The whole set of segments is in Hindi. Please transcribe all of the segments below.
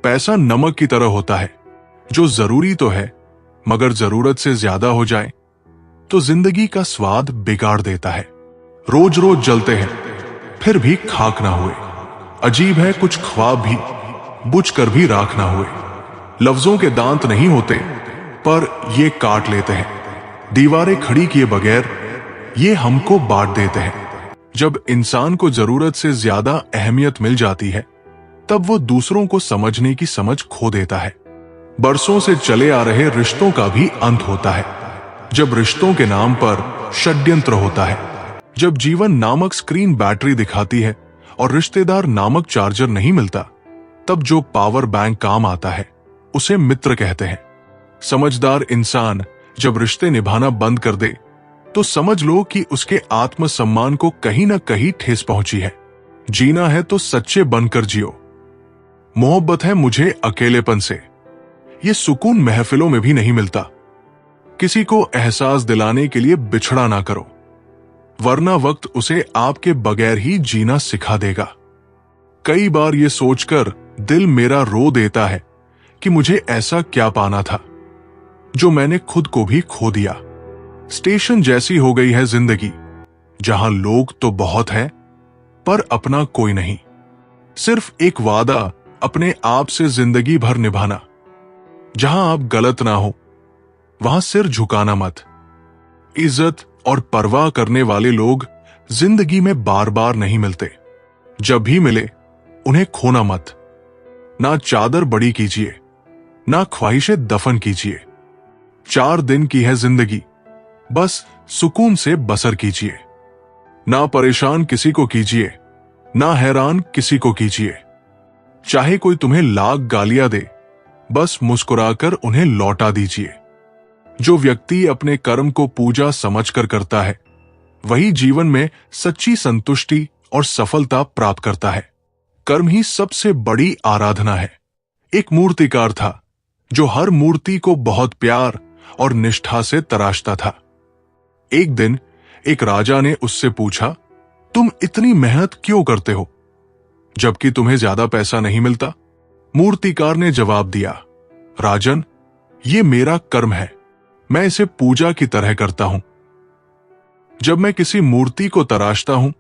पैसा नमक की तरह होता है, जो जरूरी तो है, मगर जरूरत से ज्यादा हो जाए तो जिंदगी का स्वाद बिगाड़ देता है। रोज रोज जलते हैं, फिर भी खाक ना हुए। अजीब है कुछ ख्वाब भी बुझ कर भी राख ना हुए। लफ्जों के दांत नहीं होते, पर ये काट लेते हैं। दीवारें खड़ी किए बगैर ये हमको बांट देते हैं। जब इंसान को जरूरत से ज्यादा अहमियत मिल जाती है, तब वो दूसरों को समझने की समझ खो देता है। बरसों से चले आ रहे रिश्तों का भी अंत होता है, जब रिश्तों के नाम पर षड्यंत्र होता है। जब जीवन नामक स्क्रीन बैटरी दिखाती है और रिश्तेदार नामक चार्जर नहीं मिलता, तब जो पावर बैंक काम आता है उसे मित्र कहते हैं। समझदार इंसान जब रिश्ते निभाना बंद कर दे, तो समझ लो कि उसके आत्मसम्मान को कहीं ना कहीं ठेस पहुंची है। जीना है तो सच्चे बनकर जियो। मोहब्बत है मुझे अकेलेपन से, ये सुकून महफिलों में भी नहीं मिलता। किसी को एहसास दिलाने के लिए बिछड़ा ना करो, वरना वक्त उसे आपके बगैर ही जीना सिखा देगा। कई बार ये सोचकर दिल मेरा रो देता है कि मुझे ऐसा क्या पाना था जो मैंने खुद को भी खो दिया। स्टेशन जैसी हो गई है जिंदगी, जहां लोग तो बहुत हैं, पर अपना कोई नहीं। सिर्फ एक वादा अपने आप से जिंदगी भर निभाना। जहां आप गलत ना हो, वहां सिर झुकाना मत। इज्जत और परवाह करने वाले लोग जिंदगी में बार बार नहीं मिलते। जब भी मिले उन्हें खोना मत। ना चादर बड़ी कीजिए, ना ख्वाहिशें दफन कीजिए। 4 दिन की है जिंदगी, बस सुकून से बसर कीजिए। ना परेशान किसी को कीजिए, ना हैरान किसी को कीजिए। चाहे कोई तुम्हें लाख गालियां दे, बस मुस्कुराकर उन्हें लौटा दीजिए। जो व्यक्ति अपने कर्म को पूजा समझकर करता है, वही जीवन में सच्ची संतुष्टि और सफलता प्राप्त करता है। कर्म ही सबसे बड़ी आराधना है। एक मूर्तिकार था जो हर मूर्ति को बहुत प्यार और निष्ठा से तराशता था। एक दिन एक राजा ने उससे पूछा, तुम इतनी मेहनत क्यों करते हो, जबकि तुम्हें ज्यादा पैसा नहीं मिलता? मूर्तिकार ने जवाब दिया, राजन, ये मेरा कर्म है, मैं इसे पूजा की तरह करता हूं। जब मैं किसी मूर्ति को तराशता हूं,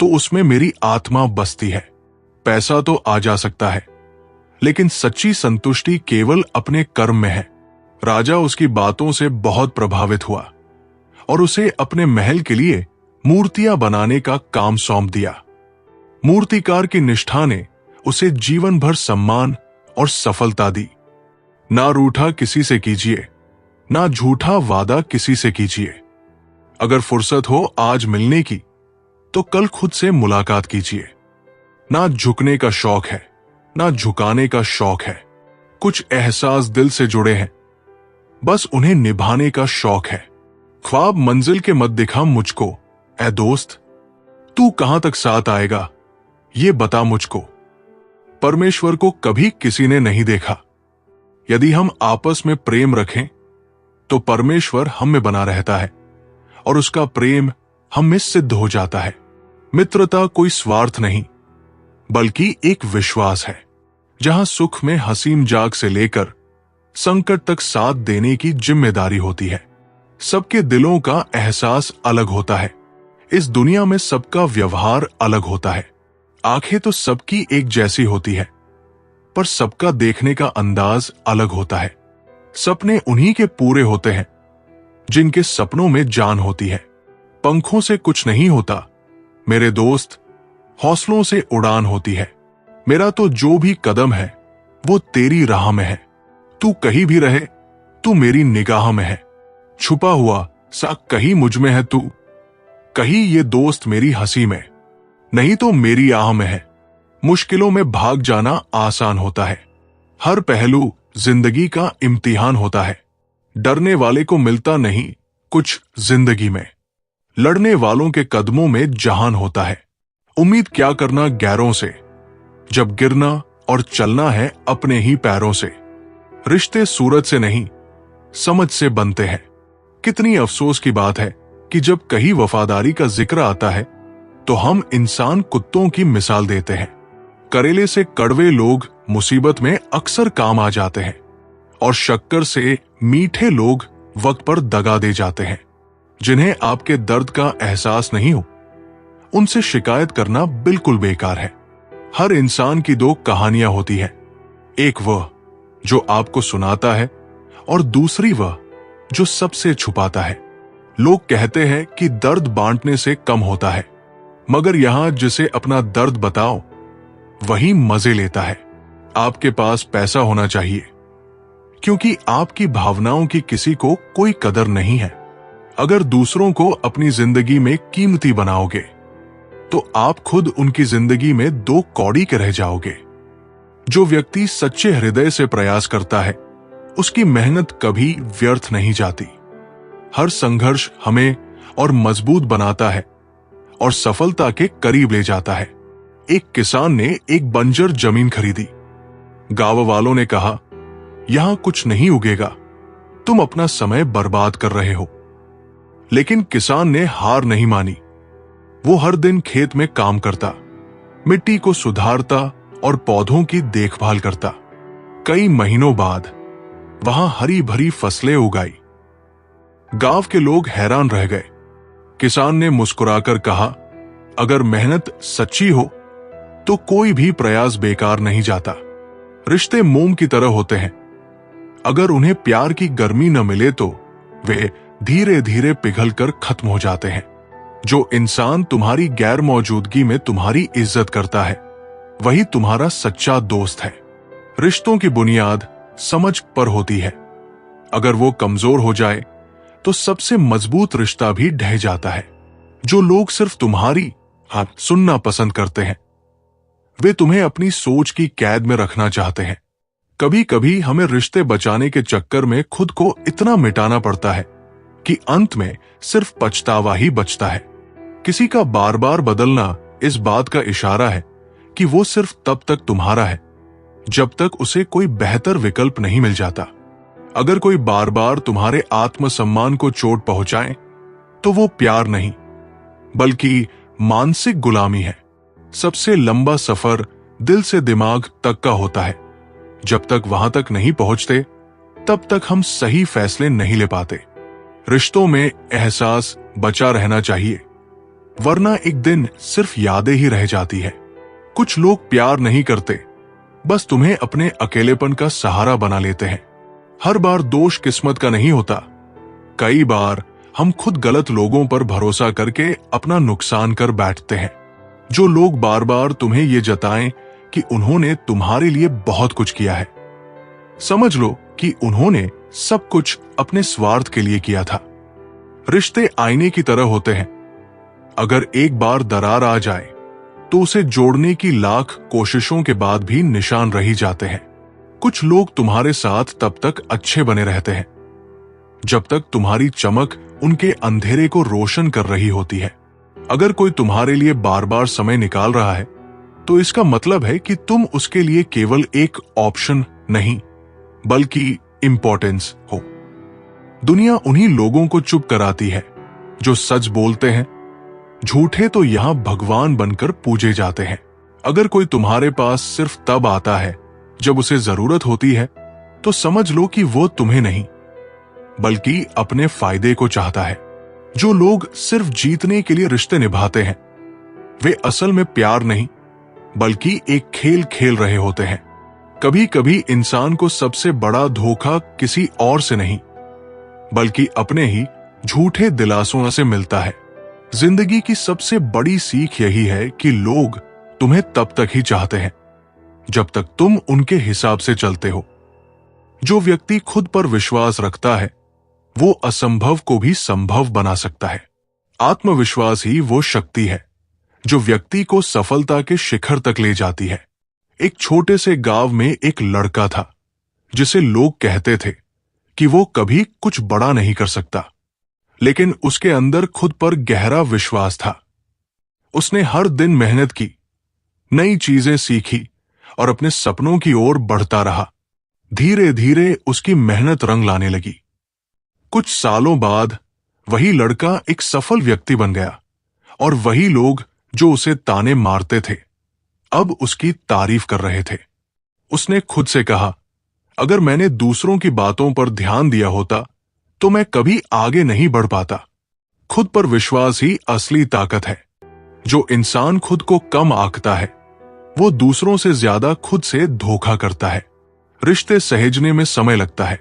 तो उसमें मेरी आत्मा बसती है। पैसा तो आ जा सकता है, लेकिन सच्ची संतुष्टि केवल अपने कर्म में है। राजा उसकी बातों से बहुत प्रभावित हुआ और उसे अपने महल के लिए मूर्तियां बनाने का काम सौंप दिया। मूर्तिकार की निष्ठा ने उसे जीवन भर सम्मान और सफलता दी। ना रूठा किसी से कीजिए, ना झूठा वादा किसी से कीजिए। अगर फुर्सत हो आज मिलने की, तो कल खुद से मुलाकात कीजिए। ना झुकने का शौक है, ना झुकाने का शौक है। कुछ एहसास दिल से जुड़े हैं, बस उन्हें निभाने का शौक है। ख्वाब मंजिल के मत दिखा मुझको, ऐ दोस्त, तू कहां तक साथ आएगा, ये बता मुझको। परमेश्वर को कभी किसी ने नहीं देखा। यदि हम आपस में प्रेम रखें, तो परमेश्वर हम में बना रहता है और उसका प्रेम हम में सिद्ध हो जाता है। मित्रता कोई स्वार्थ नहीं, बल्कि एक विश्वास है, जहां सुख में हंसी मजाक से लेकर संकट तक साथ देने की जिम्मेदारी होती है। सबके दिलों का एहसास अलग होता है। इस दुनिया में सबका व्यवहार अलग होता है। आंखें तो सबकी एक जैसी होती है, पर सबका देखने का अंदाज अलग होता है। सपने उन्हीं के पूरे होते हैं जिनके सपनों में जान होती है। पंखों से कुछ नहीं होता मेरे दोस्त, हौसलों से उड़ान होती है। मेरा तो जो भी कदम है वो तेरी राह में है। तू कहीं भी रहे, तू मेरी निगाह में है। छुपा हुआ सा कहीं मुझ में है तू, कहीं ये दोस्त मेरी हंसी में, नहीं तो मेरी आह में है। मुश्किलों में भाग जाना आसान होता है। हर पहलू जिंदगी का इम्तिहान होता है। डरने वाले को मिलता नहीं कुछ जिंदगी में, लड़ने वालों के कदमों में जहान होता है। उम्मीद क्या करना गैरों से, जब गिरना और चलना है अपने ही पैरों से। रिश्ते सूरज से नहीं, समझ से बनते हैं। कितनी अफसोस की बात है कि जब कहीं वफादारी का जिक्र आता है, तो हम इंसान कुत्तों की मिसाल देते हैं। करेले से कड़वे लोग मुसीबत में अक्सर काम आ जाते हैं और शक्कर से मीठे लोग वक्त पर दगा दे जाते हैं। जिन्हें आपके दर्द का एहसास नहीं हो, उनसे शिकायत करना बिल्कुल बेकार है। हर इंसान की दो कहानियां होती हैं, एक वह जो आपको सुनाता है और दूसरी वह जो सबसे छुपाता है। लोग कहते हैं कि दर्द बांटने से कम होता है, मगर यहां जिसे अपना दर्द बताओ वही मजे लेता है। आपके पास पैसा होना चाहिए, क्योंकि आपकी भावनाओं की किसी को कोई कदर नहीं है। अगर दूसरों को अपनी जिंदगी में कीमती बनाओगे तो आप खुद उनकी जिंदगी में दो कौड़ी के रह जाओगे। जो व्यक्ति सच्चे हृदय से प्रयास करता है, उसकी मेहनत कभी व्यर्थ नहीं जाती। हर संघर्ष हमें और मजबूत बनाता है और सफलता के करीब ले जाता है। एक किसान ने एक बंजर जमीन खरीदी। गांव वालों ने कहा, यहां कुछ नहीं उगेगा, तुम अपना समय बर्बाद कर रहे हो। लेकिन किसान ने हार नहीं मानी। वो हर दिन खेत में काम करता, मिट्टी को सुधारता और पौधों की देखभाल करता। कई महीनों बाद वहां हरी भरी फसलें उगाई। गांव के लोग हैरान रह गए। किसान ने मुस्कुराकर कहा, अगर मेहनत सच्ची हो तो कोई भी प्रयास बेकार नहीं जाता। रिश्ते मोम की तरह होते हैं, अगर उन्हें प्यार की गर्मी न मिले तो वे धीरे धीरे पिघलकर खत्म हो जाते हैं। जो इंसान तुम्हारी गैर मौजूदगी में तुम्हारी इज्जत करता है, वही तुम्हारा सच्चा दोस्त है। रिश्तों की बुनियाद समझ पर होती है। अगर वो कमजोर हो जाए तो सबसे मजबूत रिश्ता भी ढह जाता है। जो लोग सिर्फ तुम्हारी सुनना पसंद करते हैं, वे तुम्हें अपनी सोच की कैद में रखना चाहते हैं। कभी कभी हमें रिश्ते बचाने के चक्कर में खुद को इतना मिटाना पड़ता है कि अंत में सिर्फ पछतावा ही बचता है। किसी का बार बार बदलना इस बात का इशारा है कि वो सिर्फ तब तक तुम्हारा है जब तक उसे कोई बेहतर विकल्प नहीं मिल जाता। अगर कोई बार बार तुम्हारे आत्मसम्मान को चोट पहुंचाए तो वो प्यार नहीं बल्कि मानसिक गुलामी है। सबसे लंबा सफर दिल से दिमाग तक का होता है। जब तक वहां तक नहीं पहुंचते तब तक हम सही फैसले नहीं ले पाते। रिश्तों में एहसास बचा रहना चाहिए, वरना एक दिन सिर्फ यादें ही रह जाती है। कुछ लोग प्यार नहीं करते, बस तुम्हें अपने अकेलेपन का सहारा बना लेते हैं। हर बार दोष किस्मत का नहीं होता। कई बार हम खुद गलत लोगों पर भरोसा करके अपना नुकसान कर बैठते हैं। जो लोग बार बार तुम्हें ये जताएं कि उन्होंने तुम्हारे लिए बहुत कुछ किया है, समझ लो कि उन्होंने सब कुछ अपने स्वार्थ के लिए किया था। रिश्ते आईने की तरह होते हैं, अगर एक बार दरार आ जाए तो उसे जोड़ने की लाख कोशिशों के बाद भी निशान रह जाते हैं। कुछ लोग तुम्हारे साथ तब तक अच्छे बने रहते हैं जब तक तुम्हारी चमक उनके अंधेरे को रोशन कर रही होती है। अगर कोई तुम्हारे लिए बार बार समय निकाल रहा है तो इसका मतलब है कि तुम उसके लिए केवल एक ऑप्शन नहीं बल्कि इंपॉर्टेंस हो। दुनिया उन्हीं लोगों को चुप कराती है जो सच बोलते हैं। झूठे तो यहां भगवान बनकर पूजे जाते हैं। अगर कोई तुम्हारे पास सिर्फ तब आता है जब उसे जरूरत होती है तो समझ लो कि वो तुम्हें नहीं बल्कि अपने फायदे को चाहता है। जो लोग सिर्फ जीतने के लिए रिश्ते निभाते हैं, वे असल में प्यार नहीं बल्कि एक खेल खेल रहे होते हैं। कभी कभी इंसान को सबसे बड़ा धोखा किसी और से नहीं बल्कि अपने ही झूठे दिलासों से मिलता है। जिंदगी की सबसे बड़ी सीख यही है कि लोग तुम्हें तब तक ही चाहते हैं जब तक तुम उनके हिसाब से चलते हो। जो व्यक्ति खुद पर विश्वास रखता है वो असंभव को भी संभव बना सकता है। आत्मविश्वास ही वो शक्ति है जो व्यक्ति को सफलता के शिखर तक ले जाती है। एक छोटे से गांव में एक लड़का था जिसे लोग कहते थे कि वो कभी कुछ बड़ा नहीं कर सकता, लेकिन उसके अंदर खुद पर गहरा विश्वास था। उसने हर दिन मेहनत की, नई चीजें सीखी और अपने सपनों की ओर बढ़ता रहा। धीरे धीरे उसकी मेहनत रंग लाने लगी। कुछ सालों बाद वही लड़का एक सफल व्यक्ति बन गया और वही लोग जो उसे ताने मारते थे अब उसकी तारीफ कर रहे थे। उसने खुद से कहा, अगर मैंने दूसरों की बातों पर ध्यान दिया होता तो मैं कभी आगे नहीं बढ़ पाता। खुद पर विश्वास ही असली ताकत है। जो इंसान खुद को कम आंकता है वो दूसरों से ज्यादा खुद से धोखा करता है। रिश्ते सहेजने में समय लगता है,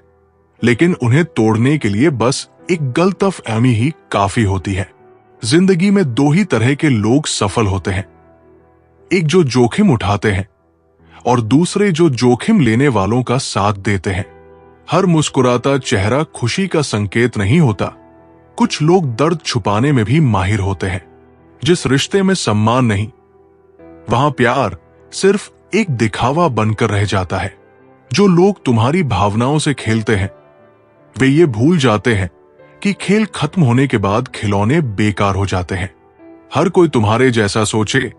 लेकिन उन्हें तोड़ने के लिए बस एक गलतफहमी ही काफी होती है। जिंदगी में दो ही तरह के लोग सफल होते हैं, एक जो जोखिम उठाते हैं और दूसरे जो जोखिम लेने वालों का साथ देते हैं। हर मुस्कुराता चेहरा खुशी का संकेत नहीं होता। कुछ लोग दर्द छुपाने में भी माहिर होते हैं। जिस रिश्ते में सम्मान नहीं, वहां प्यार सिर्फ एक दिखावा बनकर रह जाता है। जो लोग तुम्हारी भावनाओं से खेलते हैं वे ये भूल जाते हैं कि खेल खत्म होने के बाद खिलौने बेकार हो जाते हैं। हर कोई तुम्हारे जैसा सोचे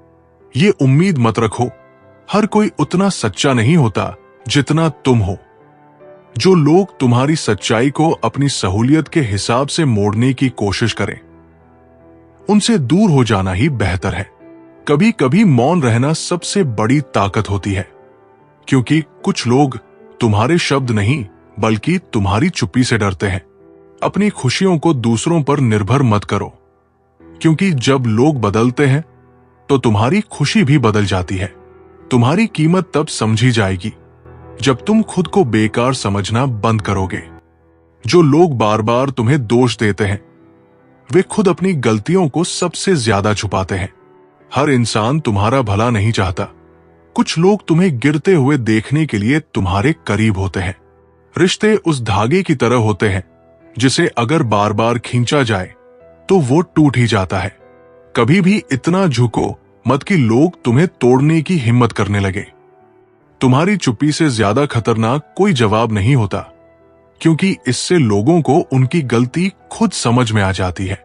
ये उम्मीद मत रखो। हर कोई उतना सच्चा नहीं होता जितना तुम हो। जो लोग तुम्हारी सच्चाई को अपनी सहूलियत के हिसाब से मोड़ने की कोशिश करें उनसे दूर हो जाना ही बेहतर है। कभी कभी मौन रहना सबसे बड़ी ताकत होती है, क्योंकि कुछ लोग तुम्हारे शब्द नहीं बल्कि तुम्हारी चुप्पी से डरते हैं। अपनी खुशियों को दूसरों पर निर्भर मत करो, क्योंकि जब लोग बदलते हैं तो तुम्हारी खुशी भी बदल जाती है। तुम्हारी कीमत तब समझी जाएगी जब तुम खुद को बेकार समझना बंद करोगे। जो लोग बार बार तुम्हें दोष देते हैं वे खुद अपनी गलतियों को सबसे ज्यादा छुपाते हैं। हर इंसान तुम्हारा भला नहीं चाहता। कुछ लोग तुम्हें गिरते हुए देखने के लिए तुम्हारे करीब होते हैं। रिश्ते उस धागे की तरह होते हैं जिसे अगर बार बार खींचा जाए तो वो टूट ही जाता है। कभी भी इतना झुको मत कि लोग तुम्हें तोड़ने की हिम्मत करने लगे। तुम्हारी चुप्पी से ज्यादा खतरनाक कोई जवाब नहीं होता, क्योंकि इससे लोगों को उनकी गलती खुद समझ में आ जाती है।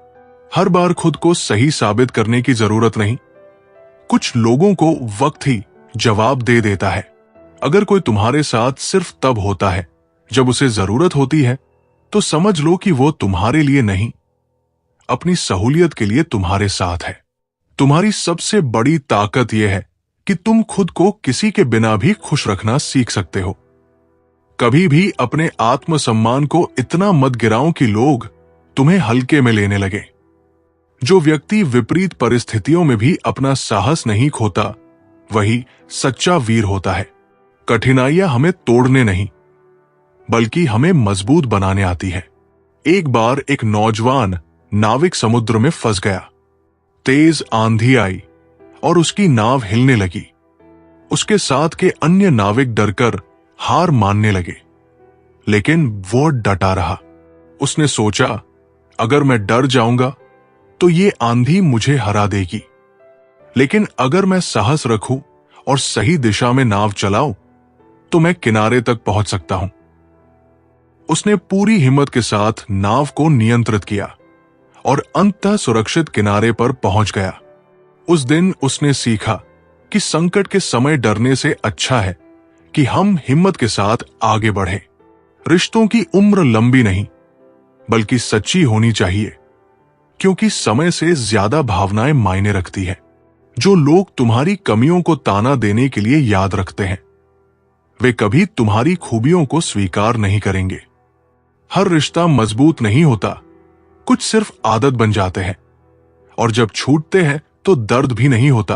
हर बार खुद को सही साबित करने की जरूरत नहीं। कुछ लोगों को वक्त ही जवाब दे देता है। अगर कोई तुम्हारे साथ सिर्फ तब होता है जब उसे जरूरत होती है तो समझ लो कि वो तुम्हारे लिए नहीं, अपनी सहूलियत के लिए तुम्हारे साथ है। तुम्हारी सबसे बड़ी ताकत यह है कि तुम खुद को किसी के बिना भी खुश रखना सीख सकते हो। कभी भी अपने आत्मसम्मान को इतना मत गिराओ कि लोग तुम्हें हल्के में लेने लगे। जो व्यक्ति विपरीत परिस्थितियों में भी अपना साहस नहीं खोता वही सच्चा वीर होता है। कठिनाइयां हमें तोड़ने नहीं बल्कि हमें मजबूत बनाने आती है। एक बार एक नौजवान नाविक समुद्र में फंस गया। तेज आंधी आई और उसकी नाव हिलने लगी। उसके साथ के अन्य नाविक डरकर हार मानने लगे, लेकिन वो डटा रहा। उसने सोचा, अगर मैं डर जाऊंगा तो ये आंधी मुझे हरा देगी, लेकिन अगर मैं साहस रखूं और सही दिशा में नाव चलाऊं तो मैं किनारे तक पहुंच सकता हूं। उसने पूरी हिम्मत के साथ नाव को नियंत्रित किया और अंततः सुरक्षित किनारे पर पहुंच गया। उस दिन उसने सीखा कि संकट के समय डरने से अच्छा है कि हम हिम्मत के साथ आगे बढ़ें। रिश्तों की उम्र लंबी नहीं बल्कि सच्ची होनी चाहिए, क्योंकि समय से ज्यादा भावनाएं मायने रखती है। जो लोग तुम्हारी कमियों को ताना देने के लिए याद रखते हैं वे कभी तुम्हारी खूबियों को स्वीकार नहीं करेंगे। हर रिश्ता मजबूत नहीं होता, कुछ सिर्फ आदत बन जाते हैं, और जब छूटते हैं तो दर्द भी नहीं होता।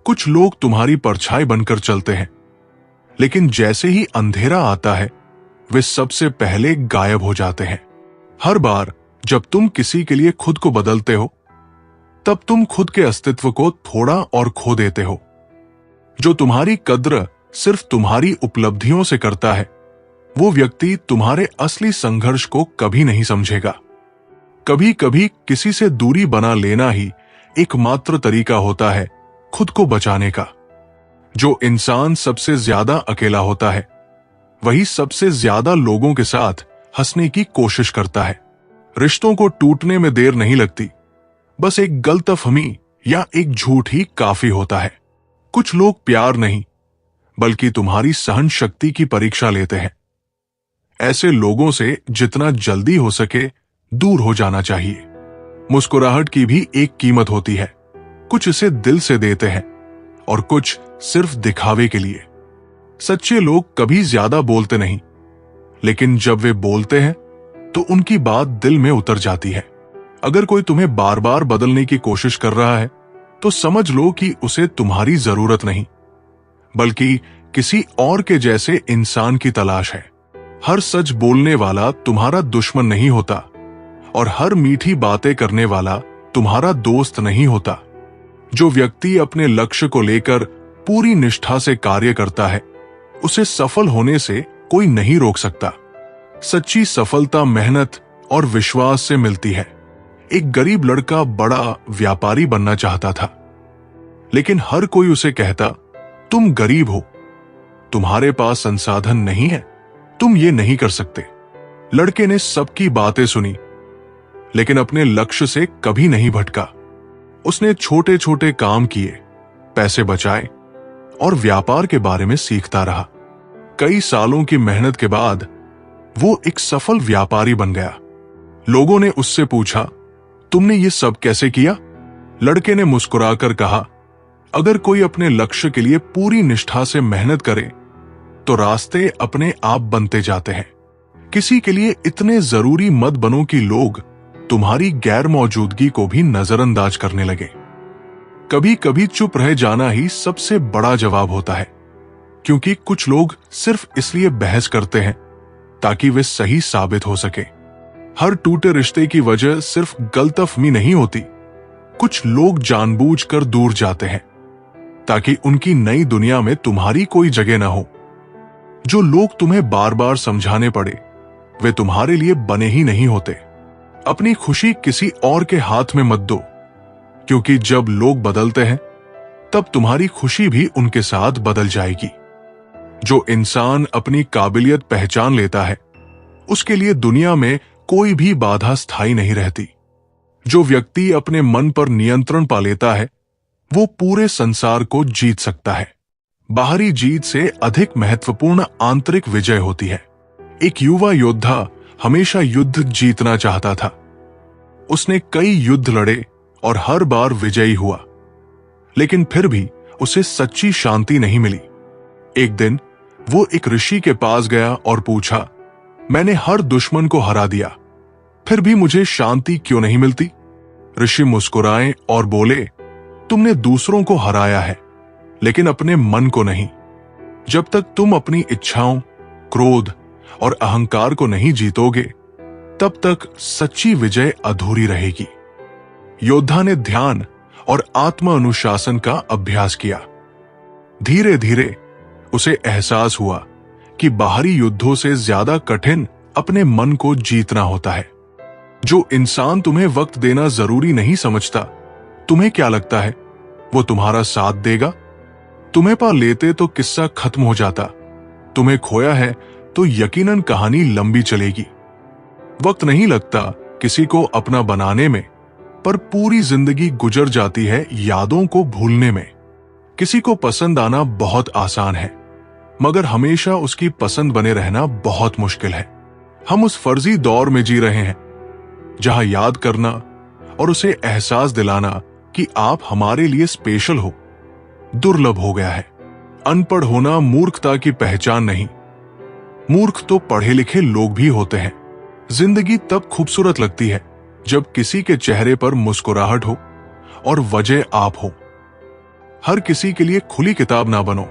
कुछ लोग तुम्हारी परछाई बनकर चलते हैं, लेकिन जैसे ही अंधेरा आता है वे सबसे पहले गायब हो जाते हैं। हर बार जब तुम किसी के लिए खुद को बदलते हो तब तुम खुद के अस्तित्व को थोड़ा और खो देते हो। जो तुम्हारी कद्र सिर्फ तुम्हारी उपलब्धियों से करता है वो व्यक्ति तुम्हारे असली संघर्ष को कभी नहीं समझेगा। कभी कभी किसी से दूरी बना लेना ही एकमात्र तरीका होता है खुद को बचाने का। जो इंसान सबसे ज्यादा अकेला होता है वही सबसे ज्यादा लोगों के साथ हंसने की कोशिश करता है। रिश्तों को टूटने में देर नहीं लगती, बस एक गलतफहमी या एक झूठ ही काफी होता है। कुछ लोग प्यार नहीं बल्कि तुम्हारी सहन शक्ति की परीक्षा लेते हैं। ऐसे लोगों से जितना जल्दी हो सके दूर हो जाना चाहिए। मुस्कुराहट की भी एक कीमत होती है, कुछ इसे दिल से देते हैं और कुछ सिर्फ दिखावे के लिए। सच्चे लोग कभी ज्यादा बोलते नहीं, लेकिन जब वे बोलते हैं तो उनकी बात दिल में उतर जाती है। अगर कोई तुम्हें बार बार बदलने की कोशिश कर रहा है तो समझ लो कि उसे तुम्हारी जरूरत नहीं, बल्कि किसी और के जैसे इंसान की तलाश है। हर सच बोलने वाला तुम्हारा दुश्मन नहीं होता और हर मीठी बातें करने वाला तुम्हारा दोस्त नहीं होता। जो व्यक्ति अपने लक्ष्य को लेकर पूरी निष्ठा से कार्य करता है, उसे सफल होने से कोई नहीं रोक सकता। सच्ची सफलता मेहनत और विश्वास से मिलती है। एक गरीब लड़का बड़ा व्यापारी बनना चाहता था, लेकिन हर कोई उसे कहता, तुम गरीब हो, तुम्हारे पास संसाधन नहीं है, तुम ये नहीं कर सकते। लड़के ने सबकी बातें सुनी, लेकिन अपने लक्ष्य से कभी नहीं भटका। उसने छोटे छोटे काम किए, पैसे बचाए और व्यापार के बारे में सीखता रहा। कई सालों की मेहनत के बाद वो एक सफल व्यापारी बन गया। लोगों ने उससे पूछा, तुमने ये सब कैसे किया? लड़के ने मुस्कुराकर कहा, अगर कोई अपने लक्ष्य के लिए पूरी निष्ठा से मेहनत करे तो रास्ते अपने आप बनते जाते हैं। किसी के लिए इतने जरूरी मत बनो कि लोग तुम्हारी गैर मौजूदगी को भी नजरअंदाज करने लगे। कभी कभी चुप रह जाना ही सबसे बड़ा जवाब होता है, क्योंकि कुछ लोग सिर्फ इसलिए बहस करते हैं ताकि वे सही साबित हो सके। हर टूटे रिश्ते की वजह सिर्फ गलतफहमी नहीं होती। कुछ लोग जानबूझकर दूर जाते हैं ताकि उनकी नई दुनिया में तुम्हारी कोई जगह ना हो। जो लोग तुम्हें बार बार समझाने पड़े, वे तुम्हारे लिए बने ही नहीं होते। अपनी खुशी किसी और के हाथ में मत दो, क्योंकि जब लोग बदलते हैं तब तुम्हारी खुशी भी उनके साथ बदल जाएगी। जो इंसान अपनी काबिलियत पहचान लेता है, उसके लिए दुनिया में कोई भी बाधा स्थायी नहीं रहती। जो व्यक्ति अपने मन पर नियंत्रण पा लेता है, वो पूरे संसार को जीत सकता है। बाहरी जीत से अधिक महत्वपूर्ण आंतरिक विजय होती है। एक युवा योद्धा हमेशा युद्ध जीतना चाहता था। उसने कई युद्ध लड़े और हर बार विजयी हुआ, लेकिन फिर भी उसे सच्ची शांति नहीं मिली। एक दिन वो एक ऋषि के पास गया और पूछा, मैंने हर दुश्मन को हरा दिया, फिर भी मुझे शांति क्यों नहीं मिलती? ऋषि मुस्कुराए और बोले, तुमने दूसरों को हराया है, लेकिन अपने मन को नहीं। जब तक तुम अपनी इच्छाओं, क्रोध और अहंकार को नहीं जीतोगे, तब तक सच्ची विजय अधूरी रहेगी। योद्धा ने ध्यान और आत्म अनुशासन का अभ्यास किया। धीरे धीरे उसे एहसास हुआ कि बाहरी युद्धों से ज्यादा कठिन अपने मन को जीतना होता है। जो इंसान तुम्हें वक्त देना जरूरी नहीं समझता, तुम्हें क्या लगता है वो तुम्हारा साथ देगा? तुम्हें पा लेते तो किस्सा खत्म हो जाता, तुम्हें खोया है तो यकीनन कहानी लंबी चलेगी। वक्त नहीं लगता किसी को अपना बनाने में, पर पूरी जिंदगी गुजर जाती है यादों को भूलने में। किसी को पसंद आना बहुत आसान है, मगर हमेशा उसकी पसंद बने रहना बहुत मुश्किल है। हम उस फर्जी दौर में जी रहे हैं जहां याद करना और उसे एहसास दिलाना कि आप हमारे लिए स्पेशल हो दुर्लभ हो गया है। अनपढ़ होना मूर्खता की पहचान नहीं, मूर्ख तो पढ़े लिखे लोग भी होते हैं। जिंदगी तब खूबसूरत लगती है जब किसी के चेहरे पर मुस्कुराहट हो और वजह आप हो। हर किसी के लिए खुली किताब ना बनो।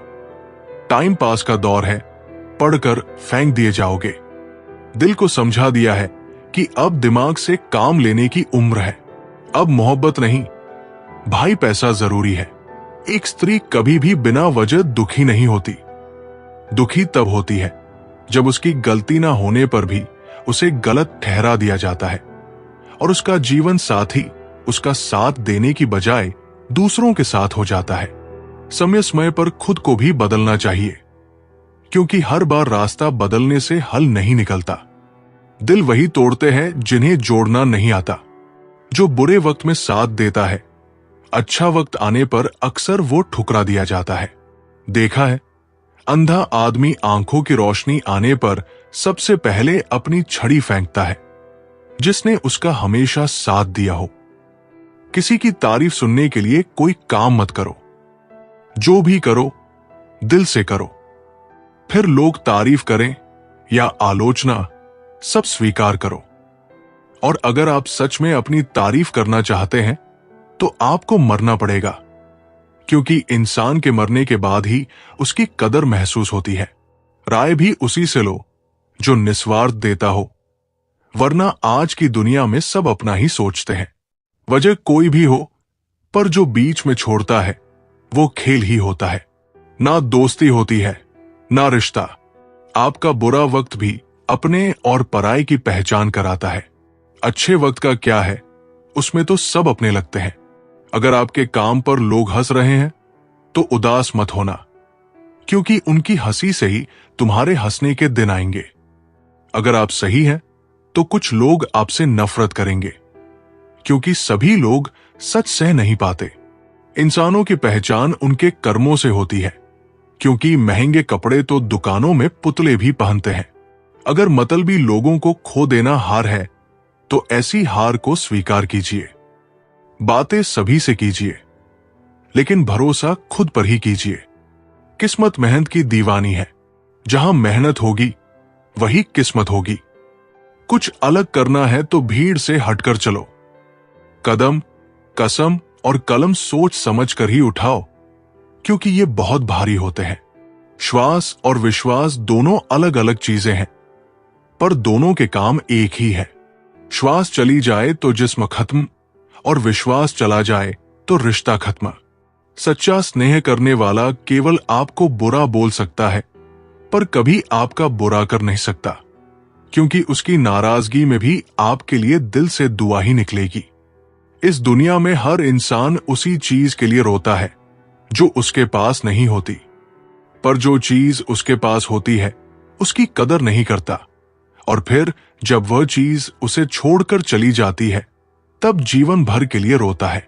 टाइम पास का दौर है, पढ़कर फेंक दिए जाओगे। दिल को समझा दिया है कि अब दिमाग से काम लेने की उम्र है। अब मोहब्बत नहीं, भाई पैसा जरूरी है। एक स्त्री कभी भी बिना वजह दुखी नहीं होती। दुखी तब होती है जब उसकी गलती ना होने पर भी उसे गलत ठहरा दिया जाता है और उसका जीवन साथी उसका साथ देने की बजाय दूसरों के साथ हो जाता है। समय समय पर खुद को भी बदलना चाहिए, क्योंकि हर बार रास्ता बदलने से हल नहीं निकलता। दिल वही तोड़ते हैं जिन्हें जोड़ना नहीं आता। जो बुरे वक्त में साथ देता है, अच्छा वक्त आने पर अक्सर वो ठुकरा दिया जाता है। देखा है, अंधा आदमी आंखों की रोशनी आने पर सबसे पहले अपनी छड़ी फेंकता है जिसने उसका हमेशा साथ दिया हो। किसी की तारीफ सुनने के लिए कोई काम मत करो। जो भी करो दिल से करो। फिर लोग तारीफ करें या आलोचना, सब स्वीकार करो। और अगर आप सच में अपनी तारीफ करना चाहते हैं तो आपको मरना पड़ेगा, क्योंकि इंसान के मरने के बाद ही उसकी कदर महसूस होती है। राय भी उसी से लो जो निस्वार्थ देता हो, वरना आज की दुनिया में सब अपना ही सोचते हैं। वजह कोई भी हो, पर जो बीच में छोड़ता है वो खेल ही होता है। ना दोस्ती होती है ना रिश्ता। आपका बुरा वक्त भी अपने और पराये की पहचान कराता है। अच्छे वक्त का क्या है, उसमें तो सब अपने लगते हैं। अगर आपके काम पर लोग हंस रहे हैं तो उदास मत होना, क्योंकि उनकी हंसी से ही तुम्हारे हंसने के दिन आएंगे। अगर आप सही हैं तो कुछ लोग आपसे नफरत करेंगे, क्योंकि सभी लोग सच सह नहीं पाते। इंसानों की पहचान उनके कर्मों से होती है, क्योंकि महंगे कपड़े तो दुकानों में पुतले भी पहनते हैं। अगर मतलबी लोगों को खो देना हार है तो ऐसी हार को स्वीकार कीजिए। बातें सभी से कीजिए, लेकिन भरोसा खुद पर ही कीजिए। किस्मत मेहनत की दीवानी है। जहां मेहनत होगी वही किस्मत होगी। कुछ अलग करना है तो भीड़ से हटकर चलो। कदम, कसम और कलम सोच समझ कर ही उठाओ, क्योंकि ये बहुत भारी होते हैं। श्वास और विश्वास दोनों अलग अलग चीजें हैं, पर दोनों के काम एक ही है। श्वास चली जाए तो जिस्म खत्म, और विश्वास चला जाए तो रिश्ता खत्म। सच्चा स्नेह करने वाला केवल आपको बुरा बोल सकता है, पर कभी आपका बुरा कर नहीं सकता, क्योंकि उसकी नाराजगी में भी आपके लिए दिल से दुआ ही निकलेगी। इस दुनिया में हर इंसान उसी चीज के लिए रोता है जो उसके पास नहीं होती, पर जो चीज उसके पास होती है उसकी कदर नहीं करता। और फिर जब वह चीज उसे छोड़कर चली जाती है तब जीवन भर के लिए रोता है।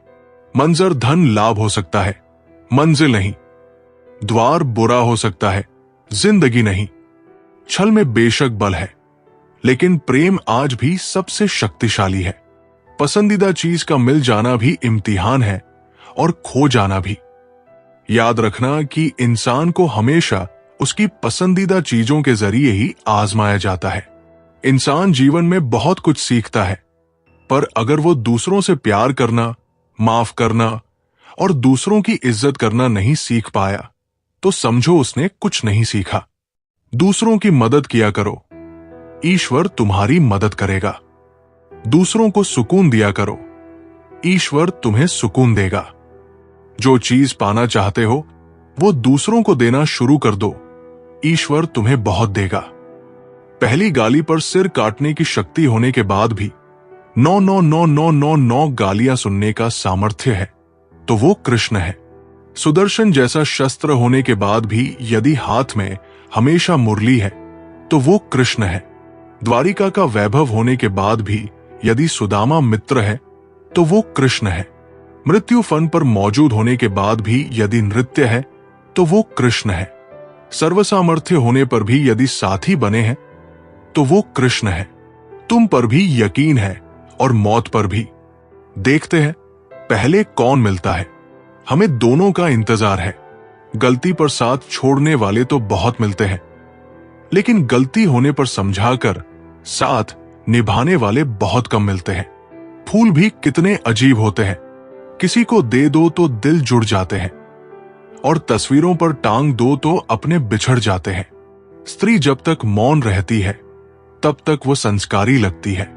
मंजर धन लाभ हो सकता है, मंजिल नहीं। द्वार बुरा हो सकता है, जिंदगी नहीं। छल में बेशक बल है, लेकिन प्रेम आज भी सबसे शक्तिशाली है। पसंदीदा चीज का मिल जाना भी इम्तिहान है, और खो जाना भी। याद रखना कि इंसान को हमेशा उसकी पसंदीदा चीजों के जरिए ही आजमाया जाता है। इंसान जीवन में बहुत कुछ सीखता है, पर अगर वो दूसरों से प्यार करना, माफ करना और दूसरों की इज्जत करना नहीं सीख पाया, तो समझो उसने कुछ नहीं सीखा। दूसरों की मदद किया करो, ईश्वर तुम्हारी मदद करेगा। दूसरों को सुकून दिया करो, ईश्वर तुम्हें सुकून देगा। जो चीज पाना चाहते हो वो दूसरों को देना शुरू कर दो, ईश्वर तुम्हें बहुत देगा। पहली गाली पर सिर काटने की शक्ति होने के बाद भी 9 गालियां सुनने का सामर्थ्य है, तो वो कृष्ण है। सुदर्शन जैसा शस्त्र होने के बाद भी यदि हाथ में हमेशा मुरली है, तो वो कृष्ण है। द्वारिका का वैभव होने के बाद भी यदि सुदामा मित्र है, तो वो कृष्ण है। मृत्यु फन पर मौजूद होने के बाद भी यदि नृत्य है, तो वो कृष्ण है। सर्वसामर्थ्य होने पर भी यदि साथी बने हैं, तो वो कृष्ण है। तुम पर भी यकीन है और मौत पर भी। देखते हैं पहले कौन मिलता है। हमें दोनों का इंतजार है। गलती पर साथ छोड़ने वाले तो बहुत मिलते हैं, लेकिन गलती होने पर समझाकर साथ निभाने वाले बहुत कम मिलते हैं। फूल भी कितने अजीब होते हैं, किसी को दे दो तो दिल जुड़ जाते हैं, और तस्वीरों पर टांग दो तो अपने बिछड़ जाते हैं। स्त्री जब तक मौन रहती है तब तक वो संस्कारी लगती है,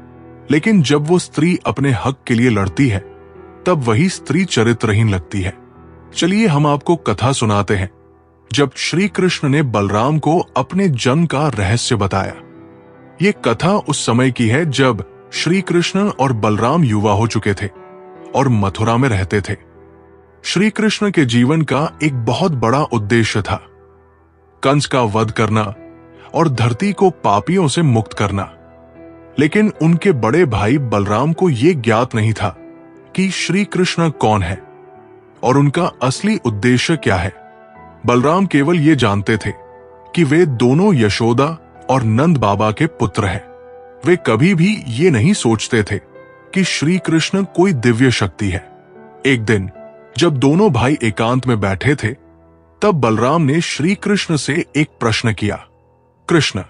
लेकिन जब वो स्त्री अपने हक के लिए लड़ती है तब वही स्त्री चरित्रहीन लगती है। चलिए हम आपको कथा सुनाते हैं, जब श्री कृष्ण ने बलराम को अपने जन्म का रहस्य बताया। ये कथा उस समय की है जब श्री कृष्ण और बलराम युवा हो चुके थे और मथुरा में रहते थे। श्री कृष्ण के जीवन का एक बहुत बड़ा उद्देश्य था, कंस का वध करना और धरती को पापियों से मुक्त करना। लेकिन उनके बड़े भाई बलराम को यह ज्ञात नहीं था कि श्री कृष्ण कौन है और उनका असली उद्देश्य क्या है। बलराम केवल ये जानते थे कि वे दोनों यशोदा और नंद बाबा के पुत्र हैं। वे कभी भी ये नहीं सोचते थे कि श्री कृष्ण कोई दिव्य शक्ति है। एक दिन जब दोनों भाई एकांत में बैठे थे, तब बलराम ने श्री कृष्ण से एक प्रश्न किया। कृष्ण,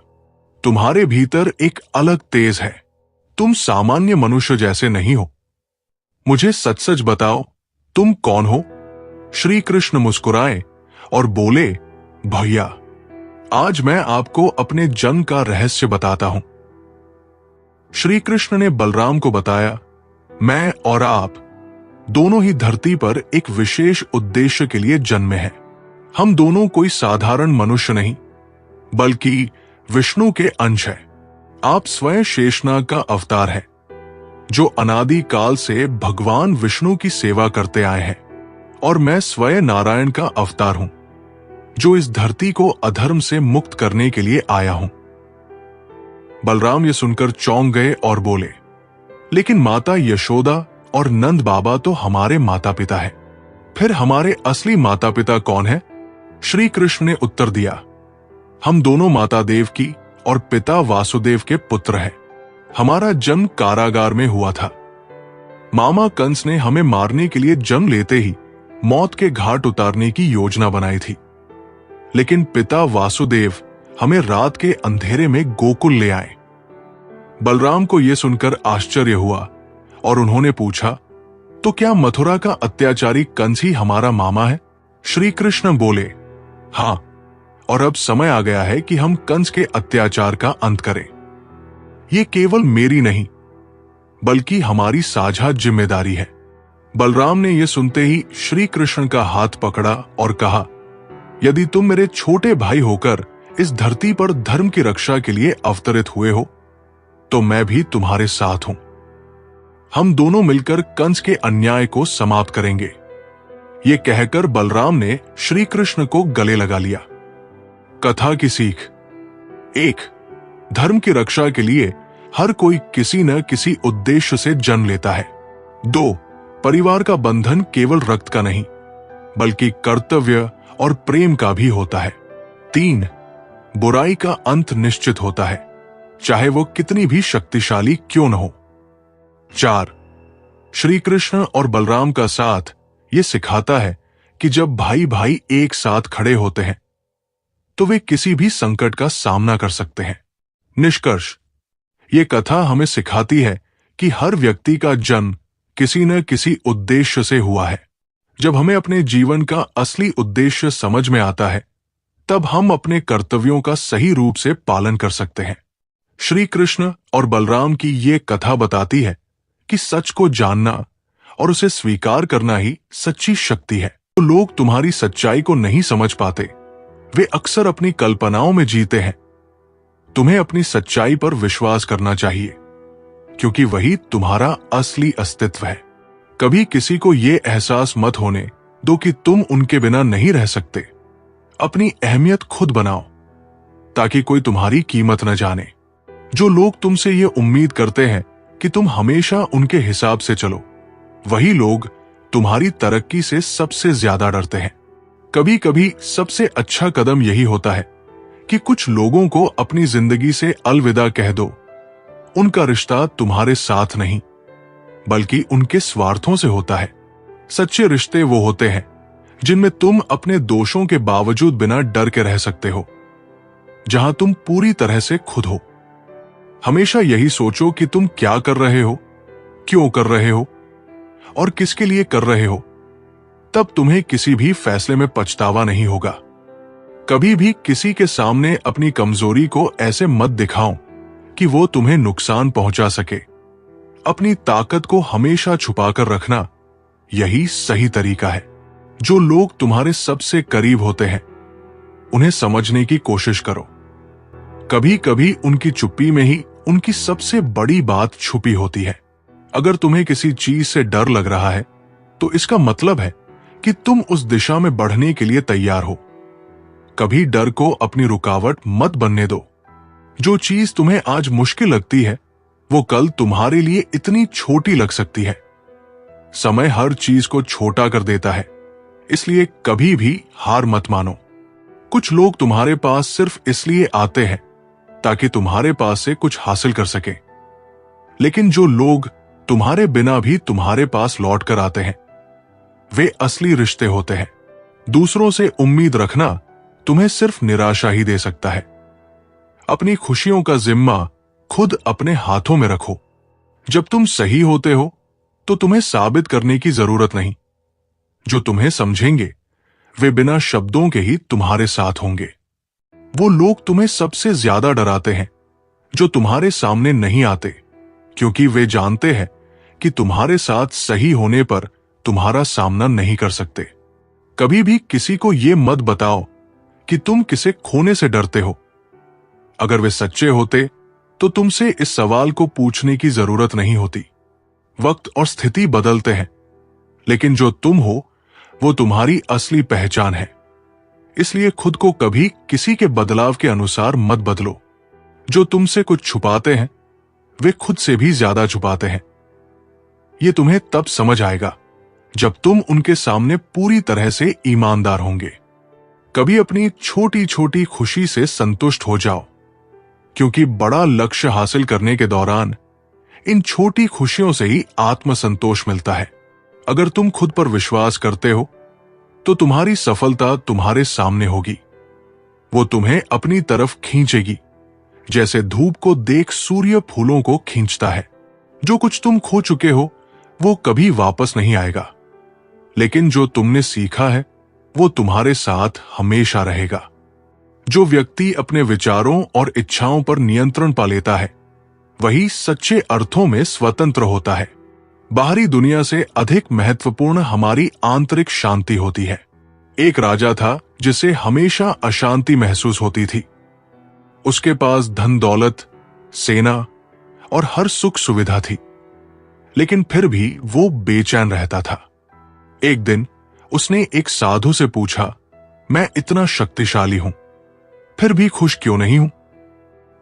तुम्हारे भीतर एक अलग तेज है। तुम सामान्य मनुष्य जैसे नहीं हो। मुझे सच सच बताओ, तुम कौन हो? श्री कृष्ण मुस्कुराए और बोले, भैया, आज मैं आपको अपने जन्म का रहस्य बताता हूं। श्री कृष्ण ने बलराम को बताया, मैं और आप दोनों ही धरती पर एक विशेष उद्देश्य के लिए जन्मे हैं। हम दोनों कोई साधारण मनुष्य नहीं, बल्कि विष्णु के अंश हैं। आप स्वयं शेषनाग का अवतार है, जो अनादि काल से भगवान विष्णु की सेवा करते आए हैं, और मैं स्वयं नारायण का अवतार हूं, जो इस धरती को अधर्म से मुक्त करने के लिए आया हूं। बलराम ये सुनकर चौंक गए और बोले, लेकिन माता यशोदा और नंद बाबा तो हमारे माता पिता हैं। फिर हमारे असली माता पिता कौन है? श्री कृष्ण ने उत्तर दिया, हम दोनों माता देव की और पिता वासुदेव के पुत्र हैं। हमारा जन्म कारागार में हुआ था। मामा कंस ने हमें मारने के लिए जन्म लेते ही मौत के घाट उतारने की योजना बनाई थी, लेकिन पिता वासुदेव हमें रात के अंधेरे में गोकुल ले आए। बलराम को यह सुनकर आश्चर्य हुआ और उन्होंने पूछा, तो क्या मथुरा का अत्याचारी कंस ही हमारा मामा है? श्री कृष्ण बोले, हां, और अब समय आ गया है कि हम कंस के अत्याचार का अंत करें। ये केवल मेरी नहीं, बल्कि हमारी साझा जिम्मेदारी है। बलराम ने यह सुनते ही श्री कृष्ण का हाथ पकड़ा और कहा, यदि तुम मेरे छोटे भाई होकर इस धरती पर धर्म की रक्षा के लिए अवतरित हुए हो, तो मैं भी तुम्हारे साथ हूं। हम दोनों मिलकर कंस के अन्याय को समाप्त करेंगे। ये कहकर बलराम ने श्री कृष्ण को गले लगा लिया। कथा की सीख: 1. धर्म की रक्षा के लिए हर कोई किसी न किसी उद्देश्य से जन्म लेता है। 2. परिवार का बंधन केवल रक्त का नहीं, बल्कि कर्तव्य और प्रेम का भी होता है। 3. बुराई का अंत निश्चित होता है, चाहे वो कितनी भी शक्तिशाली क्यों न हो। 4. श्री कृष्ण और बलराम का साथ ये सिखाता है कि जब भाई भाई एक साथ खड़े होते हैं, तो वे किसी भी संकट का सामना कर सकते हैं। निष्कर्ष: ये कथा हमें सिखाती है कि हर व्यक्ति का जन्म किसी न किसी उद्देश्य से हुआ है। जब हमें अपने जीवन का असली उद्देश्य समझ में आता है, तब हम अपने कर्तव्यों का सही रूप से पालन कर सकते हैं। श्री कृष्ण और बलराम की ये कथा बताती है कि सच को जानना और उसे स्वीकार करना ही सच्ची शक्ति है। तो लोग तुम्हारी सच्चाई को नहीं समझ पाते, वे अक्सर अपनी कल्पनाओं में जीते हैं। तुम्हें अपनी सच्चाई पर विश्वास करना चाहिए, क्योंकि वही तुम्हारा असली अस्तित्व है। कभी किसी को यह एहसास मत होने दो कि तुम उनके बिना नहीं रह सकते। अपनी अहमियत खुद बनाओ, ताकि कोई तुम्हारी कीमत न जाने। जो लोग तुमसे ये उम्मीद करते हैं कि तुम हमेशा उनके हिसाब से चलो, वही लोग तुम्हारी तरक्की से सबसे ज्यादा डरते हैं। कभी कभी सबसे अच्छा कदम यही होता है कि कुछ लोगों को अपनी जिंदगी से अलविदा कह दो। उनका रिश्ता तुम्हारे साथ नहीं, बल्कि उनके स्वार्थों से होता है। सच्चे रिश्ते वो होते हैं जिनमें तुम अपने दोषों के बावजूद बिना डर के रह सकते हो, जहां तुम पूरी तरह से खुद हो। हमेशा यही सोचो कि तुम क्या कर रहे हो, क्यों कर रहे हो और किसके लिए कर रहे हो। तब तुम्हें किसी भी फैसले में पछतावा नहीं होगा। कभी भी किसी के सामने अपनी कमजोरी को ऐसे मत दिखाओ कि वो तुम्हें नुकसान पहुंचा सके। अपनी ताकत को हमेशा छुपाकर रखना, यही सही तरीका है। जो लोग तुम्हारे सबसे करीब होते हैं, उन्हें समझने की कोशिश करो। कभी कभी उनकी चुप्पी में ही उनकी सबसे बड़ी बात छुपी होती है। अगर तुम्हें किसी चीज से डर लग रहा है, तो इसका मतलब है कि तुम उस दिशा में बढ़ने के लिए तैयार हो। कभी डर को अपनी रुकावट मत बनने दो। जो चीज तुम्हें आज मुश्किल लगती है, वो कल तुम्हारे लिए इतनी छोटी लग सकती है। समय हर चीज को छोटा कर देता है, इसलिए कभी भी हार मत मानो। कुछ लोग तुम्हारे पास सिर्फ इसलिए आते हैं ताकि तुम्हारे पास से कुछ हासिल कर सके, लेकिन जो लोग तुम्हारे बिना भी तुम्हारे पास लौट कर आते हैं, वे असली रिश्ते होते हैं। दूसरों से उम्मीद रखना तुम्हें सिर्फ निराशा ही दे सकता है। अपनी खुशियों का जिम्मा खुद अपने हाथों में रखो। जब तुम सही होते हो तो तुम्हें साबित करने की जरूरत नहीं। जो तुम्हें समझेंगे वे बिना शब्दों के ही तुम्हारे साथ होंगे। वो लोग तुम्हें सबसे ज्यादा डराते हैं जो तुम्हारे सामने नहीं आते, क्योंकि वे जानते हैं कि तुम्हारे साथ सही होने पर तुम्हारा सामना नहीं कर सकते। कभी भी किसी को यह मत बताओ कि तुम किसे खोने से डरते हो। अगर वे सच्चे होते तो तुमसे इस सवाल को पूछने की जरूरत नहीं होती। वक्त और स्थिति बदलते हैं, लेकिन जो तुम हो वो तुम्हारी असली पहचान है। इसलिए खुद को कभी किसी के बदलाव के अनुसार मत बदलो। जो तुमसे कुछ छुपाते हैं वे खुद से भी ज्यादा छुपाते हैं। ये तुम्हें तब समझ आएगा जब तुम उनके सामने पूरी तरह से ईमानदार होंगे। कभी अपनी छोटी छोटी खुशी से संतुष्ट हो जाओ, क्योंकि बड़ा लक्ष्य हासिल करने के दौरान इन छोटी खुशियों से ही आत्मसंतोष मिलता है। अगर तुम खुद पर विश्वास करते हो तो तुम्हारी सफलता तुम्हारे सामने होगी। वो तुम्हें अपनी तरफ खींचेगी, जैसे धूप को देख सूर्य फूलों को खींचता है। जो कुछ तुम खो चुके हो वो कभी वापस नहीं आएगा, लेकिन जो तुमने सीखा है वो तुम्हारे साथ हमेशा रहेगा। जो व्यक्ति अपने विचारों और इच्छाओं पर नियंत्रण पा लेता है वही सच्चे अर्थों में स्वतंत्र होता है। बाहरी दुनिया से अधिक महत्वपूर्ण हमारी आंतरिक शांति होती है। एक राजा था जिसे हमेशा अशांति महसूस होती थी। उसके पास धन दौलत, सेना और हर सुख सुविधा थी, लेकिन फिर भी वो बेचैन रहता था। एक दिन उसने एक साधु से पूछा, मैं इतना शक्तिशाली हूं, फिर भी खुश क्यों नहीं हूं?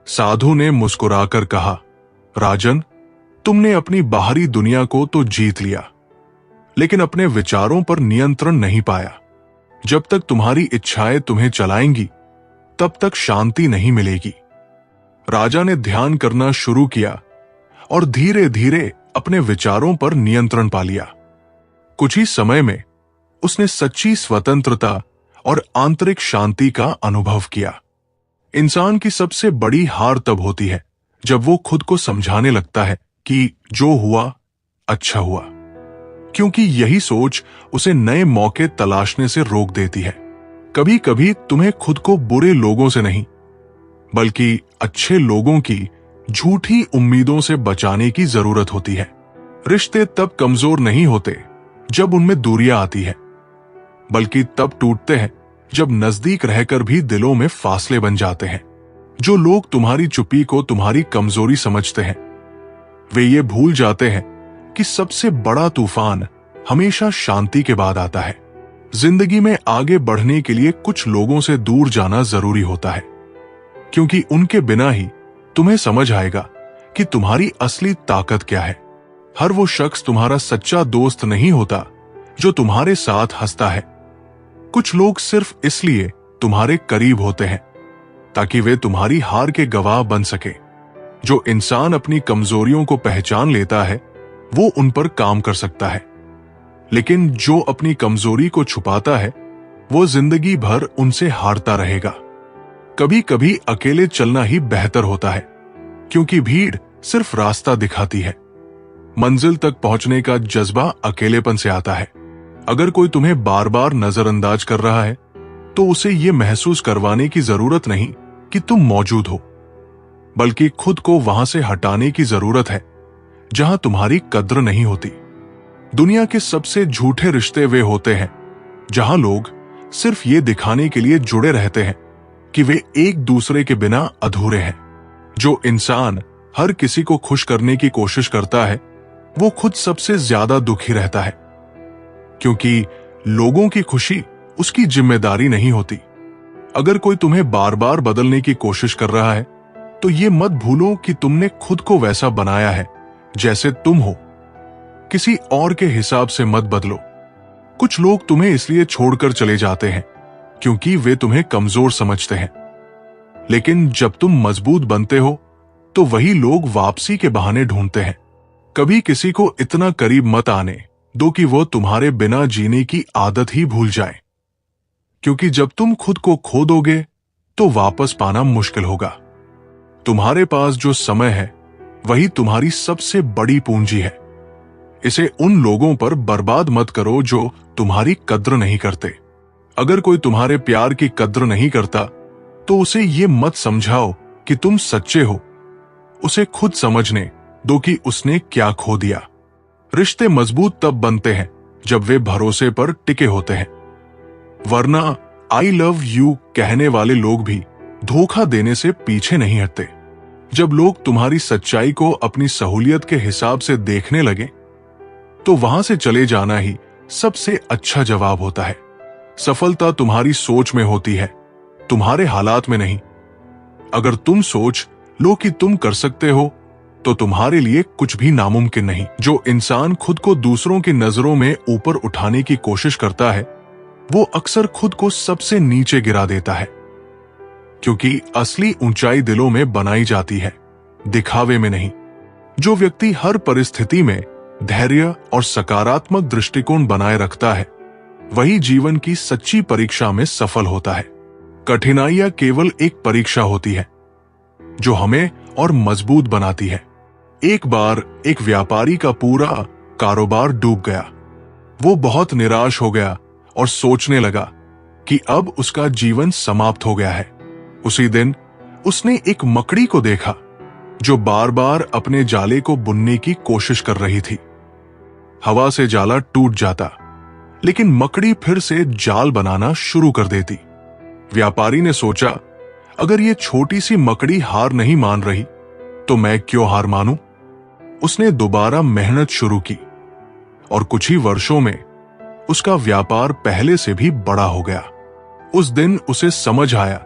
साधु ने मुस्कुराकर कहा, राजन, तुमने अपनी बाहरी दुनिया को तो जीत लिया, लेकिन अपने विचारों पर नियंत्रण नहीं पाया। जब तक तुम्हारी इच्छाएं तुम्हें चलाएंगी तब तक शांति नहीं मिलेगी। राजा ने ध्यान करना शुरू किया और धीरे धीरे अपने विचारों पर नियंत्रण पा लिया। कुछ ही समय में उसने सच्ची स्वतंत्रता और आंतरिक शांति का अनुभव किया। इंसान की सबसे बड़ी हार तब होती है जब वो खुद को समझाने लगता है कि जो हुआ अच्छा हुआ, क्योंकि यही सोच उसे नए मौके तलाशने से रोक देती है। कभी कभी तुम्हें खुद को बुरे लोगों से नहीं, बल्कि अच्छे लोगों की झूठी उम्मीदों से बचाने की जरूरत होती है। रिश्ते तब कमजोर नहीं होते जब उनमें दूरियां आती है, बल्कि तब टूटते हैं जब नजदीक रहकर भी दिलों में फासले बन जाते हैं। जो लोग तुम्हारी चुप्पी को तुम्हारी कमजोरी समझते हैं वे ये भूल जाते हैं कि सबसे बड़ा तूफान हमेशा शांति के बाद आता है। जिंदगी में आगे बढ़ने के लिए कुछ लोगों से दूर जाना जरूरी होता है, क्योंकि उनके बिना ही तुम्हें समझ आएगा कि तुम्हारी असली ताकत क्या है। हर वो शख्स तुम्हारा सच्चा दोस्त नहीं होता जो तुम्हारे साथ हंसता है। कुछ लोग सिर्फ इसलिए तुम्हारे करीब होते हैं ताकि वे तुम्हारी हार के गवाह बन सके। जो इंसान अपनी कमजोरियों को पहचान लेता है वो उन पर काम कर सकता है, लेकिन जो अपनी कमजोरी को छुपाता है वो जिंदगी भर उनसे हारता रहेगा। कभी कभी अकेले चलना ही बेहतर होता है, क्योंकि भीड़ सिर्फ रास्ता दिखाती है। मंजिल तक पहुंचने का जज्बा अकेलेपन से आता है। अगर कोई तुम्हें बार बार नजरअंदाज कर रहा है तो उसे यह महसूस करवाने की जरूरत नहीं कि तुम मौजूद हो, बल्कि खुद को वहां से हटाने की जरूरत है जहां तुम्हारी कद्र नहीं होती। दुनिया के सबसे झूठे रिश्ते वे होते हैं जहां लोग सिर्फ ये दिखाने के लिए जुड़े रहते हैं कि वे एक दूसरे के बिना अधूरे हैं। जो इंसान हर किसी को खुश करने की कोशिश करता है वो खुद सबसे ज्यादा दुखी रहता है, क्योंकि लोगों की खुशी उसकी जिम्मेदारी नहीं होती। अगर कोई तुम्हें बार बार बदलने की कोशिश कर रहा है तो ये मत भूलो कि तुमने खुद को वैसा बनाया है जैसे तुम हो। किसी और के हिसाब से मत बदलो। कुछ लोग तुम्हें इसलिए छोड़कर चले जाते हैं क्योंकि वे तुम्हें कमजोर समझते हैं, लेकिन जब तुम मजबूत बनते हो तो वही लोग वापसी के बहाने ढूंढते हैं। कभी किसी को इतना करीब मत आने दो कि वो तुम्हारे बिना जीने की आदत ही भूल जाए, क्योंकि जब तुम खुद को खो दोगे तो वापस पाना मुश्किल होगा। तुम्हारे पास जो समय है वही तुम्हारी सबसे बड़ी पूंजी है। इसे उन लोगों पर बर्बाद मत करो जो तुम्हारी कद्र नहीं करते। अगर कोई तुम्हारे प्यार की कद्र नहीं करता तो उसे ये मत समझाओ कि तुम सच्चे हो। उसे खुद समझने दो कि उसने क्या खो दिया। रिश्ते मजबूत तब बनते हैं जब वे भरोसे पर टिके होते हैं, वरना आई लव यू कहने वाले लोग भी धोखा देने से पीछे नहीं हटते। जब लोग तुम्हारी सच्चाई को अपनी सहूलियत के हिसाब से देखने लगे तो वहां से चले जाना ही सबसे अच्छा जवाब होता है। सफलता तुम्हारी सोच में होती है, तुम्हारे हालात में नहीं। अगर तुम सोच लो कि तुम कर सकते हो तो तुम्हारे लिए कुछ भी नामुमकिन नहीं। जो इंसान खुद को दूसरों की नजरों में ऊपर उठाने की कोशिश करता है वो अक्सर खुद को सबसे नीचे गिरा देता है, क्योंकि असली ऊंचाई दिलों में बनाई जाती है, दिखावे में नहीं। जो व्यक्ति हर परिस्थिति में धैर्य और सकारात्मक दृष्टिकोण बनाए रखता है वही जीवन की सच्ची परीक्षा में सफल होता है। कठिनाइयां केवल एक परीक्षा होती है जो हमें और मजबूत बनाती है। एक बार एक व्यापारी का पूरा कारोबार डूब गया। वो बहुत निराश हो गया और सोचने लगा कि अब उसका जीवन समाप्त हो गया है। उसी दिन उसने एक मकड़ी को देखा जो बार बार अपने जाले को बुनने की कोशिश कर रही थी। हवा से जाला टूट जाता, लेकिन मकड़ी फिर से जाल बनाना शुरू कर देती। व्यापारी ने सोचा, अगर ये छोटी सी मकड़ी हार नहीं मान रही तो मैं क्यों हार मानूं? उसने दोबारा मेहनत शुरू की और कुछ ही वर्षों में उसका व्यापार पहले से भी बड़ा हो गया। उस दिन उसे समझ आया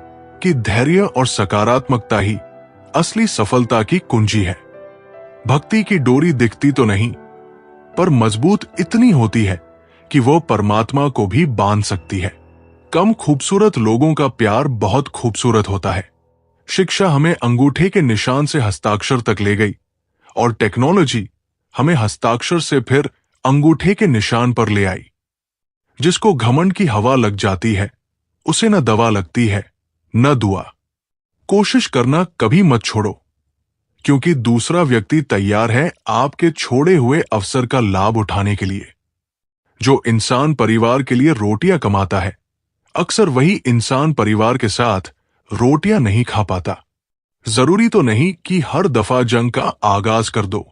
कि धैर्य और सकारात्मकता ही असली सफलता की कुंजी है। भक्ति की डोरी दिखती तो नहीं, पर मजबूत इतनी होती है कि वो परमात्मा को भी बांध सकती है। कम खूबसूरत लोगों का प्यार बहुत खूबसूरत होता है। शिक्षा हमें अंगूठे के निशान से हस्ताक्षर तक ले गई और टेक्नोलॉजी हमें हस्ताक्षर से फिर अंगूठे के निशान पर ले आई। जिसको घमंड की हवा लग जाती है उसे न दवा लगती है न दुआ। कोशिश करना कभी मत छोड़ो, क्योंकि दूसरा व्यक्ति तैयार है आपके छोड़े हुए अवसर का लाभ उठाने के लिए। जो इंसान परिवार के लिए रोटियां कमाता है अक्सर वही इंसान परिवार के साथ रोटियां नहीं खा पाता। जरूरी तो नहीं कि हर दफा जंग का आगाज कर दो।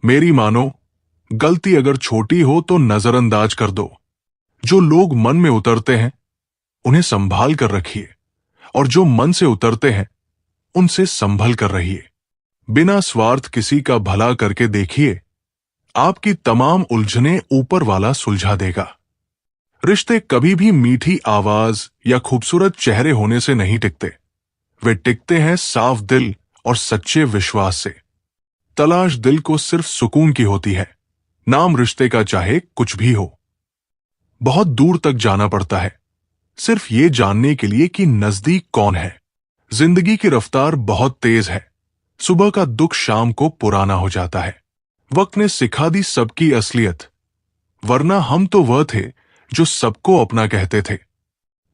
मेरी मानो, गलती अगर छोटी हो तो नजरअंदाज कर दो। जो लोग मन में उतरते हैं उन्हें संभाल कर रखिए, और जो मन से उतरते हैं उनसे संभल कर रहिए। बिना स्वार्थ किसी का भला करके देखिए, आपकी तमाम उलझनें ऊपर वाला सुलझा देगा। रिश्ते कभी भी मीठी आवाज या खूबसूरत चेहरे होने से नहीं टिकते, वे टिकते हैं साफ दिल और सच्चे विश्वास से। तलाश दिल को सिर्फ सुकून की होती है, नाम रिश्ते का चाहे कुछ भी हो। बहुत दूर तक जाना पड़ता है सिर्फ ये जानने के लिए कि नजदीक कौन है। जिंदगी की रफ्तार बहुत तेज है, सुबह का दुख शाम को पुराना हो जाता है। वक्त ने सिखा दी सबकी असलियत, वरना हम तो वह थे जो सबको अपना कहते थे।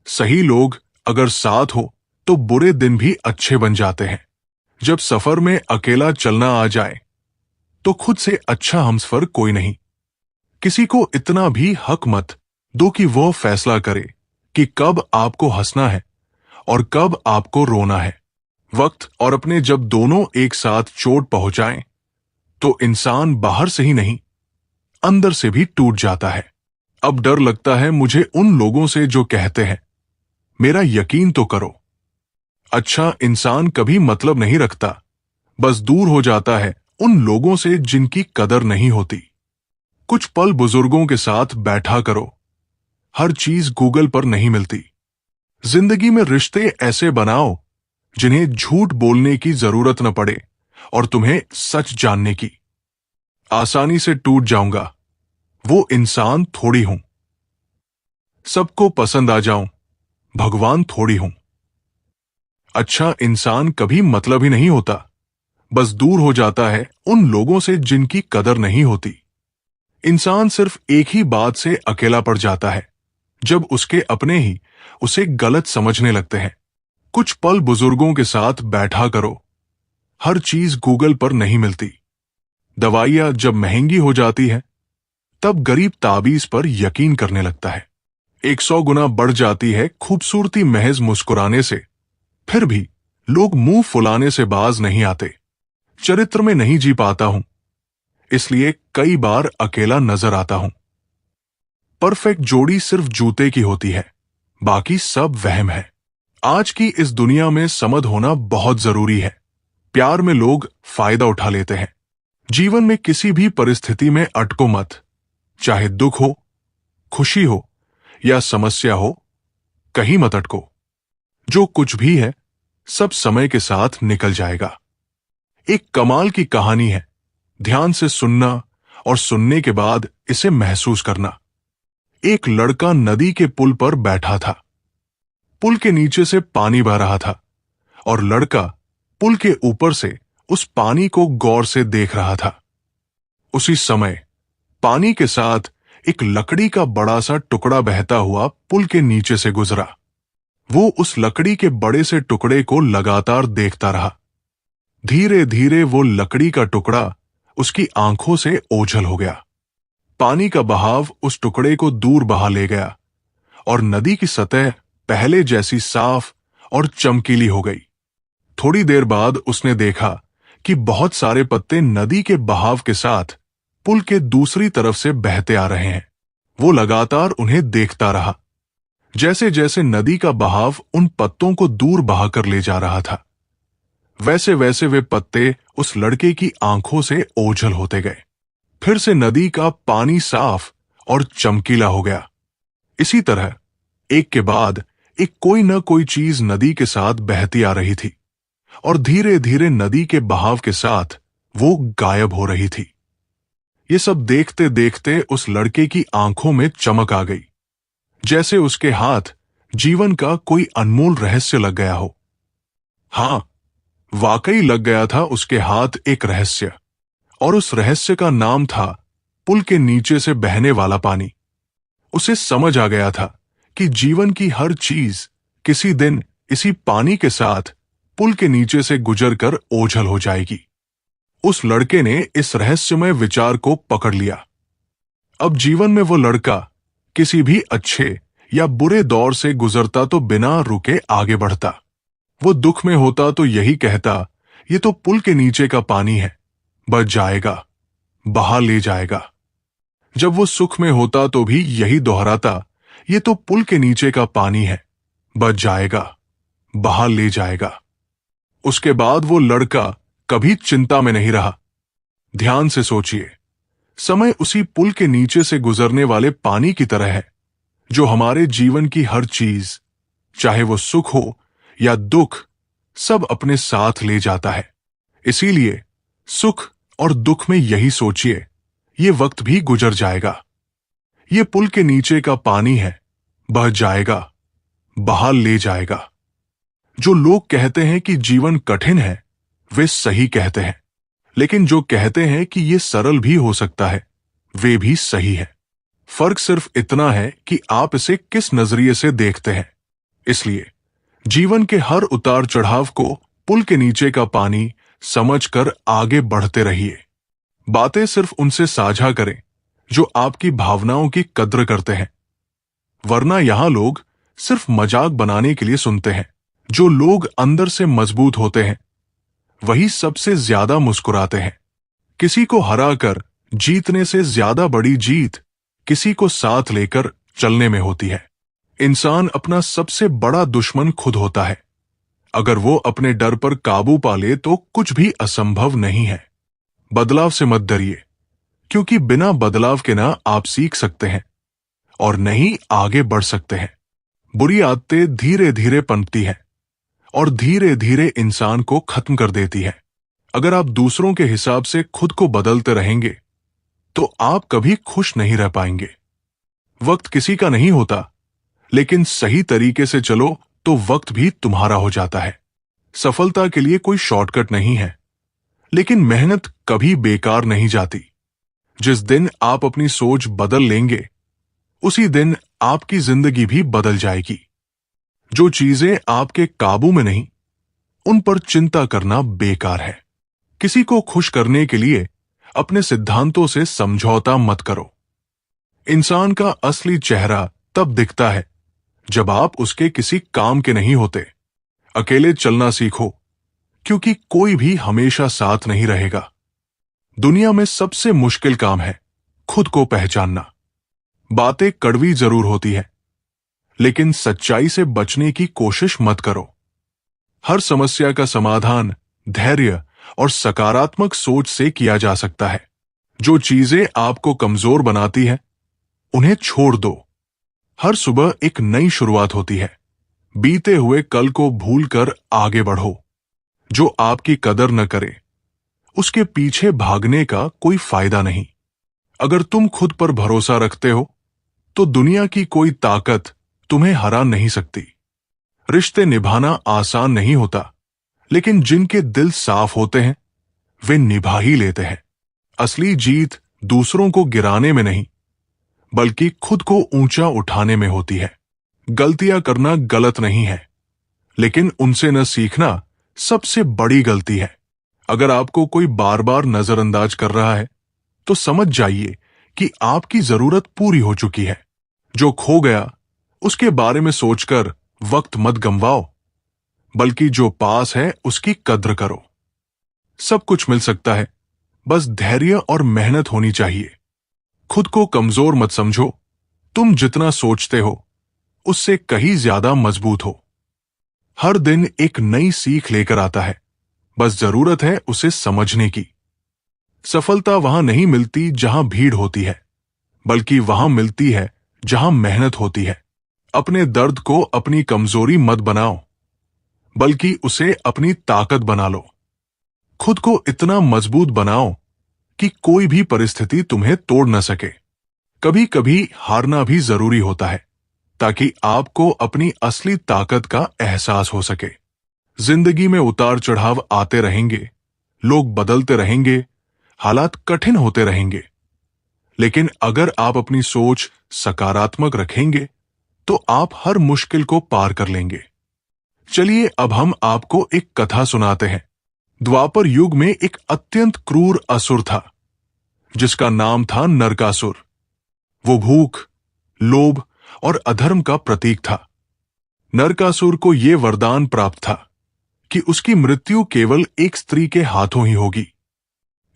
सही लोग अगर साथ हो तो बुरे दिन भी अच्छे बन जाते हैं। जब सफर में अकेला चलना आ जाए तो खुद से अच्छा हमसफर कोई नहीं। किसी को इतना भी हक मत दो कि वो फैसला करे कि कब आपको हंसना है और कब आपको रोना है। वक्त और अपने जब दोनों एक साथ चोट पहुंचाएं तो इंसान बाहर से ही नहीं अंदर से भी टूट जाता है। अब डर लगता है मुझे उन लोगों से जो कहते हैं मेरा यकीन तो करो। अच्छा इंसान कभी मतलब नहीं रखता, बस दूर हो जाता है उन लोगों से जिनकी कदर नहीं होती। कुछ पल बुजुर्गों के साथ बैठा करो, हर चीज गूगल पर नहीं मिलती। जिंदगी में रिश्ते ऐसे बनाओ जिन्हें झूठ बोलने की जरूरत न पड़े और तुम्हें सच जानने की। आसानी से टूट जाऊंगा वो इंसान थोड़ी हूं। सबको पसंद आ जाऊं भगवान थोड़ी हूं। अच्छा इंसान कभी मतलब ही नहीं होता, बस दूर हो जाता है उन लोगों से जिनकी कदर नहीं होती। इंसान सिर्फ एक ही बात से अकेला पड़ जाता है, जब उसके अपने ही उसे गलत समझने लगते हैं। कुछ पल बुजुर्गों के साथ बैठा करो। हर चीज गूगल पर नहीं मिलती। दवाइयां जब महंगी हो जाती है, तब गरीब ताबीज पर यकीन करने लगता है। 100 गुना बढ़ जाती है खूबसूरती महज मुस्कुराने से, फिर भी लोग मुंह फुलाने से बाज नहीं आते। चरित्र में नहीं जी पाता हूं, इसलिए कई बार अकेला नजर आता हूं। परफेक्ट जोड़ी सिर्फ जूते की होती है, बाकी सब वहम है। आज की इस दुनिया में समझ होना बहुत जरूरी है। प्यार में लोग फायदा उठा लेते हैं। जीवन में किसी भी परिस्थिति में अटको मत। चाहे दुख हो, खुशी हो या समस्या हो, कहीं मत अटको। जो कुछ भी है, सब समय के साथ निकल जाएगा। एक कमाल की कहानी है। ध्यान से सुनना और सुनने के बाद इसे महसूस करना। एक लड़का नदी के पुल पर बैठा था। पुल के नीचे से पानी बह रहा था और लड़का पुल के ऊपर से उस पानी को गौर से देख रहा था। उसी समय पानी के साथ एक लकड़ी का बड़ा सा टुकड़ा बहता हुआ पुल के नीचे से गुजरा। वो उस लकड़ी के बड़े से टुकड़े को लगातार देखता रहा। धीरे धीरे वो लकड़ी का टुकड़ा उसकी आंखों से ओझल हो गया। पानी का बहाव उस टुकड़े को दूर बहा ले गया और नदी की सतह पहले जैसी साफ और चमकीली हो गई। थोड़ी देर बाद उसने देखा कि बहुत सारे पत्ते नदी के बहाव के साथ पुल के दूसरी तरफ से बहते आ रहे हैं। वो लगातार उन्हें देखता रहा। जैसे जैसे नदी का बहाव उन पत्तों को दूर बहाकर ले जा रहा था, वैसे वैसे वे पत्ते उस लड़के की आंखों से ओझल होते गए। फिर से नदी का पानी साफ और चमकीला हो गया। इसी तरह एक के बाद एक कोई न कोई चीज नदी के साथ बहती आ रही थी और धीरे धीरे नदी के बहाव के साथ वो गायब हो रही थी। ये सब देखते देखते उस लड़के की आंखों में चमक आ गई, जैसे उसके हाथ जीवन का कोई अनमोल रहस्य लग गया हो। हां, वाकई लग गया था उसके हाथ एक रहस्य, और उस रहस्य का नाम था पुल के नीचे से बहने वाला पानी। उसे समझ आ गया था कि जीवन की हर चीज किसी दिन इसी पानी के साथ पुल के नीचे से गुजरकर ओझल हो जाएगी। उस लड़के ने इस रहस्यमय विचार को पकड़ लिया। अब जीवन में वो लड़का किसी भी अच्छे या बुरे दौर से गुजरता तो बिना रुके आगे बढ़ता। वो दुख में होता तो यही कहता, ये तो पुल के नीचे का पानी है, बच जाएगा, बहा ले जाएगा। जब वो सुख में होता तो भी यही दोहराता, ये तो पुल के नीचे का पानी है, बच जाएगा, बहा ले जाएगा। उसके बाद वो लड़का कभी चिंता में नहीं रहा। ध्यान से सोचिए, समय उसी पुल के नीचे से गुजरने वाले पानी की तरह है, जो हमारे जीवन की हर चीज, चाहे वो सुख हो या दुख, सब अपने साथ ले जाता है। इसीलिए सुख और दुख में यही सोचिए, ये वक्त भी गुजर जाएगा। ये पुल के नीचे का पानी है, बह जाएगा, बहा ले जाएगा। जो लोग कहते हैं कि जीवन कठिन है, वे सही कहते हैं, लेकिन जो कहते हैं कि ये सरल भी हो सकता है, वे भी सही है। फर्क सिर्फ इतना है कि आप इसे किस नजरिए से देखते हैं। इसलिए जीवन के हर उतार चढ़ाव को पुल के नीचे का पानी समझकर आगे बढ़ते रहिए। बातें सिर्फ उनसे साझा करें जो आपकी भावनाओं की कद्र करते हैं, वरना यहां लोग सिर्फ मजाक बनाने के लिए सुनते हैं। जो लोग अंदर से मजबूत होते हैं, वही सबसे ज्यादा मुस्कुराते हैं। किसी को हराकर जीतने से ज्यादा बड़ी जीत किसी को साथ लेकर चलने में होती है। इंसान अपना सबसे बड़ा दुश्मन खुद होता है। अगर वो अपने डर पर काबू पा ले तो कुछ भी असंभव नहीं है। बदलाव से मत डरिए, क्योंकि बिना बदलाव के ना आप सीख सकते हैं और नहीं आगे बढ़ सकते हैं। बुरी आदतें धीरे धीरे पनपती हैं और धीरे धीरे इंसान को खत्म कर देती है। अगर आप दूसरों के हिसाब से खुद को बदलते रहेंगे तो आप कभी खुश नहीं रह पाएंगे। वक्त किसी का नहीं होता, लेकिन सही तरीके से चलो तो वक्त भी तुम्हारा हो जाता है। सफलता के लिए कोई शॉर्टकट नहीं है, लेकिन मेहनत कभी बेकार नहीं जाती। जिस दिन आप अपनी सोच बदल लेंगे, उसी दिन आपकी जिंदगी भी बदल जाएगी। जो चीजें आपके काबू में नहीं, उन पर चिंता करना बेकार है। किसी को खुश करने के लिए अपने सिद्धांतों से समझौता मत करो। इंसान का असली चेहरा तब दिखता है जब आप उसके किसी काम के नहीं होते। अकेले चलना सीखो, क्योंकि कोई भी हमेशा साथ नहीं रहेगा। दुनिया में सबसे मुश्किल काम है खुद को पहचानना। बातें कड़वी जरूर होती है, लेकिन सच्चाई से बचने की कोशिश मत करो। हर समस्या का समाधान धैर्य और सकारात्मक सोच से किया जा सकता है। जो चीजें आपको कमजोर बनाती हैं, उन्हें छोड़ दो। हर सुबह एक नई शुरुआत होती है। बीते हुए कल को भूलकर आगे बढ़ो। जो आपकी कदर न करे, उसके पीछे भागने का कोई फायदा नहीं। अगर तुम खुद पर भरोसा रखते हो, तो दुनिया की कोई ताकत तुम्हें हरा नहीं सकती। रिश्ते निभाना आसान नहीं होता, लेकिन जिनके दिल साफ होते हैं, वे निभा ही लेते हैं। असली जीत दूसरों को गिराने में नहीं, बल्कि खुद को ऊंचा उठाने में होती है। गलतियां करना गलत नहीं है, लेकिन उनसे न सीखना सबसे बड़ी गलती है। अगर आपको कोई बार बार नजरअंदाज कर रहा है, तो समझ जाइए कि आपकी जरूरत पूरी हो चुकी है। जो खो गया, उसके बारे में सोचकर वक्त मत गंवाओ, बल्कि जो पास है उसकी कद्र करो। सब कुछ मिल सकता है, बस धैर्य और मेहनत होनी चाहिए। खुद को कमजोर मत समझो। तुम जितना सोचते हो, उससे कहीं ज्यादा मजबूत हो। हर दिन एक नई सीख लेकर आता है, बस जरूरत है उसे समझने की। सफलता वहां नहीं मिलती जहां भीड़ होती है, बल्कि वहां मिलती है जहां मेहनत होती है। अपने दर्द को अपनी कमजोरी मत बनाओ, बल्कि उसे अपनी ताकत बना लो। खुद को इतना मजबूत बनाओ कि कोई भी परिस्थिति तुम्हें तोड़ न सके। कभी कभी हारना भी जरूरी होता है, ताकि आपको अपनी असली ताकत का एहसास हो सके। जिंदगी में उतार चढ़ाव आते रहेंगे, लोग बदलते रहेंगे, हालात कठिन होते रहेंगे। लेकिन अगर आप अपनी सोच सकारात्मक रखेंगे, तो आप हर मुश्किल को पार कर लेंगे। चलिए अब हम आपको एक कथा सुनाते हैं। द्वापर युग में एक अत्यंत क्रूर असुर था, जिसका नाम था नरकासुर। वो भूख, लोभ और अधर्म का प्रतीक था। नरकासुर को यह वरदान प्राप्त था कि उसकी मृत्यु केवल एक स्त्री के हाथों ही होगी।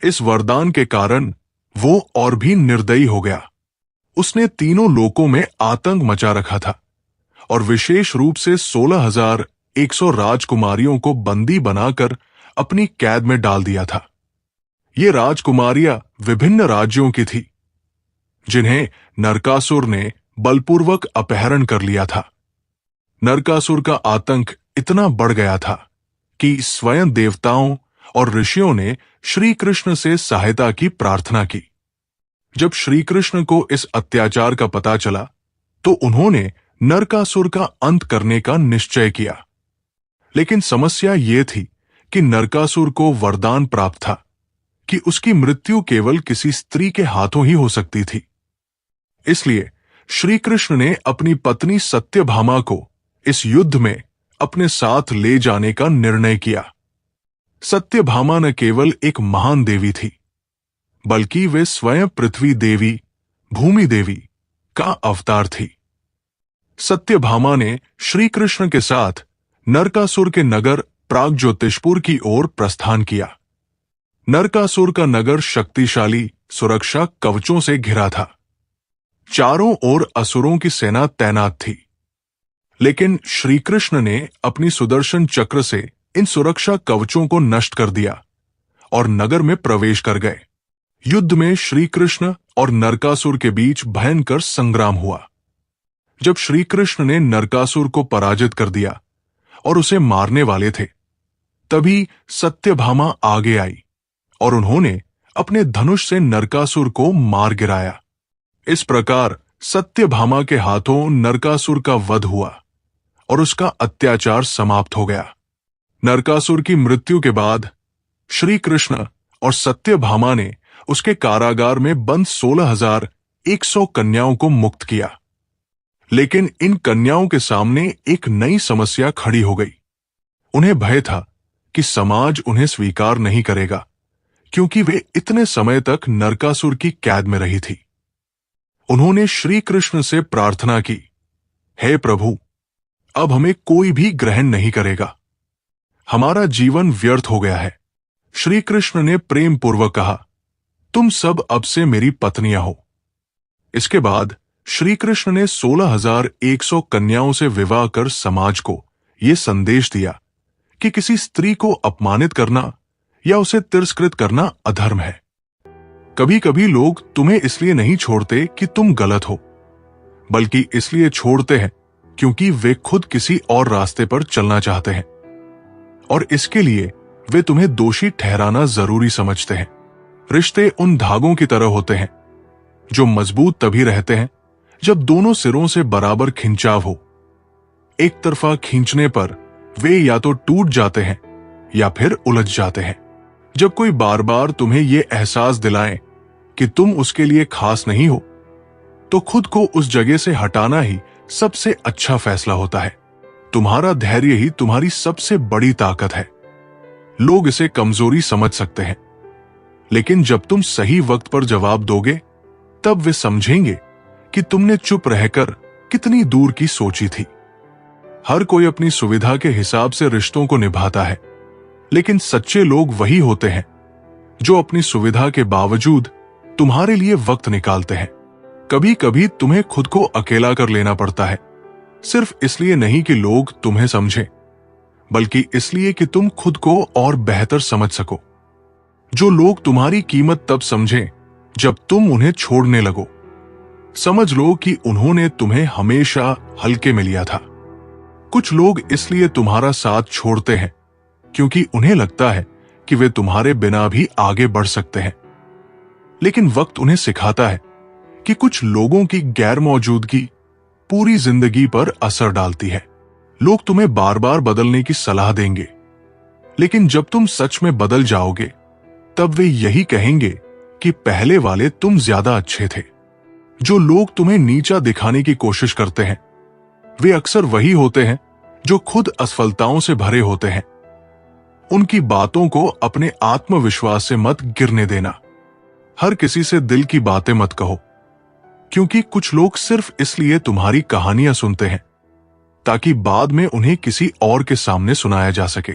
इस वरदान के कारण वो और भी निर्दयी हो गया। उसने तीनों लोकों में आतंक मचा रखा था और विशेष रूप से 16,100 राजकुमारियों को बंदी बनाकर अपनी कैद में डाल दिया था। ये राजकुमारियां विभिन्न राज्यों की थी, जिन्हें नरकासुर ने बलपूर्वक अपहरण कर लिया था। नरकासुर का आतंक इतना बढ़ गया था कि स्वयं देवताओं और ऋषियों ने श्री कृष्ण से सहायता की प्रार्थना की। जब श्री कृष्ण को इस अत्याचार का पता चला, तो उन्होंने नरकासुर का अंत करने का निश्चय किया। लेकिन समस्या ये थी कि नरकासुर को वरदान प्राप्त था कि उसकी मृत्यु केवल किसी स्त्री के हाथों ही हो सकती थी। इसलिए श्री कृष्ण ने अपनी पत्नी सत्यभामा को इस युद्ध में अपने साथ ले जाने का निर्णय किया। सत्यभामा न केवल एक महान देवी थी, बल्कि वे स्वयं पृथ्वी देवी, भूमि देवी का अवतार थी। सत्यभामा ने श्री कृष्ण के साथ नरकासुर के नगर प्रागज्योतिषपुर की ओर प्रस्थान किया। नरकासुर का नगर शक्तिशाली सुरक्षा कवचों से घिरा था। चारों ओर असुरों की सेना तैनात थी। लेकिन श्री कृष्ण ने अपनी सुदर्शन चक्र से इन सुरक्षा कवचों को नष्ट कर दिया और नगर में प्रवेश कर गए। युद्ध में श्री कृष्ण और नरकासुर के बीच भयंकर संग्राम हुआ। जब श्री कृष्ण ने नरकासुर को पराजित कर दिया और उसे मारने वाले थे, तभी सत्यभामा आगे आई और उन्होंने अपने धनुष से नरकासुर को मार गिराया। इस प्रकार सत्यभामा के हाथों नरकासुर का वध हुआ और उसका अत्याचार समाप्त हो गया। नरकासुर की मृत्यु के बाद श्री कृष्ण और सत्यभामा ने उसके कारागार में बंद 16,100 कन्याओं को मुक्त किया। लेकिन इन कन्याओं के सामने एक नई समस्या खड़ी हो गई। उन्हें भय था कि समाज उन्हें स्वीकार नहीं करेगा, क्योंकि वे इतने समय तक नरकासुर की कैद में रही थी। उन्होंने श्री कृष्ण से प्रार्थना की, हे प्रभु, अब हमें कोई भी ग्रहण नहीं करेगा, हमारा जीवन व्यर्थ हो गया है। श्री कृष्ण ने प्रेम पूर्वक कहा, तुम सब अब से मेरी पत्नियां हो। इसके बाद श्री कृष्ण ने 16,100 कन्याओं से विवाह कर समाज को यह संदेश दिया कि किसी स्त्री को अपमानित करना या उसे तिरस्कृत करना अधर्म है। कभी कभी लोग तुम्हें इसलिए नहीं छोड़ते कि तुम गलत हो, बल्कि इसलिए छोड़ते हैं क्योंकि वे खुद किसी और रास्ते पर चलना चाहते हैं, और इसके लिए वे तुम्हें दोषी ठहराना जरूरी समझते हैं। रिश्ते उन धागों की तरह होते हैं जो मजबूत तभी रहते हैं जब दोनों सिरों से बराबर खिंचाव हो। एक तरफा खींचने पर वे या तो टूट जाते हैं या फिर उलझ जाते हैं। जब कोई बार बार तुम्हें यह एहसास दिलाए कि तुम उसके लिए खास नहीं हो, तो खुद को उस जगह से हटाना ही सबसे अच्छा फैसला होता है। तुम्हारा धैर्य ही तुम्हारी सबसे बड़ी ताकत है। लोग इसे कमजोरी समझ सकते हैं, लेकिन जब तुम सही वक्त पर जवाब दोगे, तब वे समझेंगे कि तुमने चुप रहकर कितनी दूर की सोची थी। हर कोई अपनी सुविधा के हिसाब से रिश्तों को निभाता है, लेकिन सच्चे लोग वही होते हैं जो अपनी सुविधा के बावजूद तुम्हारे लिए वक्त निकालते हैं। कभी कभी तुम्हें खुद को अकेला कर लेना पड़ता है, सिर्फ इसलिए नहीं कि लोग तुम्हें समझें, बल्कि इसलिए कि तुम खुद को और बेहतर समझ सको। जो लोग तुम्हारी कीमत तब समझें जब तुम उन्हें छोड़ने लगो, समझ लो कि उन्होंने तुम्हें हमेशा हल्के में लिया था। कुछ लोग इसलिए तुम्हारा साथ छोड़ते हैं क्योंकि उन्हें लगता है कि वे तुम्हारे बिना भी आगे बढ़ सकते हैं, लेकिन वक्त उन्हें सिखाता है कि कुछ लोगों की गैर मौजूदगी पूरी जिंदगी पर असर डालती है। लोग तुम्हें बार बार बदलने की सलाह देंगे, लेकिन जब तुम सच में बदल जाओगे, तब वे यही कहेंगे कि पहले वाले तुम ज्यादा अच्छे थे। जो लोग तुम्हें नीचा दिखाने की कोशिश करते हैं, वे अक्सर वही होते हैं जो खुद असफलताओं से भरे होते हैं। उनकी बातों को अपने आत्मविश्वास से मत गिरने देना। हर किसी से दिल की बातें मत कहो, क्योंकि कुछ लोग सिर्फ इसलिए तुम्हारी कहानियां सुनते हैं ताकि बाद में उन्हें किसी और के सामने सुनाया जा सके।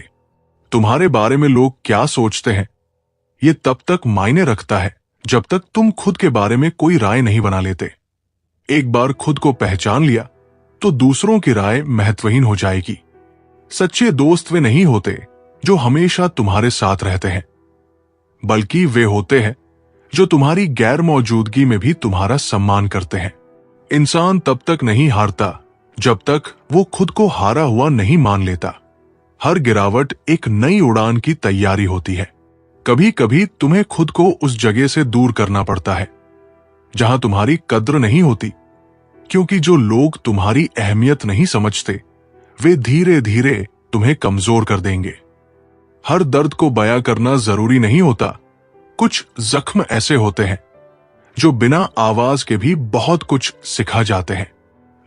तुम्हारे बारे में लोग क्या सोचते हैं, यह तब तक मायने रखता है जब तक तुम खुद के बारे में कोई राय नहीं बना लेते। एक बार खुद को पहचान लिया तो दूसरों की राय महत्वहीन हो जाएगी। सच्चे दोस्त वे नहीं होते जो हमेशा तुम्हारे साथ रहते हैं, बल्कि वे होते हैं जो तुम्हारी गैर मौजूदगी में भी तुम्हारा सम्मान करते हैं। इंसान तब तक नहीं हारता जब तक वो खुद को हारा हुआ नहीं मान लेता। हर गिरावट एक नई उड़ान की तैयारी होती है। कभी कभी तुम्हें खुद को उस जगह से दूर करना पड़ता है जहां तुम्हारी कद्र नहीं होती, क्योंकि जो लोग तुम्हारी अहमियत नहीं समझते, वे धीरे धीरे तुम्हें कमजोर कर देंगे। हर दर्द को बयां करना जरूरी नहीं होता। कुछ जख्म ऐसे होते हैं जो बिना आवाज के भी बहुत कुछ सिखा जाते हैं।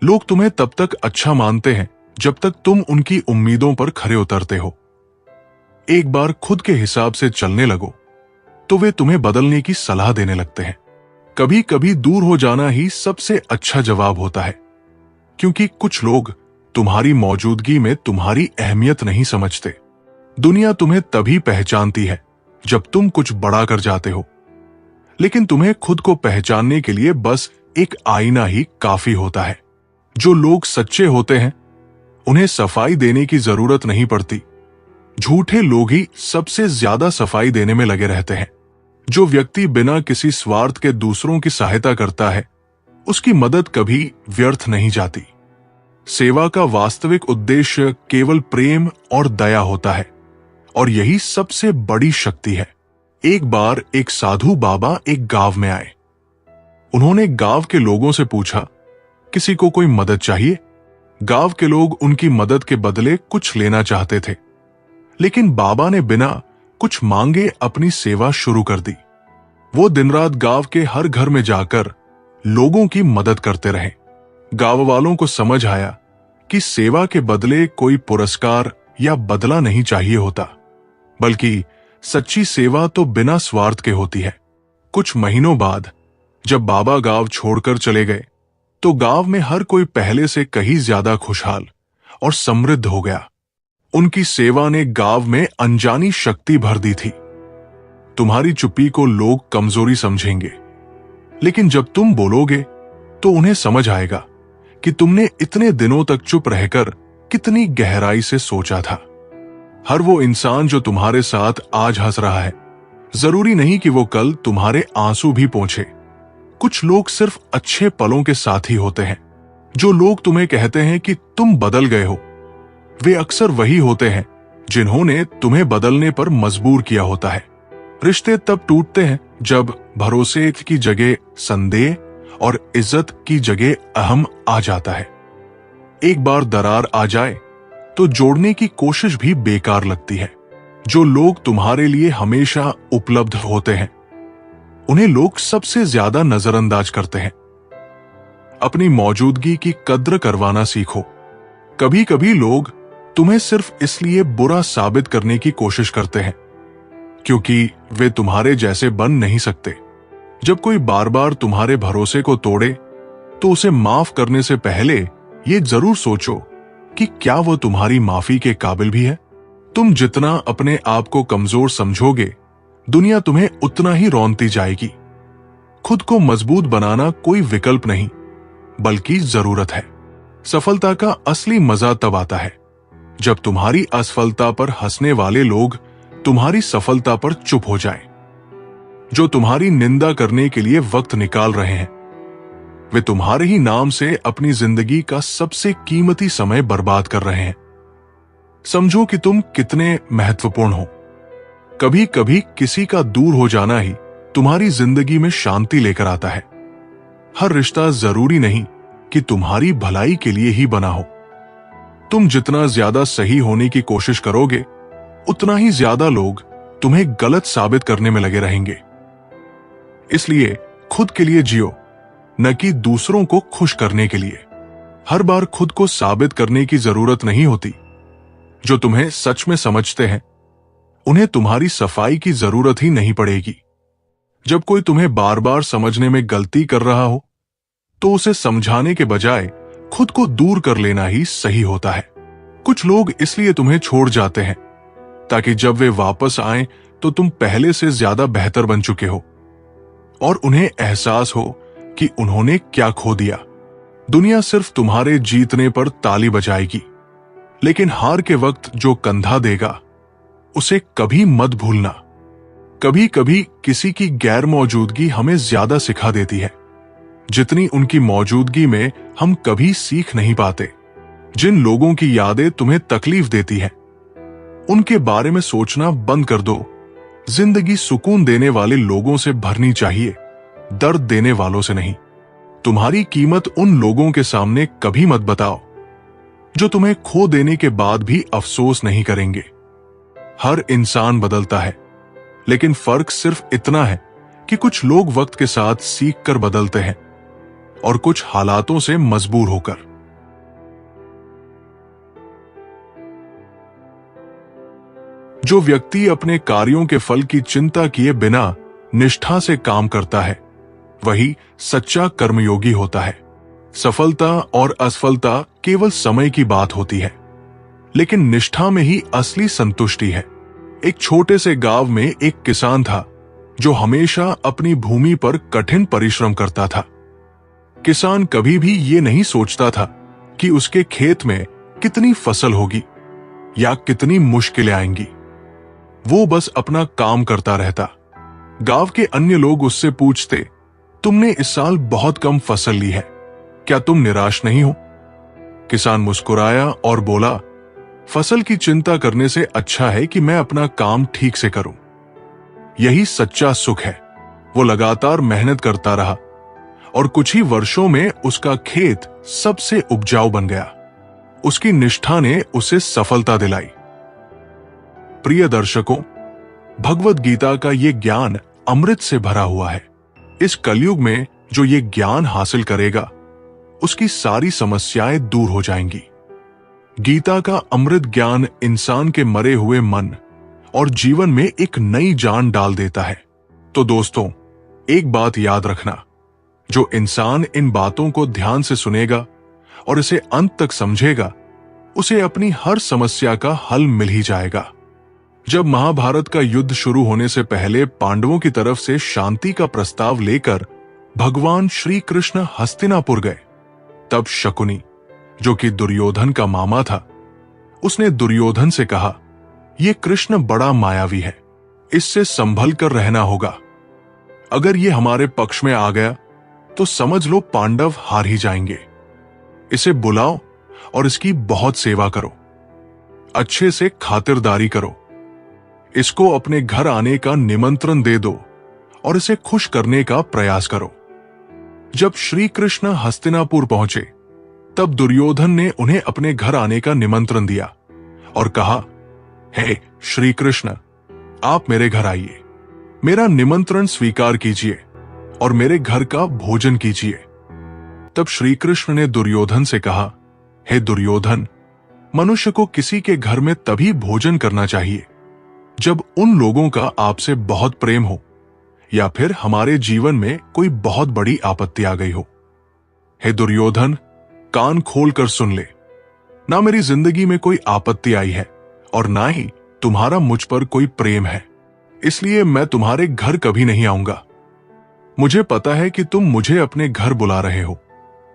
लोग तुम्हें तब तक अच्छा मानते हैं जब तक तुम उनकी उम्मीदों पर खरे उतरते हो। एक बार खुद के हिसाब से चलने लगो तो वे तुम्हें बदलने की सलाह देने लगते हैं। कभी कभी दूर हो जाना ही सबसे अच्छा जवाब होता है, क्योंकि कुछ लोग तुम्हारी मौजूदगी में तुम्हारी अहमियत नहीं समझते। दुनिया तुम्हें तभी पहचानती है जब तुम कुछ बड़ा कर जाते हो, लेकिन तुम्हें खुद को पहचानने के लिए बस एक आईना ही काफी होता है। जो लोग सच्चे होते हैं उन्हें सफाई देने की जरूरत नहीं पड़ती। झूठे लोग ही सबसे ज्यादा सफाई देने में लगे रहते हैं। जो व्यक्ति बिना किसी स्वार्थ के दूसरों की सहायता करता है, उसकी मदद कभी व्यर्थ नहीं जाती। सेवा का वास्तविक उद्देश्य केवल प्रेम और दया होता है, और यही सबसे बड़ी शक्ति है। एक बार एक साधु बाबा एक गांव में आए। उन्होंने गांव के लोगों से पूछा, किसी को कोई मदद चाहिए? गांव के लोग उनकी मदद के बदले कुछ लेना चाहते थे, लेकिन बाबा ने बिना कुछ मांगे अपनी सेवा शुरू कर दी। वो दिन रात गांव के हर घर में जाकर लोगों की मदद करते रहे। गांव वालों को समझ आया कि सेवा के बदले कोई पुरस्कार या बदला नहीं चाहिए होता, बल्कि सच्ची सेवा तो बिना स्वार्थ के होती है। कुछ महीनों बाद जब बाबा गांव छोड़कर चले गए तो गांव में हर कोई पहले से कहीं ज्यादा खुशहाल और समृद्ध हो गया। उनकी सेवा ने गांव में अनजानी शक्ति भर दी थी। तुम्हारी चुप्पी को लोग कमजोरी समझेंगे, लेकिन जब तुम बोलोगे तो उन्हें समझ आएगा कि तुमने इतने दिनों तक चुप रहकर कितनी गहराई से सोचा था। हर वो इंसान जो तुम्हारे साथ आज हंस रहा है, जरूरी नहीं कि वो कल तुम्हारे आंसू भी पोंछे। कुछ लोग सिर्फ अच्छे पलों के साथी होते हैं। जो लोग तुम्हें कहते हैं कि तुम बदल गए हो, वे अक्सर वही होते हैं जिन्होंने तुम्हें बदलने पर मजबूर किया होता है। रिश्ते तब टूटते हैं जब भरोसे की जगह संदेह और इज्जत की जगह अहम आ जाता है। एक बार दरार आ जाए तो जोड़ने की कोशिश भी बेकार लगती है। जो लोग तुम्हारे लिए हमेशा उपलब्ध होते हैं, उन्हें लोग सबसे ज्यादा नजरअंदाज करते हैं। अपनी मौजूदगी की कद्र करवाना सीखो। कभी कभी लोग तुम्हें सिर्फ इसलिए बुरा साबित करने की कोशिश करते हैं क्योंकि वे तुम्हारे जैसे बन नहीं सकते। जब कोई बार बार तुम्हारे भरोसे को तोड़े तो उसे माफ करने से पहले ये जरूर सोचो कि क्या वो तुम्हारी माफी के काबिल भी है। तुम जितना अपने आप को कमजोर समझोगे, दुनिया तुम्हें उतना ही रौंदती जाएगी। खुद को मजबूत बनाना कोई विकल्प नहीं, बल्कि जरूरत है। सफलता का असली मजा तब आता है जब तुम्हारी असफलता पर हंसने वाले लोग तुम्हारी सफलता पर चुप हो जाएं। जो तुम्हारी निंदा करने के लिए वक्त निकाल रहे हैं, वे तुम्हारे ही नाम से अपनी जिंदगी का सबसे कीमती समय बर्बाद कर रहे हैं। समझो कि तुम कितने महत्वपूर्ण हो। कभी कभी किसी का दूर हो जाना ही तुम्हारी जिंदगी में शांति लेकर आता है। हर रिश्ता जरूरी नहीं कि तुम्हारी भलाई के लिए ही बना हो। तुम जितना ज्यादा सही होने की कोशिश करोगे, उतना ही ज्यादा लोग तुम्हें गलत साबित करने में लगे रहेंगे। इसलिए खुद के लिए जियो, न कि दूसरों को खुश करने के लिए। हर बार खुद को साबित करने की जरूरत नहीं होती। जो तुम्हें सच में समझते हैं, उन्हें तुम्हारी सफाई की जरूरत ही नहीं पड़ेगी। जब कोई तुम्हें बार बार समझने में गलती कर रहा हो, तो उसे समझाने के बजाय खुद को दूर कर लेना ही सही होता है। कुछ लोग इसलिए तुम्हें छोड़ जाते हैं ताकि जब वे वापस आएं तो तुम पहले से ज्यादा बेहतर बन चुके हो और उन्हें एहसास हो कि उन्होंने क्या खो दिया। दुनिया सिर्फ तुम्हारे जीतने पर ताली बजाएगी, लेकिन हार के वक्त जो कंधा देगा उसे कभी मत भूलना। कभी कभी किसी की गैर मौजूदगी हमें ज्यादा सिखा देती है जितनी उनकी मौजूदगी में हम कभी सीख नहीं पाते। जिन लोगों की यादें तुम्हें तकलीफ देती हैं, उनके बारे में सोचना बंद कर दो। जिंदगी सुकून देने वाले लोगों से भरनी चाहिए, दर्द देने वालों से नहीं। तुम्हारी कीमत उन लोगों के सामने कभी मत बताओ जो तुम्हें खो देने के बाद भी अफसोस नहीं करेंगे। हर इंसान बदलता है, लेकिन फर्क सिर्फ इतना है कि कुछ लोग वक्त के साथ सीख कर बदलते हैं और कुछ हालातों से मजबूर होकर। जो व्यक्ति अपने कार्यों के फल की चिंता किए बिना निष्ठा से काम करता है, वही सच्चा कर्मयोगी होता है। सफलता और असफलता केवल समय की बात होती है, लेकिन निष्ठा में ही असली संतुष्टि है। एक छोटे से गांव में एक किसान था जो हमेशा अपनी भूमि पर कठिन परिश्रम करता था। किसान कभी भी ये नहीं सोचता था कि उसके खेत में कितनी फसल होगी या कितनी मुश्किलें आएंगी। वो बस अपना काम करता रहता। गांव के अन्य लोग उससे पूछते, तुमने इस साल बहुत कम फसल ली है, क्या तुम निराश नहीं हो? किसान मुस्कुराया और बोला, फसल की चिंता करने से अच्छा है कि मैं अपना काम ठीक से करूं। यही सच्चा सुख है। वो लगातार मेहनत करता रहा और कुछ ही वर्षों में उसका खेत सबसे उपजाऊ बन गया। उसकी निष्ठा ने उसे सफलता दिलाई। प्रिय दर्शकों, भगवद गीता का ये ज्ञान अमृत से भरा हुआ है। इस कलयुग में जो ये ज्ञान हासिल करेगा उसकी सारी समस्याएं दूर हो जाएंगी। गीता का अमृत ज्ञान इंसान के मरे हुए मन और जीवन में एक नई जान डाल देता है। तो दोस्तों, एक बात याद रखना, जो इंसान इन बातों को ध्यान से सुनेगा और इसे अंत तक समझेगा, उसे अपनी हर समस्या का हल मिल ही जाएगा। जब महाभारत का युद्ध शुरू होने से पहले पांडवों की तरफ से शांति का प्रस्ताव लेकर भगवान श्री कृष्ण हस्तिनापुर गए, तब शकुनी, जो कि दुर्योधन का मामा था, उसने दुर्योधन से कहा, यह कृष्ण बड़ा मायावी है, इससे संभल कर रहना होगा। अगर ये हमारे पक्ष में आ गया तो समझ लो पांडव हार ही जाएंगे। इसे बुलाओ और इसकी बहुत सेवा करो, अच्छे से खातिरदारी करो, इसको अपने घर आने का निमंत्रण दे दो और इसे खुश करने का प्रयास करो। जब श्री कृष्ण हस्तिनापुर पहुंचे, तब दुर्योधन ने उन्हें अपने घर आने का निमंत्रण दिया और कहा, हे श्री कृष्ण, आप मेरे घर आइए, मेरा निमंत्रण स्वीकार कीजिए और मेरे घर का भोजन कीजिए। तब श्री कृष्ण ने दुर्योधन से कहा, हे दुर्योधन, मनुष्य को किसी के घर में तभी भोजन करना चाहिए जब उन लोगों का आपसे बहुत प्रेम हो या फिर हमारे जीवन में कोई बहुत बड़ी आपत्ति आ गई हो। हे दुर्योधन, कान खोलकर सुन ले, ना मेरी जिंदगी में कोई आपत्ति आई है और ना ही तुम्हारा मुझ पर कोई प्रेम है, इसलिए मैं तुम्हारे घर कभी नहीं आऊंगा। मुझे पता है कि तुम मुझे अपने घर बुला रहे हो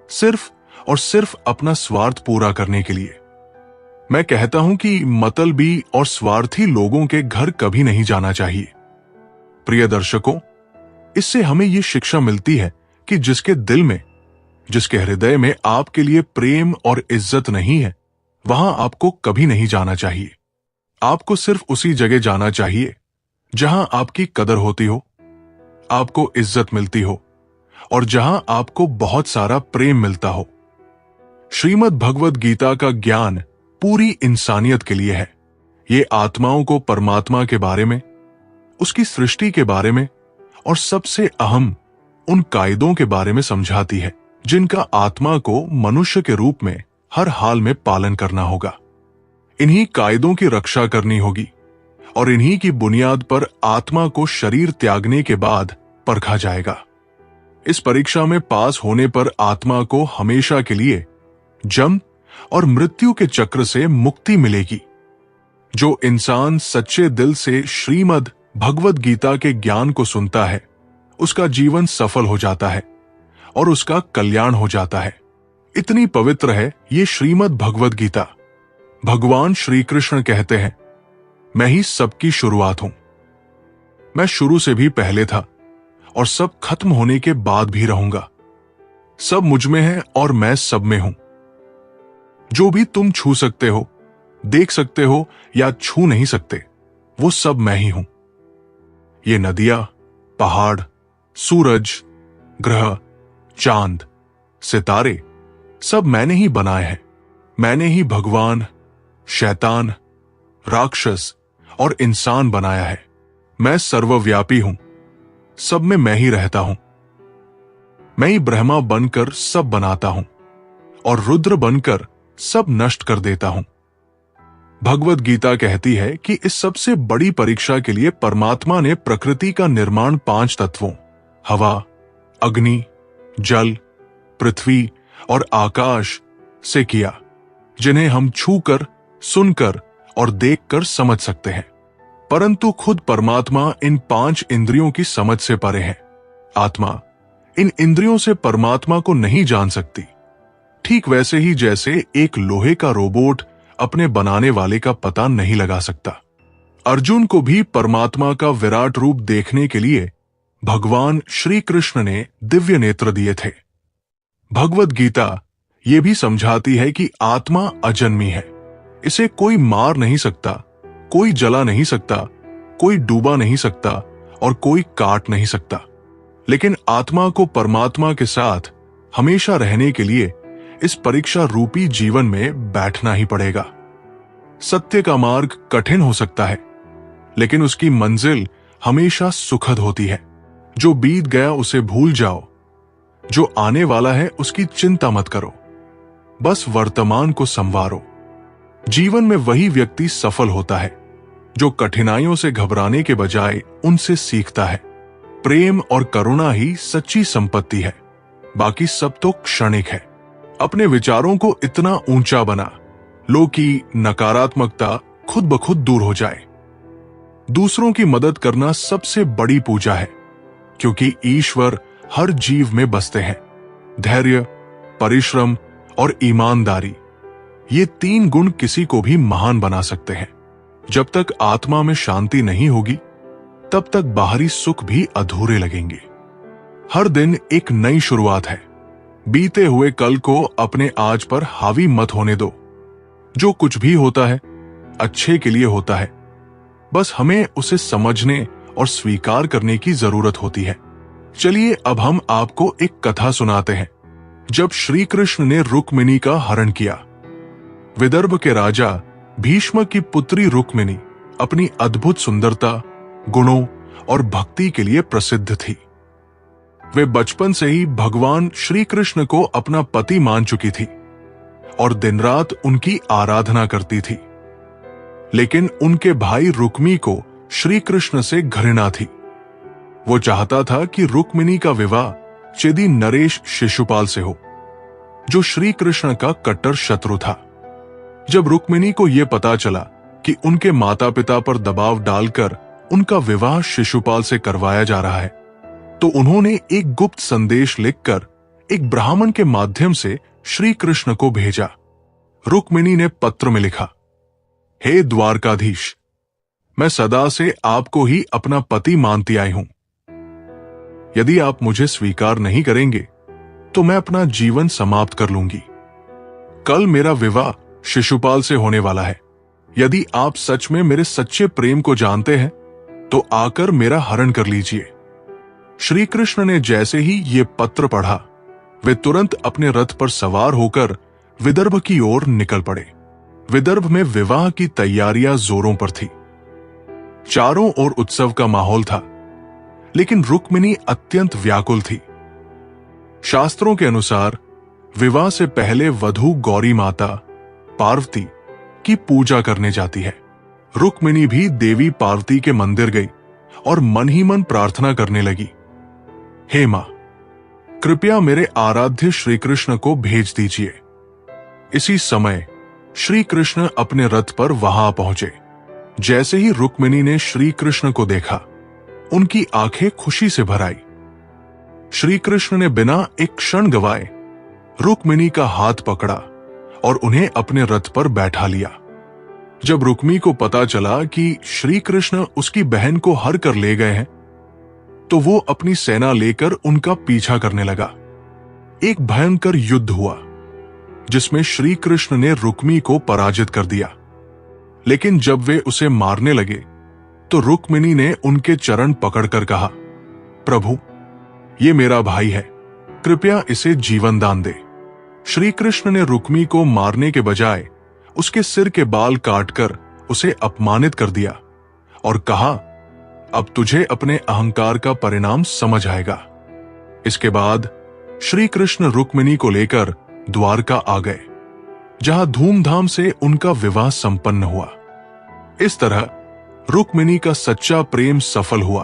सिर्फ और सिर्फ अपना स्वार्थ पूरा करने के लिए। मैं कहता हूं कि मतलबी और स्वार्थी लोगों के घर कभी नहीं जाना चाहिए। प्रिय दर्शकों, इससे हमें यह शिक्षा मिलती है कि जिसके दिल में, जिसके हृदय में आपके लिए प्रेम और इज्जत नहीं है, वहां आपको कभी नहीं जाना चाहिए। आपको सिर्फ उसी जगह जाना चाहिए जहां आपकी कदर होती हो, आपको इज्जत मिलती हो और जहां आपको बहुत सारा प्रेम मिलता हो। श्रीमद् भगवद गीता का ज्ञान पूरी इंसानियत के लिए है। ये आत्माओं को परमात्मा के बारे में, उसकी सृष्टि के बारे में और सबसे अहम उन कायदों के बारे में समझाती है जिनका आत्मा को मनुष्य के रूप में हर हाल में पालन करना होगा। इन्हीं कायदों की रक्षा करनी होगी और इन्हीं की बुनियाद पर आत्मा को शरीर त्यागने के बाद परखा जाएगा। इस परीक्षा में पास होने पर आत्मा को हमेशा के लिए जन्म और मृत्यु के चक्र से मुक्ति मिलेगी। जो इंसान सच्चे दिल से श्रीमद् भगवद गीता के ज्ञान को सुनता है, उसका जीवन सफल हो जाता है और उसका कल्याण हो जाता है। इतनी पवित्र है ये श्रीमद् भगवद गीता। भगवान श्री कृष्ण कहते हैं, मैं ही सबकी शुरुआत हूं। मैं शुरू से भी पहले था और सब खत्म होने के बाद भी रहूंगा। सब मुझ में है और मैं सब में हूं। जो भी तुम छू सकते हो, देख सकते हो या छू नहीं सकते, वो सब मैं ही हूं। ये नदियां, पहाड़, सूरज, ग्रह, चांद, सितारे सब मैंने ही बनाए हैं। मैंने ही भगवान, शैतान, राक्षस और इंसान बनाया है। मैं सर्वव्यापी हूं, सब में मैं ही रहता हूं। मैं ही ब्रह्मा बनकर सब बनाता हूं और रुद्र बनकर सब नष्ट कर देता हूं। भगवद गीता कहती है कि इस सबसे बड़ी परीक्षा के लिए परमात्मा ने प्रकृति का निर्माण 5 तत्वों हवा, अग्नि, जल, पृथ्वी और आकाश से किया, जिन्हें हम छूकर, सुनकर और देखकर समझ सकते हैं। परंतु खुद परमात्मा इन 5 इंद्रियों की समझ से परे है। आत्मा इन इंद्रियों से परमात्मा को नहीं जान सकती। ठीक वैसे ही जैसे एक लोहे का रोबोट अपने बनाने वाले का पता नहीं लगा सकता। अर्जुन को भी परमात्मा का विराट रूप देखने के लिए भगवान श्री कृष्ण ने दिव्य नेत्र दिए थे। भगवद गीता ये भी समझाती है कि आत्मा अजन्मी है। इसे कोई मार नहीं सकता, कोई जला नहीं सकता, कोई डूबा नहीं सकता और कोई काट नहीं सकता। लेकिन आत्मा को परमात्मा के साथ हमेशा रहने के लिए इस परीक्षा रूपी जीवन में बैठना ही पड़ेगा। सत्य का मार्ग कठिन हो सकता है, लेकिन उसकी मंजिल हमेशा सुखद होती है। जो बीत गया उसे भूल जाओ, जो आने वाला है उसकी चिंता मत करो, बस वर्तमान को संवारो। जीवन में वही व्यक्ति सफल होता है जो कठिनाइयों से घबराने के बजाय उनसे सीखता है। प्रेम और करुणा ही सच्ची संपत्ति है, बाकी सब तो क्षणिक है। अपने विचारों को इतना ऊंचा बना लो कि नकारात्मकता खुद ब खुद दूर हो जाए। दूसरों की मदद करना सबसे बड़ी पूजा है, क्योंकि ईश्वर हर जीव में बसते हैं। धैर्य, परिश्रम और ईमानदारी, ये 3 गुण किसी को भी महान बना सकते हैं। जब तक आत्मा में शांति नहीं होगी, तब तक बाहरी सुख भी अधूरे लगेंगे। हर दिन एक नई शुरुआत है। बीते हुए कल को अपने आज पर हावी मत होने दो। जो कुछ भी होता है अच्छे के लिए होता है, बस हमें उसे समझने और स्वीकार करने की जरूरत होती है। चलिए अब हम आपको एक कथा सुनाते हैं। जब श्री कृष्ण ने रुक्मिणी का हरण किया। विदर्भ के राजा भीष्म की पुत्री रुक्मिणी अपनी अद्भुत सुंदरता, गुणों और भक्ति के लिए प्रसिद्ध थी। वे बचपन से ही भगवान श्री कृष्ण को अपना पति मान चुकी थी और दिन रात उनकी आराधना करती थी। लेकिन उनके भाई रुक्मी को श्री कृष्ण से घृणा थी। वो चाहता था कि रुक्मिणी का विवाह चेदी नरेश शिशुपाल से हो, जो श्री कृष्ण का कट्टर शत्रु था। जब रुक्मिणी को यह पता चला कि उनके माता पिता पर दबाव डालकर उनका विवाह शिशुपाल से करवाया जा रहा है, तो उन्होंने एक गुप्त संदेश लिखकर एक ब्राह्मण के माध्यम से श्री कृष्ण को भेजा। रुक्मिणी ने पत्र में लिखा, हे द्वारकाधीश, मैं सदा से आपको ही अपना पति मानती आई हूं। यदि आप मुझे स्वीकार नहीं करेंगे तो मैं अपना जीवन समाप्त कर लूंगी। कल मेरा विवाह शिशुपाल से होने वाला है। यदि आप सच में मेरे सच्चे प्रेम को जानते हैं तो आकर मेरा हरण कर लीजिए। श्री कृष्ण ने जैसे ही ये पत्र पढ़ा, वे तुरंत अपने रथ पर सवार होकर विदर्भ की ओर निकल पड़े। विदर्भ में विवाह की तैयारियां जोरों पर थी। चारों ओर उत्सव का माहौल था, लेकिन रुक्मिणी अत्यंत व्याकुल थी। शास्त्रों के अनुसार विवाह से पहले वधू गौरी माता पार्वती की पूजा करने जाती है। रुक्मिणी भी देवी पार्वती के मंदिर गई और मन ही मन प्रार्थना करने लगी, हे मां, कृपया मेरे आराध्य श्री कृष्ण को भेज दीजिए। इसी समय श्री कृष्ण अपने रथ पर वहां पहुंचे। जैसे ही रुक्मिणी ने श्री कृष्ण को देखा, उनकी आंखें खुशी से भर आई। श्री कृष्ण ने बिना एक क्षण गवाए रुक्मिणी का हाथ पकड़ा और उन्हें अपने रथ पर बैठा लिया। जब रुक्मी को पता चला कि श्री कृष्ण उसकी बहन को हर कर ले गए हैं, तो वो अपनी सेना लेकर उनका पीछा करने लगा। एक भयंकर युद्ध हुआ, जिसमें श्री कृष्ण ने रुक्मी को पराजित कर दिया। लेकिन जब वे उसे मारने लगे, तो रुक्मिणी ने उनके चरण पकड़कर कहा, प्रभु, ये मेरा भाई है, कृपया इसे जीवन दान दे। श्री कृष्ण ने रुक्मी को मारने के बजाय उसके सिर के बाल काटकर उसे अपमानित कर दिया और कहा, अब तुझे अपने अहंकार का परिणाम समझ आएगा। इसके बाद श्री कृष्ण रुक्मिणी को लेकर द्वारका आ गए, जहां धूमधाम से उनका विवाह संपन्न हुआ। इस तरह रुक्मिणी का सच्चा प्रेम सफल हुआ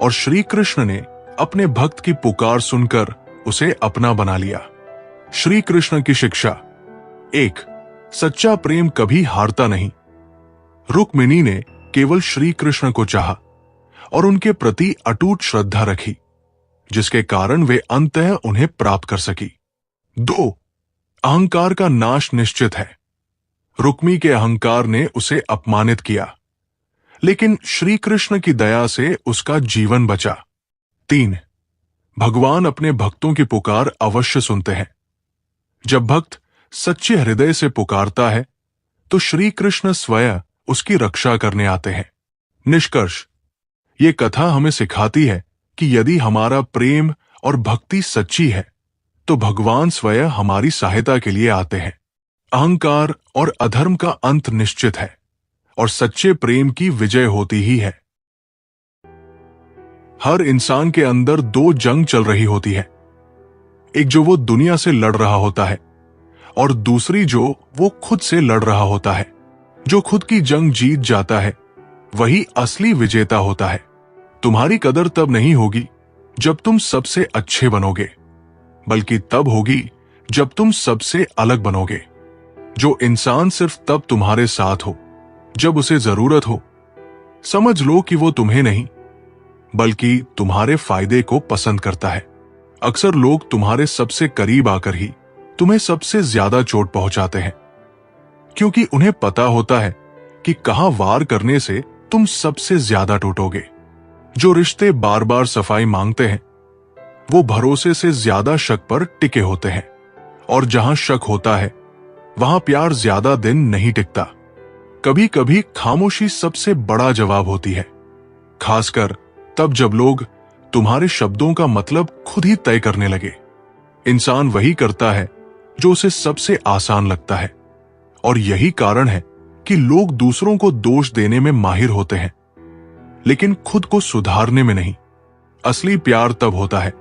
और श्री कृष्ण ने अपने भक्त की पुकार सुनकर उसे अपना बना लिया। श्री कृष्ण की शिक्षा। 1. सच्चा प्रेम कभी हारता नहीं। रुक्मिणी ने केवल श्री कृष्ण को चाहा और उनके प्रति अटूट श्रद्धा रखी, जिसके कारण वे अंततः उन्हें प्राप्त कर सकी। 2. अहंकार का नाश निश्चित है। रुक्मी के अहंकार ने उसे अपमानित किया, लेकिन श्री कृष्ण की दया से उसका जीवन बचा। 3. भगवान अपने भक्तों की पुकार अवश्य सुनते हैं। जब भक्त सच्चे हृदय से पुकारता है, तो श्री कृष्ण स्वयं उसकी रक्षा करने आते हैं। निष्कर्ष, ये कथा हमें सिखाती है कि यदि हमारा प्रेम और भक्ति सच्ची है, तो भगवान स्वयं हमारी सहायता के लिए आते हैं। अहंकार और अधर्म का अंत निश्चित है और सच्चे प्रेम की विजय होती ही है। हर इंसान के अंदर दो जंग चल रही होती है, एक जो वो दुनिया से लड़ रहा होता है और दूसरी जो वो खुद से लड़ रहा होता है। जो खुद की जंग जीत जाता है वही असली विजेता होता है। तुम्हारी कदर तब नहीं होगी जब तुम सबसे अच्छे बनोगे, बल्कि तब होगी जब तुम सबसे अलग बनोगे। जो इंसान सिर्फ तब तुम्हारे साथ हो जब उसे जरूरत हो, समझ लो कि वो तुम्हें नहीं बल्कि तुम्हारे फायदे को पसंद करता है। अक्सर लोग तुम्हारे सबसे करीब आकर ही तुम्हें सबसे ज्यादा चोट पहुंचाते हैं, क्योंकि उन्हें पता होता है कि कहां वार करने से तुम सबसे ज्यादा टूटोगे। जो रिश्ते बार बार सफाई मांगते हैं वो भरोसे से ज्यादा शक पर टिके होते हैं, और जहां शक होता है वहां प्यार ज्यादा दिन नहीं टिकता। कभी कभी खामोशी सबसे बड़ा जवाब होती है, खासकर तब जब लोग तुम्हारे शब्दों का मतलब खुद ही तय करने लगे। इंसान वही करता है जो उसे सबसे आसान लगता है, और यही कारण है कि लोग दूसरों को दोष देने में माहिर होते हैं, लेकिन खुद को सुधारने में नहीं। असली प्यार तब होता है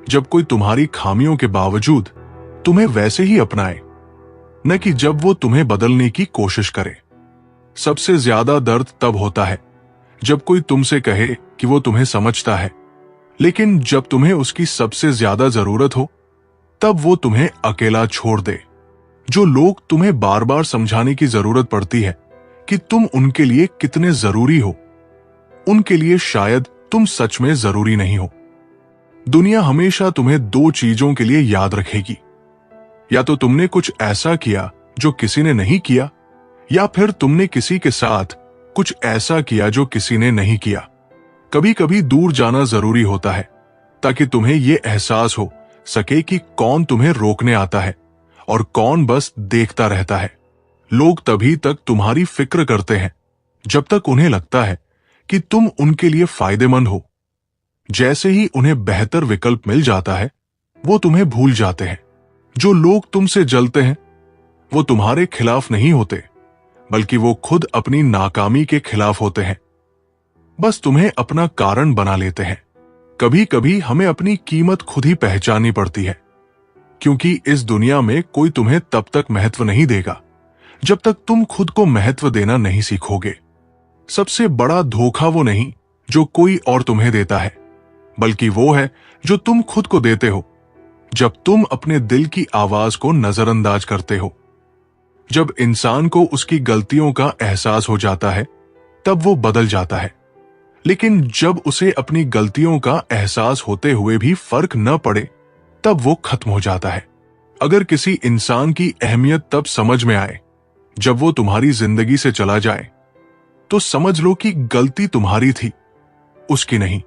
जब कोई तुम्हारी खामियों के बावजूद तुम्हें वैसे ही अपनाए, न कि जब वो तुम्हें बदलने की कोशिश करे। सबसे ज्यादा दर्द तब होता है जब कोई तुमसे कहे कि वो तुम्हें समझता है, लेकिन जब तुम्हें उसकी सबसे ज्यादा जरूरत हो तब वो तुम्हें अकेला छोड़ दे। जो लोग तुम्हें बार बार समझाने की जरूरत पड़ती है कि तुम उनके लिए कितने जरूरी हो, उनके लिए शायद तुम सच में जरूरी नहीं हो। दुनिया हमेशा तुम्हें दो चीजों के लिए याद रखेगी, या तो तुमने कुछ ऐसा किया जो किसी ने नहीं किया, या फिर तुमने किसी के साथ कुछ ऐसा किया जो किसी ने नहीं किया। कभी कभी दूर जाना जरूरी होता है ताकि तुम्हें यह एहसास हो सके कि कौन तुम्हें रोकने आता है और कौन बस देखता रहता है। लोग तभी तक तुम्हारी फिक्र करते हैं जब तक उन्हें लगता है कि तुम उनके लिए फायदेमंद हो। जैसे ही उन्हें बेहतर विकल्प मिल जाता है वो तुम्हें भूल जाते हैं। जो लोग तुमसे जलते हैं वो तुम्हारे खिलाफ नहीं होते, बल्कि वो खुद अपनी नाकामी के खिलाफ होते हैं, बस तुम्हें अपना कारण बना लेते हैं। कभी कभी हमें अपनी कीमत खुद ही पहचाननी पड़ती है, क्योंकि इस दुनिया में कोई तुम्हें तब तक महत्व नहीं देगा जब तक तुम खुद को महत्व देना नहीं सीखोगे। सबसे बड़ा धोखा वो नहीं जो कोई और तुम्हें देता है, बल्कि वो है जो तुम खुद को देते हो जब तुम अपने दिल की आवाज को नजरअंदाज करते हो। जब इंसान को उसकी गलतियों का एहसास हो जाता है तब वो बदल जाता है, लेकिन जब उसे अपनी गलतियों का एहसास होते हुए भी फर्क न पड़े तब वो खत्म हो जाता है। अगर किसी इंसान की अहमियत तब समझ में आए जब वो तुम्हारी जिंदगी से चला जाए, तो समझ लो कि गलती तुम्हारी थी, उसकी नहीं।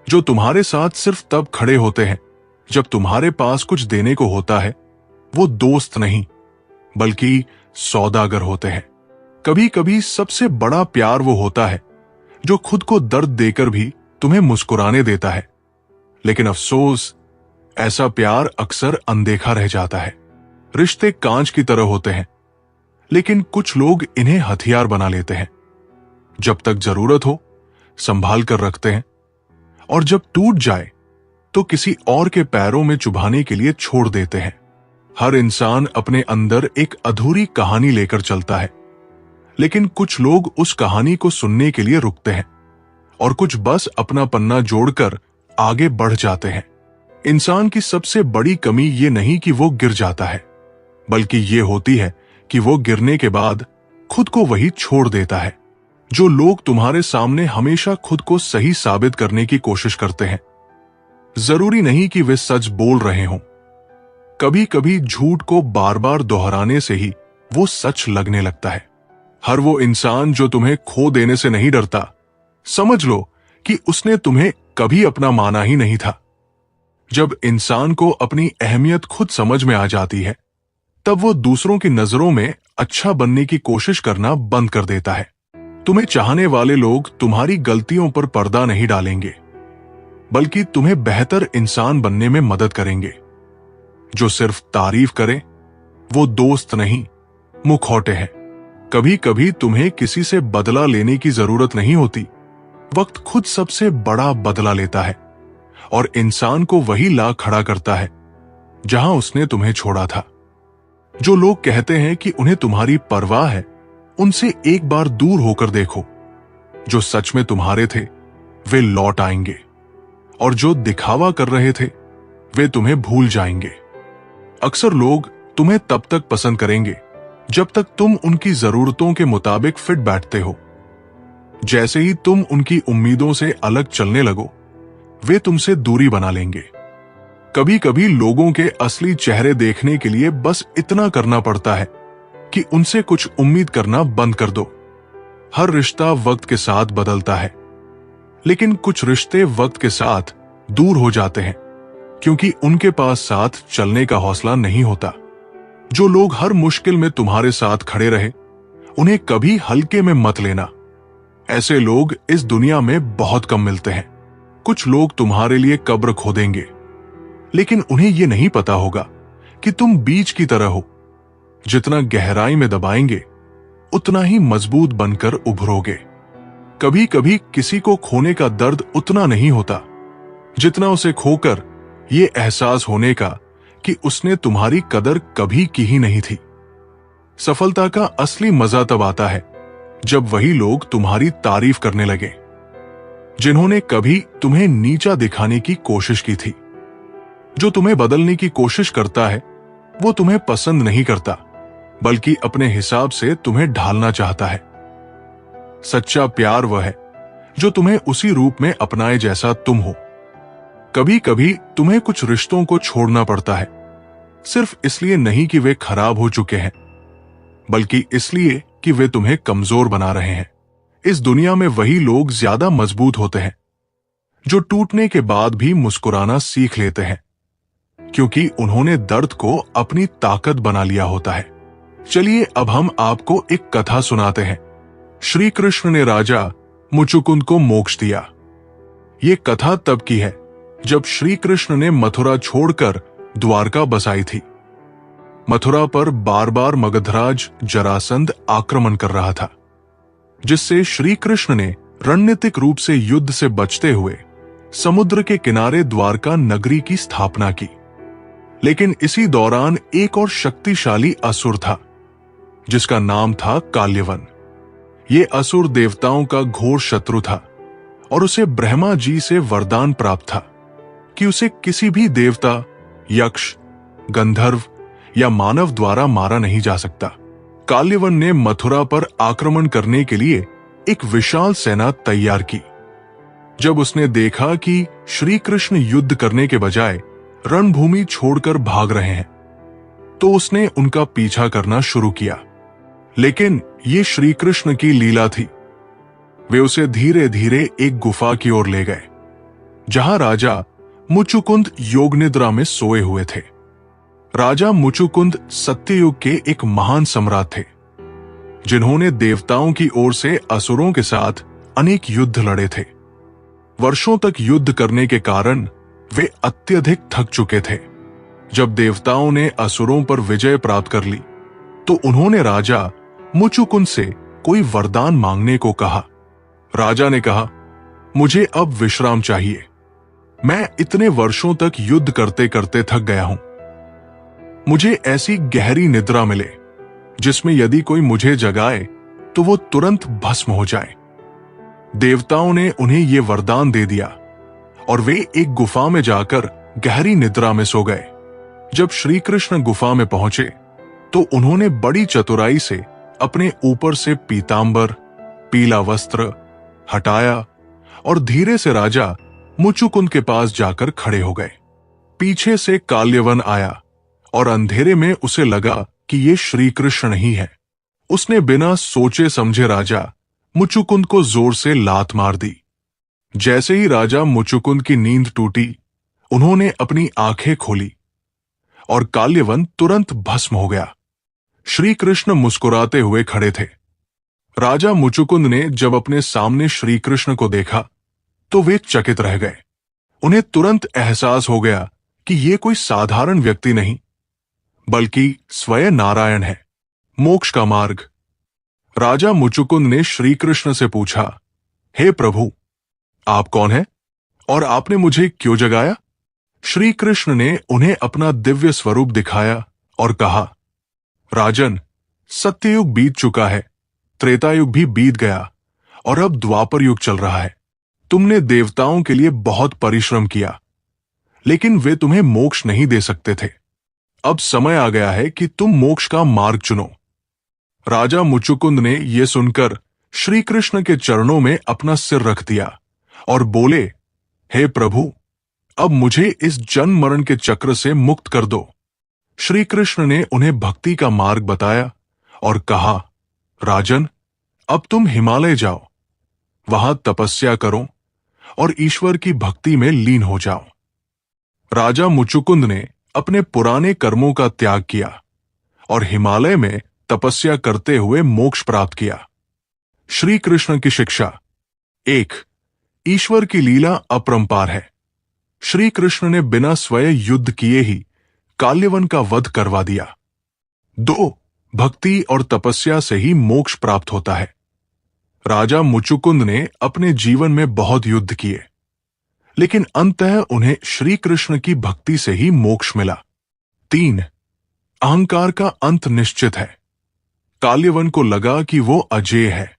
जो तुम्हारे साथ सिर्फ तब खड़े होते हैं जब तुम्हारे पास कुछ देने को होता है, वो दोस्त नहीं बल्कि सौदागर होते हैं। कभी कभी सबसे बड़ा प्यार वो होता है जो खुद को दर्द देकर भी तुम्हें मुस्कुराने देता है, लेकिन अफसोस ऐसा प्यार अक्सर अनदेखा रह जाता है। रिश्ते कांच की तरह होते हैं, लेकिन कुछ लोग इन्हें हथियार बना लेते हैं। जब तक जरूरत हो संभाल कर रखते हैं, और जब टूट जाए तो किसी और के पैरों में चुभाने के लिए छोड़ देते हैं। हर इंसान अपने अंदर एक अधूरी कहानी लेकर चलता है, लेकिन कुछ लोग उस कहानी को सुनने के लिए रुकते हैं और कुछ बस अपना पन्ना जोड़कर आगे बढ़ जाते हैं। इंसान की सबसे बड़ी कमी ये नहीं कि वो गिर जाता है, बल्कि ये होती है कि वो गिरने के बाद खुद को वही छोड़ देता है। जो लोग तुम्हारे सामने हमेशा खुद को सही साबित करने की कोशिश करते हैं, जरूरी नहीं कि वे सच बोल रहे हों। कभी कभी झूठ को बार बार दोहराने से ही वो सच लगने लगता है। हर वो इंसान जो तुम्हें खो देने से नहीं डरता, समझ लो कि उसने तुम्हें कभी अपना माना ही नहीं था। जब इंसान को अपनी अहमियत खुद समझ में आ जाती है, तब वो दूसरों की नजरों में अच्छा बनने की कोशिश करना बंद कर देता है। तुम्हें चाहने वाले लोग तुम्हारी गलतियों पर पर्दा नहीं डालेंगे, बल्कि तुम्हें बेहतर इंसान बनने में मदद करेंगे। जो सिर्फ तारीफ करें वो दोस्त नहीं, मुखौटे हैं। कभी कभी तुम्हें किसी से बदला लेने की जरूरत नहीं होती, वक्त खुद सबसे बड़ा बदला लेता है और इंसान को वही ला खड़ा करता है जहां उसने तुम्हें छोड़ा था। जो लोग कहते हैं कि उन्हें तुम्हारी परवाह है, उनसे एक बार दूर होकर देखो। जो सच में तुम्हारे थे वे लौट आएंगे और जो दिखावा कर रहे थे वे तुम्हें भूल जाएंगे। अक्सर लोग तुम्हें तब तक पसंद करेंगे जब तक तुम उनकी जरूरतों के मुताबिक फिट बैठते हो। जैसे ही तुम उनकी उम्मीदों से अलग चलने लगो, वे तुमसे दूरी बना लेंगे। कभी कभी लोगों के असली चेहरे देखने के लिए बस इतना करना पड़ता है कि उनसे कुछ उम्मीद करना बंद कर दो। हर रिश्ता वक्त के साथ बदलता है, लेकिन कुछ रिश्ते वक्त के साथ दूर हो जाते हैं क्योंकि उनके पास साथ चलने का हौसला नहीं होता। जो लोग हर मुश्किल में तुम्हारे साथ खड़े रहे, उन्हें कभी हल्के में मत लेना। ऐसे लोग इस दुनिया में बहुत कम मिलते हैं। कुछ लोग तुम्हारे लिए कब्र खोदेंगे, लेकिन उन्हें यह नहीं पता होगा कि तुम बीज की तरह हो। जितना गहराई में दबाएंगे, उतना ही मजबूत बनकर उभरोगे। कभी कभी किसी को खोने का दर्द उतना नहीं होता जितना उसे खोकर ये एहसास होने का कि उसने तुम्हारी कदर कभी की ही नहीं थी। सफलता का असली मजा तब आता है जब वही लोग तुम्हारी तारीफ करने लगे जिन्होंने कभी तुम्हें नीचा दिखाने की कोशिश की थी। जो तुम्हें बदलने की कोशिश करता है वो तुम्हें पसंद नहीं करता, बल्कि अपने हिसाब से तुम्हें ढालना चाहता है। सच्चा प्यार वह है जो तुम्हें उसी रूप में अपनाए जैसा तुम हो। कभी कभी तुम्हें कुछ रिश्तों को छोड़ना पड़ता है, सिर्फ इसलिए नहीं कि वे खराब हो चुके हैं, बल्कि इसलिए कि वे तुम्हें कमजोर बना रहे हैं। इस दुनिया में वही लोग ज्यादा मजबूत होते हैं जो टूटने के बाद भी मुस्कुराना सीख लेते हैं, क्योंकि उन्होंने दर्द को अपनी ताकत बना लिया होता है। चलिए अब हम आपको एक कथा सुनाते हैं। श्री कृष्ण ने राजा मुचुकुंद को मोक्ष दिया। ये कथा तब की है जब श्री कृष्ण ने मथुरा छोड़कर द्वारका बसाई थी। मथुरा पर बार बार मगधराज जरासंध आक्रमण कर रहा था, जिससे श्री कृष्ण ने रणनीतिक रूप से युद्ध से बचते हुए समुद्र के किनारे द्वारका नगरी की स्थापना की। लेकिन इसी दौरान एक और शक्तिशाली असुर था जिसका नाम था काल्यवन। ये असुर देवताओं का घोर शत्रु था और उसे ब्रह्मा जी से वरदान प्राप्त था कि उसे किसी भी देवता, यक्ष, गंधर्व या मानव द्वारा मारा नहीं जा सकता। काल्यवन ने मथुरा पर आक्रमण करने के लिए एक विशाल सेना तैयार की। जब उसने देखा कि श्री कृष्ण युद्ध करने के बजाय रणभूमि छोड़कर भाग रहे हैं, तो उसने उनका पीछा करना शुरू किया। लेकिन ये श्री कृष्ण की लीला थी। वे उसे धीरे धीरे एक गुफा की ओर ले गए, जहां राजा मुचुकुंद योग निद्रा में सोए हुए थे। राजा मुचुकुंद सत्ययुग के एक महान सम्राट थे, जिन्होंने देवताओं की ओर से असुरों के साथ अनेक युद्ध लड़े थे। वर्षों तक युद्ध करने के कारण वे अत्यधिक थक चुके थे। जब देवताओं ने असुरों पर विजय प्राप्त कर ली, तो उन्होंने राजा मुचुकुंद से कोई वरदान मांगने को कहा। राजा ने कहा, मुझे अब विश्राम चाहिए। मैं इतने वर्षों तक युद्ध करते करते थक गया हूं। मुझे ऐसी गहरी निद्रा मिले जिसमें यदि कोई मुझे जगाए तो वो तुरंत भस्म हो जाए। देवताओं ने उन्हें ये वरदान दे दिया और वे एक गुफा में जाकर गहरी निद्रा में सो गए। जब श्री कृष्ण गुफा में पहुंचे तो उन्होंने बड़ी चतुराई से अपने ऊपर से पीतांबर, पीला वस्त्र हटाया और धीरे से राजा मुचुकुंद के पास जाकर खड़े हो गए। पीछे से काल्यवन आया और अंधेरे में उसे लगा कि ये श्री कृष्ण नहीं है। उसने बिना सोचे समझे राजा मुचुकुंद को जोर से लात मार दी। जैसे ही राजा मुचुकुंद की नींद टूटी, उन्होंने अपनी आंखें खोली और काल्यवन तुरंत भस्म हो गया। श्री कृष्ण मुस्कुराते हुए खड़े थे। राजा मुचुकुंद ने जब अपने सामने श्री कृष्ण को देखा तो वे चकित रह गए। उन्हें तुरंत एहसास हो गया कि ये कोई साधारण व्यक्ति नहीं, बल्कि स्वयं नारायण है, मोक्ष का मार्ग। राजा मुचुकुंद ने श्री कृष्ण से पूछा, हे प्रभु, आप कौन हैं और आपने मुझे क्यों जगाया? श्री कृष्ण ने उन्हें अपना दिव्य स्वरूप दिखाया और कहा, राजन, सत्ययुग बीत चुका है, त्रेता युग भी बीत गया और अब द्वापर युग चल रहा है। तुमने देवताओं के लिए बहुत परिश्रम किया, लेकिन वे तुम्हें मोक्ष नहीं दे सकते थे। अब समय आ गया है कि तुम मोक्ष का मार्ग चुनो। राजा मुचुकुंद ने यह सुनकर श्री कृष्ण के चरणों में अपना सिर रख दिया और बोले, हे प्रभु, अब मुझे इस जन्म मरण के चक्र से मुक्त कर दो। श्री कृष्ण ने उन्हें भक्ति का मार्ग बताया और कहा, राजन, अब तुम हिमालय जाओ, वहां तपस्या करो और ईश्वर की भक्ति में लीन हो जाओ। राजा मुचुकुंद ने अपने पुराने कर्मों का त्याग किया और हिमालय में तपस्या करते हुए मोक्ष प्राप्त किया। श्री कृष्ण की शिक्षा। 1. ईश्वर की लीला अपरंपार है। श्री कृष्ण ने बिना स्वयं युद्ध किए ही काल्यवन का वध करवा दिया। 2. भक्ति और तपस्या से ही मोक्ष प्राप्त होता है। राजा मुचुकुंद ने अपने जीवन में बहुत युद्ध किए, लेकिन अंततः उन्हें श्री कृष्ण की भक्ति से ही मोक्ष मिला। 3. अहंकार का अंत निश्चित है। काल्यवन को लगा कि वो अजेय है,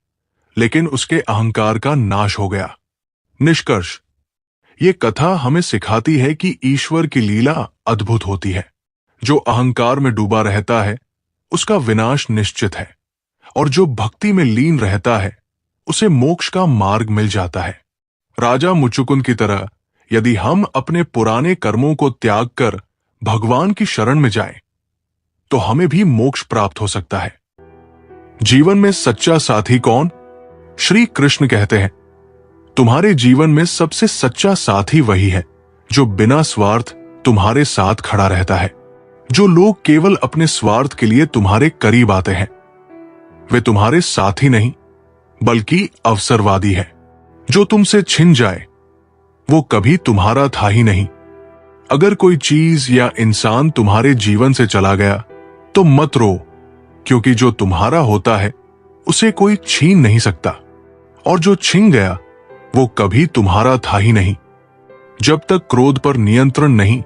लेकिन उसके अहंकार का नाश हो गया। निष्कर्ष, ये कथा हमें सिखाती है कि ईश्वर की लीला अद्भुत होती है। जो अहंकार में डूबा रहता है उसका विनाश निश्चित है, और जो भक्ति में लीन रहता है उसे मोक्ष का मार्ग मिल जाता है। राजा मुचुकुंद की तरह यदि हम अपने पुराने कर्मों को त्याग कर भगवान की शरण में जाएं, तो हमें भी मोक्ष प्राप्त हो सकता है। जीवन में सच्चा साथी कौन? श्री कृष्ण कहते हैं, तुम्हारे जीवन में सबसे सच्चा साथी वही है जो बिना स्वार्थ तुम्हारे साथ खड़ा रहता है। जो लोग केवल अपने स्वार्थ के लिए तुम्हारे करीब आते हैं, वे तुम्हारे साथी नहीं बल्कि अवसरवादी है। जो तुमसे छिन जाए वो कभी तुम्हारा था ही नहीं। अगर कोई चीज या इंसान तुम्हारे जीवन से चला गया तो मत रो, क्योंकि जो तुम्हारा होता है उसे कोई छीन नहीं सकता, और जो छिन गया वो कभी तुम्हारा था ही नहीं। जब तक क्रोध पर नियंत्रण नहीं,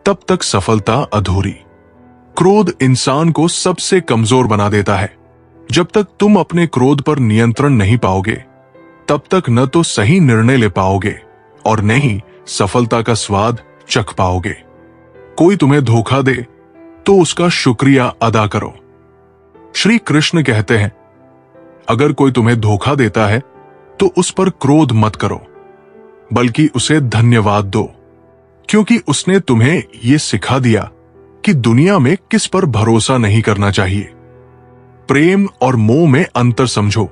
तब तक सफलता अधूरी। क्रोध इंसान को सबसे कमजोर बना देता है। जब तक तुम अपने क्रोध पर नियंत्रण नहीं पाओगे, तब तक न तो सही निर्णय ले पाओगे और न ही सफलता का स्वाद चख पाओगे। कोई तुम्हें धोखा दे तो उसका शुक्रिया अदा करो। श्री कृष्ण कहते हैं, अगर कोई तुम्हें धोखा देता है तो उस पर क्रोध मत करो, बल्कि उसे धन्यवाद दो, क्योंकि उसने तुम्हें यह सिखा दिया कि दुनिया में किस पर भरोसा नहीं करना चाहिए। प्रेम और मोह में अंतर समझो।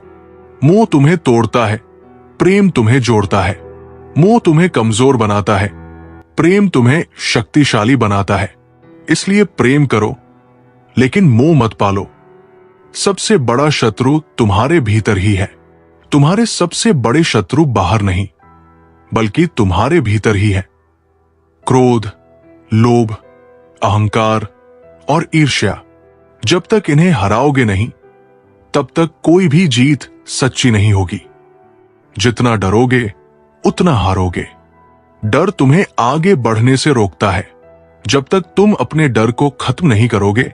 मोह तुम्हें तोड़ता है, प्रेम तुम्हें जोड़ता है। मोह तुम्हें कमजोर बनाता है, प्रेम तुम्हें शक्तिशाली बनाता है। इसलिए प्रेम करो, लेकिन मोह मत पालो। सबसे बड़ा शत्रु तुम्हारे भीतर ही है। तुम्हारे सबसे बड़े शत्रु बाहर नहीं, बल्कि तुम्हारे भीतर ही है। क्रोध, लोभ, अहंकार और ईर्ष्या, जब तक इन्हें हराओगे नहीं, तब तक कोई भी जीत सच्ची नहीं होगी। जितना डरोगे उतना हारोगे। डर तुम्हें आगे बढ़ने से रोकता है। जब तक तुम अपने डर को खत्म नहीं करोगे,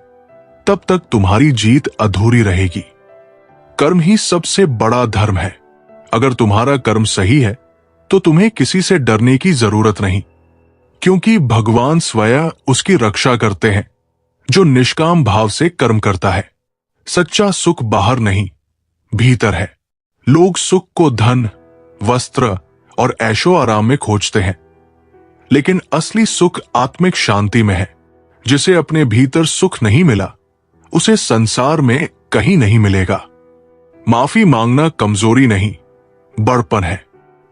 तब तक तुम्हारी जीत अधूरी रहेगी। कर्म ही सबसे बड़ा धर्म है। अगर तुम्हारा कर्म सही है तो तुम्हें किसी से डरने की जरूरत नहीं, क्योंकि भगवान स्वयं उसकी रक्षा करते हैं जो निष्काम भाव से कर्म करता है। सच्चा सुख बाहर नहीं, भीतर है। लोग सुख को धन, वस्त्र और ऐशो आराम में खोजते हैं, लेकिन असली सुख आत्मिक शांति में है। जिसे अपने भीतर सुख नहीं मिला, उसे संसार में कहीं नहीं मिलेगा। माफी मांगना कमजोरी नहीं, बड़पन है।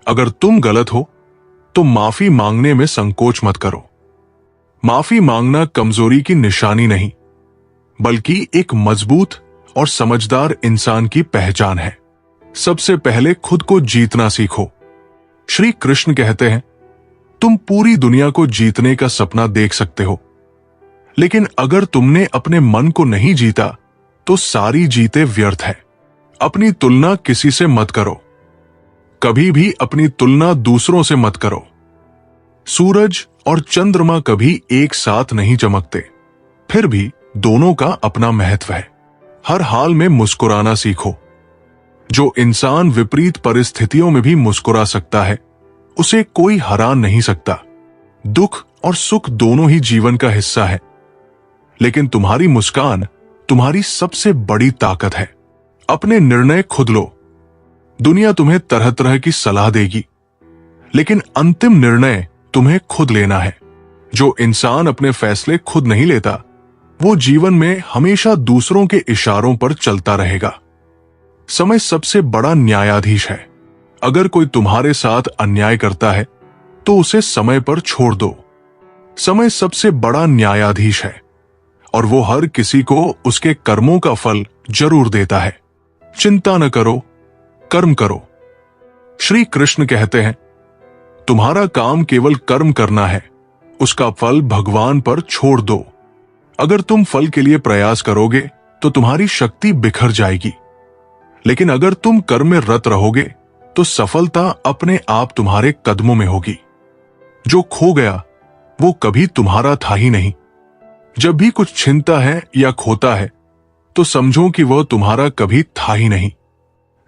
अगर तुम गलत हो तो माफी मांगने में संकोच मत करो। माफी मांगना कमजोरी की निशानी नहीं, बल्कि एक मजबूत और समझदार इंसान की पहचान है। सबसे पहले खुद को जीतना सीखो। श्री कृष्ण कहते हैं, तुम पूरी दुनिया को जीतने का सपना देख सकते हो, लेकिन अगर तुमने अपने मन को नहीं जीता तो सारी जीतें व्यर्थ है। अपनी तुलना किसी से मत करो। कभी भी अपनी तुलना दूसरों से मत करो। सूरज और चंद्रमा कभी एक साथ नहीं चमकते, फिर भी दोनों का अपना महत्व है। हर हाल में मुस्कुराना सीखो। जो इंसान विपरीत परिस्थितियों में भी मुस्कुरा सकता है, उसे कोई हरा नहीं सकता। दुख और सुख दोनों ही जीवन का हिस्सा है, लेकिन तुम्हारी मुस्कान तुम्हारी सबसे बड़ी ताकत है। अपने निर्णय खुद लो। दुनिया तुम्हें तरह तरह की सलाह देगी, लेकिन अंतिम निर्णय तुम्हें खुद लेना है। जो इंसान अपने फैसले खुद नहीं लेता, वो जीवन में हमेशा दूसरों के इशारों पर चलता रहेगा। समय सबसे बड़ा न्यायाधीश है। अगर कोई तुम्हारे साथ अन्याय करता है, तो उसे समय पर छोड़ दो। समय सबसे बड़ा न्यायाधीश है और वो हर किसी को उसके कर्मों का फल जरूर देता है। चिंता न करो, कर्म करो। श्री कृष्ण कहते हैं, तुम्हारा काम केवल कर्म करना है, उसका फल भगवान पर छोड़ दो। अगर तुम फल के लिए प्रयास करोगे तो तुम्हारी शक्ति बिखर जाएगी, लेकिन अगर तुम कर्म में रत रहोगे तो सफलता अपने आप तुम्हारे कदमों में होगी। जो खो गया वो कभी तुम्हारा था ही नहीं। जब भी कुछ छिनता है या खोता है, तो समझो कि वह तुम्हारा कभी था ही नहीं।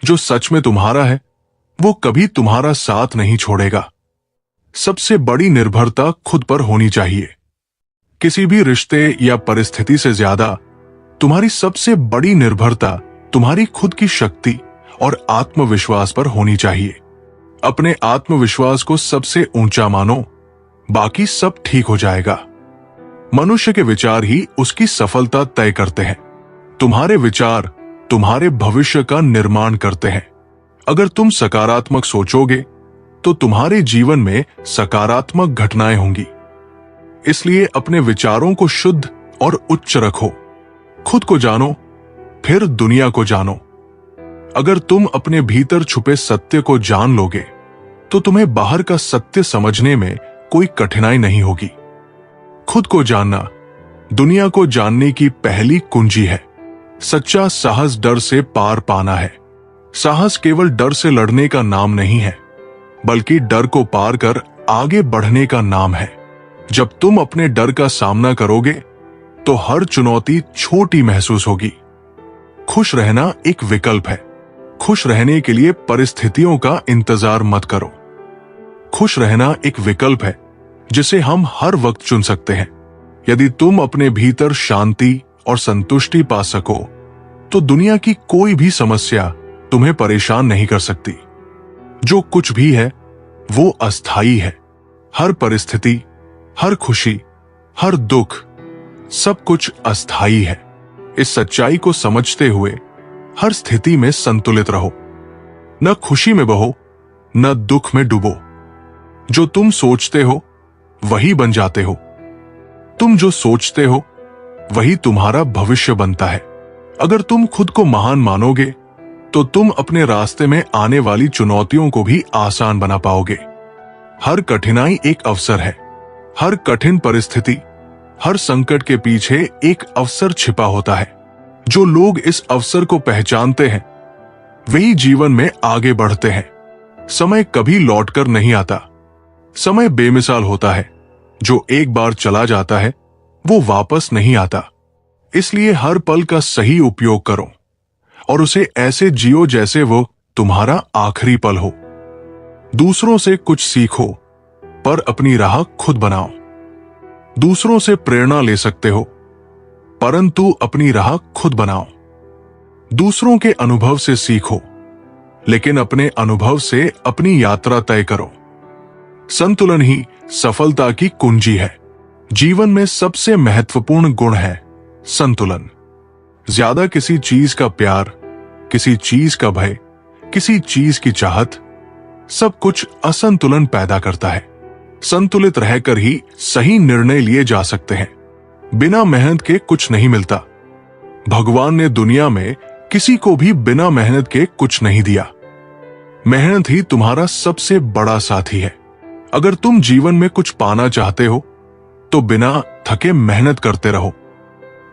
जो सच में तुम्हारा है, वो कभी तुम्हारा साथ नहीं छोड़ेगा। सबसे बड़ी निर्भरता खुद पर होनी चाहिए। किसी भी रिश्ते या परिस्थिति से ज्यादा तुम्हारी सबसे बड़ी निर्भरता तुम्हारी खुद की शक्ति और आत्मविश्वास पर होनी चाहिए। अपने आत्मविश्वास को सबसे ऊंचा मानो, बाकी सब ठीक हो जाएगा। मनुष्य के विचार ही उसकी सफलता तय करते हैं। तुम्हारे विचार तुम्हारे भविष्य का निर्माण करते हैं। अगर तुम सकारात्मक सोचोगे तो तुम्हारे जीवन में सकारात्मक घटनाएं होंगी। इसलिए अपने विचारों को शुद्ध और उच्च रखो। खुद को जानो, फिर दुनिया को जानो। अगर तुम अपने भीतर छुपे सत्य को जान लोगे, तो तुम्हें बाहर का सत्य समझने में कोई कठिनाई नहीं होगी। खुद को जानना दुनिया को जानने की पहली कुंजी है। सच्चा साहस डर से पार पाना है। साहस केवल डर से लड़ने का नाम नहीं है, बल्कि डर को पार कर आगे बढ़ने का नाम है। जब तुम अपने डर का सामना करोगे, तो हर चुनौती छोटी महसूस होगी। खुश रहना एक विकल्प है। खुश रहने के लिए परिस्थितियों का इंतजार मत करो। खुश रहना एक विकल्प है जिसे हम हर वक्त चुन सकते हैं। यदि तुम अपने भीतर शांति और संतुष्टि पा सको, तो दुनिया की कोई भी समस्या तुम्हें परेशान नहीं कर सकती। जो कुछ भी है वो अस्थायी है। हर परिस्थिति, हर खुशी, हर दुख, सब कुछ अस्थायी है। इस सच्चाई को समझते हुए हर स्थिति में संतुलित रहो। न खुशी में बहो, न दुख में डूबो। जो तुम सोचते हो वही बन जाते हो। तुम जो सोचते हो वही तुम्हारा भविष्य बनता है। अगर तुम खुद को महान मानोगे, तो तुम अपने रास्ते में आने वाली चुनौतियों को भी आसान बना पाओगे। हर कठिनाई एक अवसर है। हर कठिन परिस्थिति, हर संकट के पीछे एक अवसर छिपा होता है। जो लोग इस अवसर को पहचानते हैं, वही जीवन में आगे बढ़ते हैं। समय कभी लौटकर नहीं आता। समय बेमिसाल होता है। जो एक बार चला जाता है, वो वापस नहीं आता। इसलिए हर पल का सही उपयोग करो और उसे ऐसे जियो जैसे वो तुम्हारा आखिरी पल हो। दूसरों से कुछ सीखो, पर अपनी राह खुद बनाओ। दूसरों से प्रेरणा ले सकते हो, परंतु अपनी राह खुद बनाओ। दूसरों के अनुभव से सीखो, लेकिन अपने अनुभव से अपनी यात्रा तय करो। संतुलन ही सफलता की कुंजी है। जीवन में सबसे महत्वपूर्ण गुण है संतुलन। ज्यादा किसी चीज का प्यार, किसी चीज का भय, किसी चीज की चाहत, सब कुछ असंतुलन पैदा करता है। संतुलित रहकर ही सही निर्णय लिए जा सकते हैं। बिना मेहनत के कुछ नहीं मिलता। भगवान ने दुनिया में किसी को भी बिना मेहनत के कुछ नहीं दिया। मेहनत ही तुम्हारा सबसे बड़ा साथी है। अगर तुम जीवन में कुछ पाना चाहते हो, तो बिना थके मेहनत करते रहो।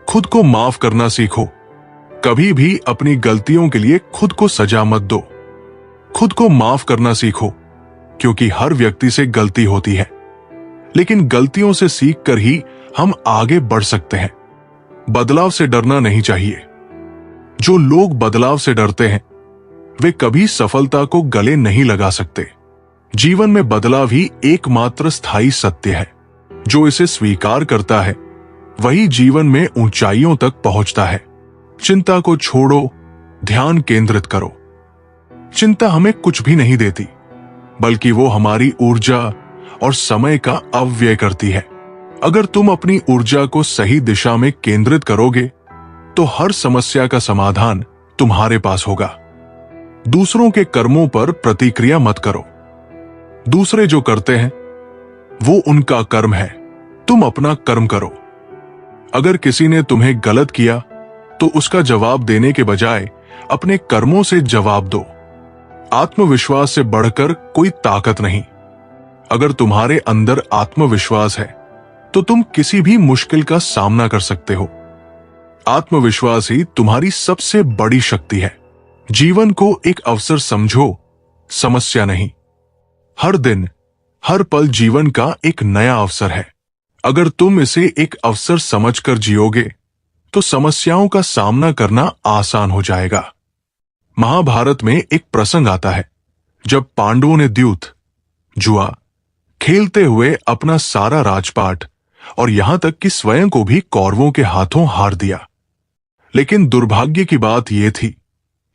खुद को माफ करना सीखो। कभी भी अपनी गलतियों के लिए खुद को सजा मत दो। खुद को माफ करना सीखो, क्योंकि हर व्यक्ति से गलती होती है, लेकिन गलतियों से सीखकर ही हम आगे बढ़ सकते हैं। बदलाव से डरना नहीं चाहिए। जो लोग बदलाव से डरते हैं वे कभी सफलता को गले नहीं लगा सकते। जीवन में बदलाव ही एकमात्र स्थायी सत्य है। जो इसे स्वीकार करता है वही जीवन में ऊंचाइयों तक पहुंचता है। चिंता को छोड़ो, ध्यान केंद्रित करो। चिंता हमें कुछ भी नहीं देती, बल्कि वो हमारी ऊर्जा और समय का अपव्यय करती है। अगर तुम अपनी ऊर्जा को सही दिशा में केंद्रित करोगे तो हर समस्या का समाधान तुम्हारे पास होगा। दूसरों के कर्मों पर प्रतिक्रिया मत करो। दूसरे जो करते हैं वो उनका कर्म है, तुम अपना कर्म करो। अगर किसी ने तुम्हें गलत किया तो उसका जवाब देने के बजाय अपने कर्मों से जवाब दो। आत्मविश्वास से बढ़कर कोई ताकत नहीं। अगर तुम्हारे अंदर आत्मविश्वास है तो तुम किसी भी मुश्किल का सामना कर सकते हो। आत्मविश्वास ही तुम्हारी सबसे बड़ी शक्ति है। जीवन को एक अवसर समझो, समस्या नहीं। हर दिन, हर पल जीवन का एक नया अवसर है। अगर तुम इसे एक अवसर समझकर जियोगे तो समस्याओं का सामना करना आसान हो जाएगा। महाभारत में एक प्रसंग आता है जब पांडवों ने द्यूत, जुआ खेलते हुए अपना सारा राजपाट और यहां तक कि स्वयं को भी कौरवों के हाथों हार दिया। लेकिन दुर्भाग्य की बात यह थी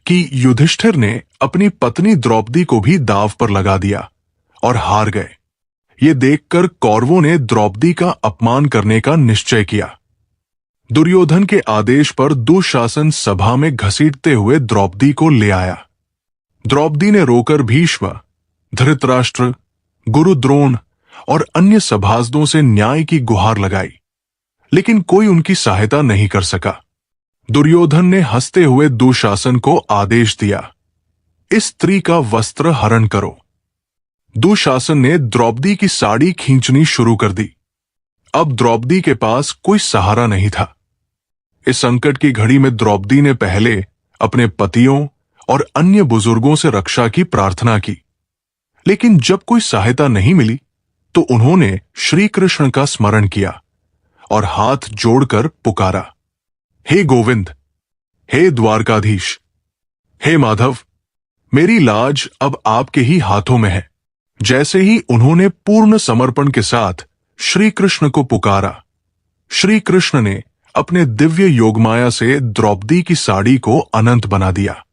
कि युधिष्ठिर ने अपनी पत्नी द्रौपदी को भी दांव पर लगा दिया और हार गए। ये देखकर कौरवों ने द्रौपदी का अपमान करने का निश्चय किया। दुर्योधन के आदेश पर दुशासन सभा में घसीटते हुए द्रौपदी को ले आया। द्रौपदी ने रोकर भीष्म, धृतराष्ट्र, गुरु द्रोण और अन्य सभासदों से न्याय की गुहार लगाई, लेकिन कोई उनकी सहायता नहीं कर सका। दुर्योधन ने हंसते हुए दुशासन को आदेश दिया, इस स्त्री का वस्त्र हरण करो। दुशासन ने द्रौपदी की साड़ी खींचनी शुरू कर दी। अब द्रौपदी के पास कोई सहारा नहीं था। इस संकट की घड़ी में द्रौपदी ने पहले अपने पतियों और अन्य बुजुर्गों से रक्षा की प्रार्थना की, लेकिन जब कोई सहायता नहीं मिली तो उन्होंने श्री कृष्ण का स्मरण किया और हाथ जोड़कर पुकारा, हे गोविंद, हे द्वारकाधीश, हे माधव, मेरी लाज अब आपके ही हाथों में है। जैसे ही उन्होंने पूर्ण समर्पण के साथ श्री कृष्ण को पुकारा, श्री कृष्ण ने अपने दिव्य योगमाया से द्रौपदी की साड़ी को अनंत बना दिया।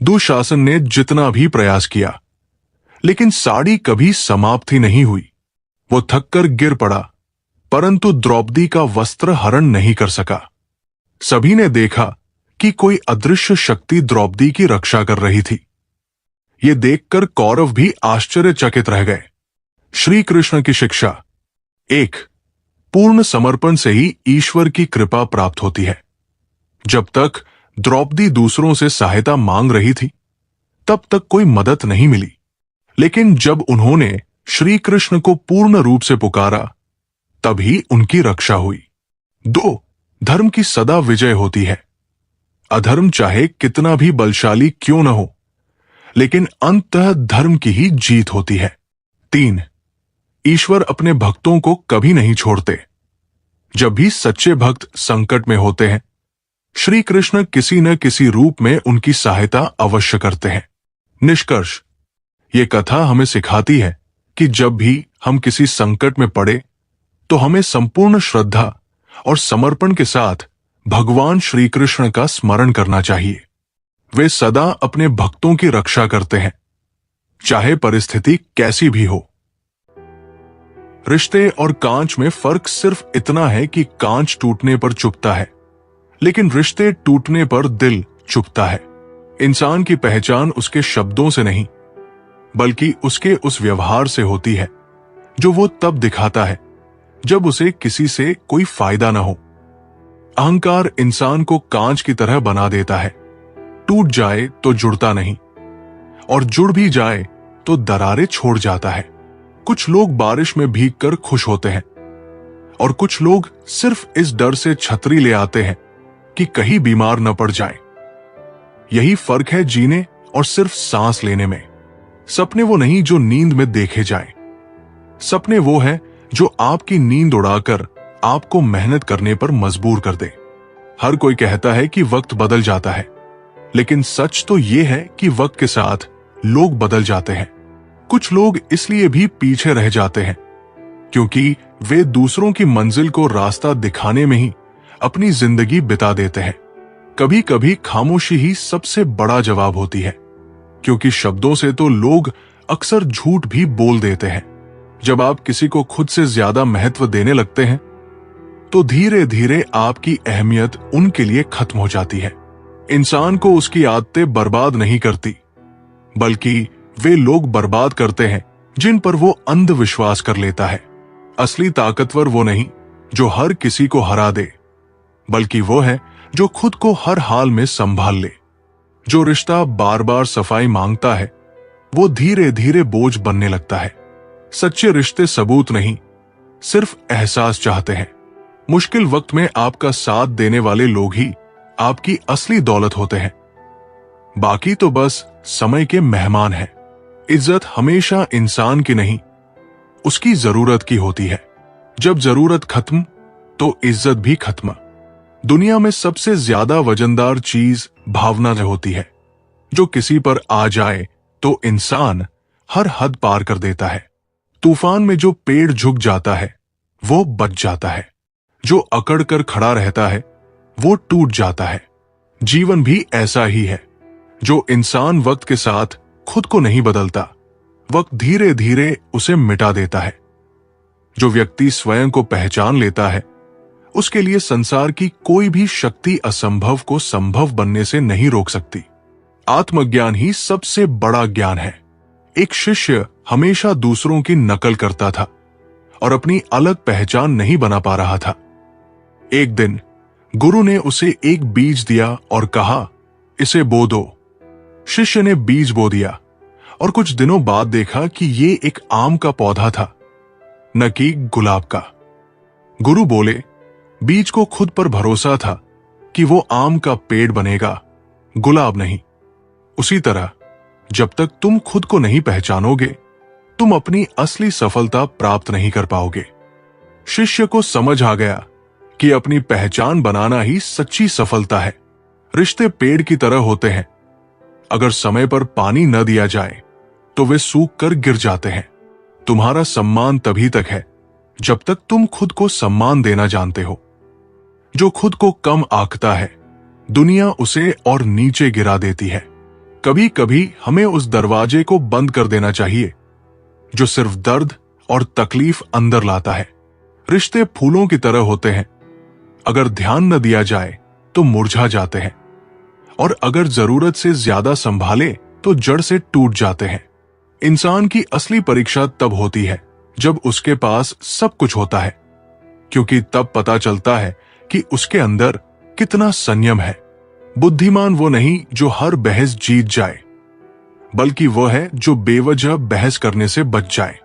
दुशासन ने जितना भी प्रयास किया, लेकिन साड़ी कभी समाप्त ही नहीं हुई। वो थककर गिर पड़ा, परंतु द्रौपदी का वस्त्र हरण नहीं कर सका। सभी ने देखा कि कोई अदृश्य शक्ति द्रौपदी की रक्षा कर रही थी। ये देखकर कौरव भी आश्चर्यचकित रह गए। श्री कृष्ण की शिक्षा, 1. पूर्ण समर्पण से ही ईश्वर की कृपा प्राप्त होती है। जब तक द्रौपदी दूसरों से सहायता मांग रही थी तब तक कोई मदद नहीं मिली, लेकिन जब उन्होंने श्री कृष्ण को पूर्ण रूप से पुकारा तभी उनकी रक्षा हुई। 2. धर्म की सदा विजय होती है। अधर्म चाहे कितना भी बलशाली क्यों न हो, लेकिन अंततः धर्म की ही जीत होती है। 3. ईश्वर अपने भक्तों को कभी नहीं छोड़ते। जब भी सच्चे भक्त संकट में होते हैं, श्री कृष्ण किसी न किसी रूप में उनकी सहायता अवश्य करते हैं। निष्कर्ष, ये कथा हमें सिखाती है कि जब भी हम किसी संकट में पड़े तो हमें संपूर्ण श्रद्धा और समर्पण के साथ भगवान श्री कृष्ण का स्मरण करना चाहिए। वे सदा अपने भक्तों की रक्षा करते हैं, चाहे परिस्थिति कैसी भी हो। रिश्ते और कांच में फर्क सिर्फ इतना है कि कांच टूटने पर चुभता है, लेकिन रिश्ते टूटने पर दिल चुभता है। इंसान की पहचान उसके शब्दों से नहीं, बल्कि उसके उस व्यवहार से होती है जो वो तब दिखाता है जब उसे किसी से कोई फायदा ना हो। अहंकार इंसान को कांच की तरह बना देता है। टूट जाए तो जुड़ता नहीं, और जुड़ भी जाए तो दरारें छोड़ जाता है। कुछ लोग बारिश में भीगकर खुश होते हैं और कुछ लोग सिर्फ इस डर से छतरी ले आते हैं कि कहीं बीमार न पड़ जाए। यही फर्क है जीने और सिर्फ सांस लेने में। सपने वो नहीं जो नींद में देखे जाएं। सपने वो हैं जो आपकी नींद उड़ाकर आपको मेहनत करने पर मजबूर कर दे। हर कोई कहता है कि वक्त बदल जाता है, लेकिन सच तो ये है कि वक्त के साथ लोग बदल जाते हैं। कुछ लोग इसलिए भी पीछे रह जाते हैं क्योंकि वे दूसरों की मंजिल को रास्ता दिखाने में ही अपनी जिंदगी बिता देते हैं। कभी कभी खामोशी ही सबसे बड़ा जवाब होती है, क्योंकि शब्दों से तो लोग अक्सर झूठ भी बोल देते हैं। जब आप किसी को खुद से ज्यादा महत्व देने लगते हैं तो धीरे धीरे आपकी अहमियत उनके लिए खत्म हो जाती है। इंसान को उसकी आदतें बर्बाद नहीं करती, बल्कि वे लोग बर्बाद करते हैं जिन पर वो अंधविश्वास कर लेता है। असली ताकतवर वो नहीं जो हर किसी को हरा दे, बल्कि वो है जो खुद को हर हाल में संभाल ले। जो रिश्ता बार बार सफाई मांगता है वो धीरे धीरे बोझ बनने लगता है। सच्चे रिश्ते सबूत नहीं, सिर्फ एहसास चाहते हैं। मुश्किल वक्त में आपका साथ देने वाले लोग ही आपकी असली दौलत होते हैं, बाकी तो बस समय के मेहमान हैं। इज्जत हमेशा इंसान की नहीं, उसकी जरूरत की होती है। जब जरूरत खत्म तो इज्जत भी खत्म। दुनिया में सबसे ज्यादा वजनदार चीज भावना होती है। जो किसी पर आ जाए तो इंसान हर हद पार कर देता है। तूफान में जो पेड़ झुक जाता है वो बच जाता है, जो अकड़ कर खड़ा रहता है वो टूट जाता है। जीवन भी ऐसा ही है। जो इंसान वक्त के साथ खुद को नहीं बदलता, वक्त धीरे धीरे उसे मिटा देता है। जो व्यक्ति स्वयं को पहचान लेता है, उसके लिए संसार की कोई भी शक्ति असंभव को संभव बनने से नहीं रोक सकती। आत्मज्ञान ही सबसे बड़ा ज्ञान है। एक शिष्य हमेशा दूसरों की नकल करता था और अपनी अलग पहचान नहीं बना पा रहा था। एक दिन गुरु ने उसे एक बीज दिया और कहा, इसे बो दो। शिष्य ने बीज बो दिया और कुछ दिनों बाद देखा कि ये एक आम का पौधा था, न कि गुलाब का। गुरु बोले, बीज को खुद पर भरोसा था कि वो आम का पेड़ बनेगा, गुलाब नहीं। उसी तरह जब तक तुम खुद को नहीं पहचानोगे, तुम अपनी असली सफलता प्राप्त नहीं कर पाओगे। शिष्य को समझ आ गया कि अपनी पहचान बनाना ही सच्ची सफलता है। रिश्ते पेड़ की तरह होते हैं। अगर समय पर पानी न दिया जाए तो वे सूख कर गिर जाते हैं। तुम्हारा सम्मान तभी तक है जब तक तुम खुद को सम्मान देना जानते हो। जो खुद को कम आंकता है, दुनिया उसे और नीचे गिरा देती है। कभी कभी हमें उस दरवाजे को बंद कर देना चाहिए जो सिर्फ दर्द और तकलीफ अंदर लाता है। रिश्ते फूलों की तरह होते हैं। अगर ध्यान न दिया जाए तो मुरझा जाते हैं, और अगर जरूरत से ज्यादा संभाले तो जड़ से टूट जाते हैं। इंसान की असली परीक्षा तब होती है जब उसके पास सब कुछ होता है, क्योंकि तब पता चलता है कि उसके अंदर कितना संयम है। बुद्धिमान वो नहीं जो हर बहस जीत जाए, बल्कि वो है जो बेवजह बहस करने से बच जाए।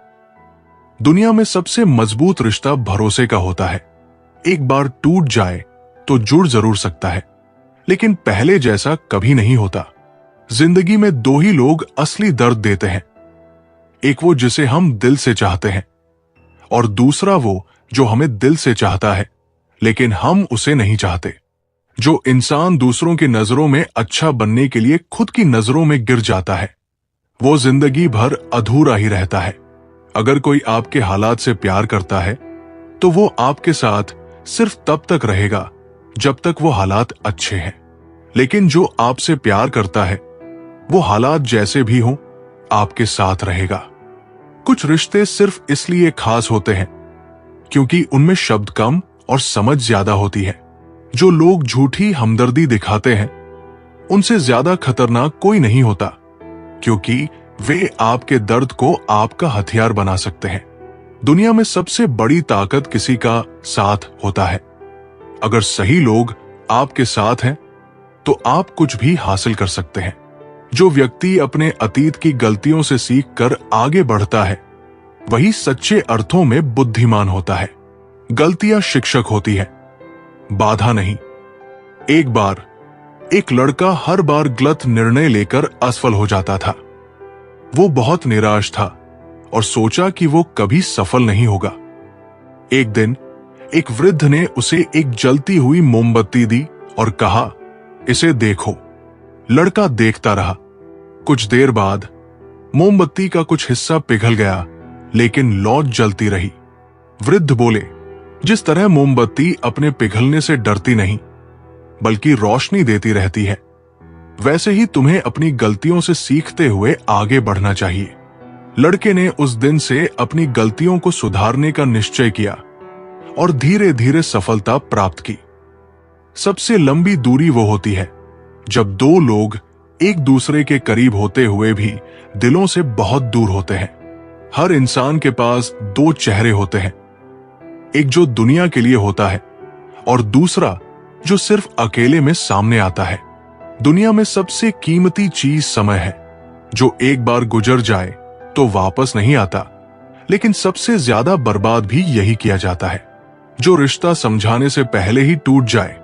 दुनिया में सबसे मजबूत रिश्ता भरोसे का होता है। एक बार टूट जाए तो जुड़ जरूर सकता है, लेकिन पहले जैसा कभी नहीं होता। जिंदगी में दो ही लोग असली दर्द देते हैं, एक वो जिसे हम दिल से चाहते हैं, और दूसरा वो जो हमें दिल से चाहता है लेकिन हम उसे नहीं चाहते। जो इंसान दूसरों की नजरों में अच्छा बनने के लिए खुद की नजरों में गिर जाता है, वो जिंदगी भर अधूरा ही रहता है। अगर कोई आपके हालात से प्यार करता है तो वो आपके साथ सिर्फ तब तक रहेगा जब तक वो हालात अच्छे हैं, लेकिन जो आपसे प्यार करता है वो हालात जैसे भी हों आपके साथ रहेगा। कुछ रिश्ते सिर्फ इसलिए खास होते हैं क्योंकि उनमें शब्द कम और समझ ज्यादा होती है। जो लोग झूठी हमदर्दी दिखाते हैं उनसे ज्यादा खतरनाक कोई नहीं होता, क्योंकि वे आपके दर्द को आपका हथियार बना सकते हैं। दुनिया में सबसे बड़ी ताकत किसी का साथ होता है। अगर सही लोग आपके साथ हैं तो आप कुछ भी हासिल कर सकते हैं। जो व्यक्ति अपने अतीत की गलतियों से सीख कर आगे बढ़ता है वही सच्चे अर्थों में बुद्धिमान होता है। गलतियां शिक्षक होती है, बाधा नहीं। एक बार एक लड़का हर बार गलत निर्णय लेकर असफल हो जाता था। वो बहुत निराश था और सोचा कि वो कभी सफल नहीं होगा। एक दिन एक वृद्ध ने उसे एक जलती हुई मोमबत्ती दी और कहा, इसे देखो। लड़का देखता रहा। कुछ देर बाद मोमबत्ती का कुछ हिस्सा पिघल गया, लेकिन लौ जलती रही। वृद्ध बोले, जिस तरह मोमबत्ती अपने पिघलने से डरती नहीं बल्कि रोशनी देती रहती है, वैसे ही तुम्हें अपनी गलतियों से सीखते हुए आगे बढ़ना चाहिए। लड़के ने उस दिन से अपनी गलतियों को सुधारने का निश्चय किया और धीरे धीरे सफलता प्राप्त की। सबसे लंबी दूरी वो होती है जब दो लोग एक दूसरे के करीब होते हुए भी दिलों से बहुत दूर होते हैं। हर इंसान के पास दो चेहरे होते हैं, एक जो दुनिया के लिए होता है और दूसरा जो सिर्फ अकेले में सामने आता है। दुनिया में सबसे कीमती चीज समय है, जो एक बार गुजर जाए तो वापस नहीं आता, लेकिन सबसे ज्यादा बर्बाद भी यही किया जाता है। जो रिश्ता समझाने से पहले ही टूट जाए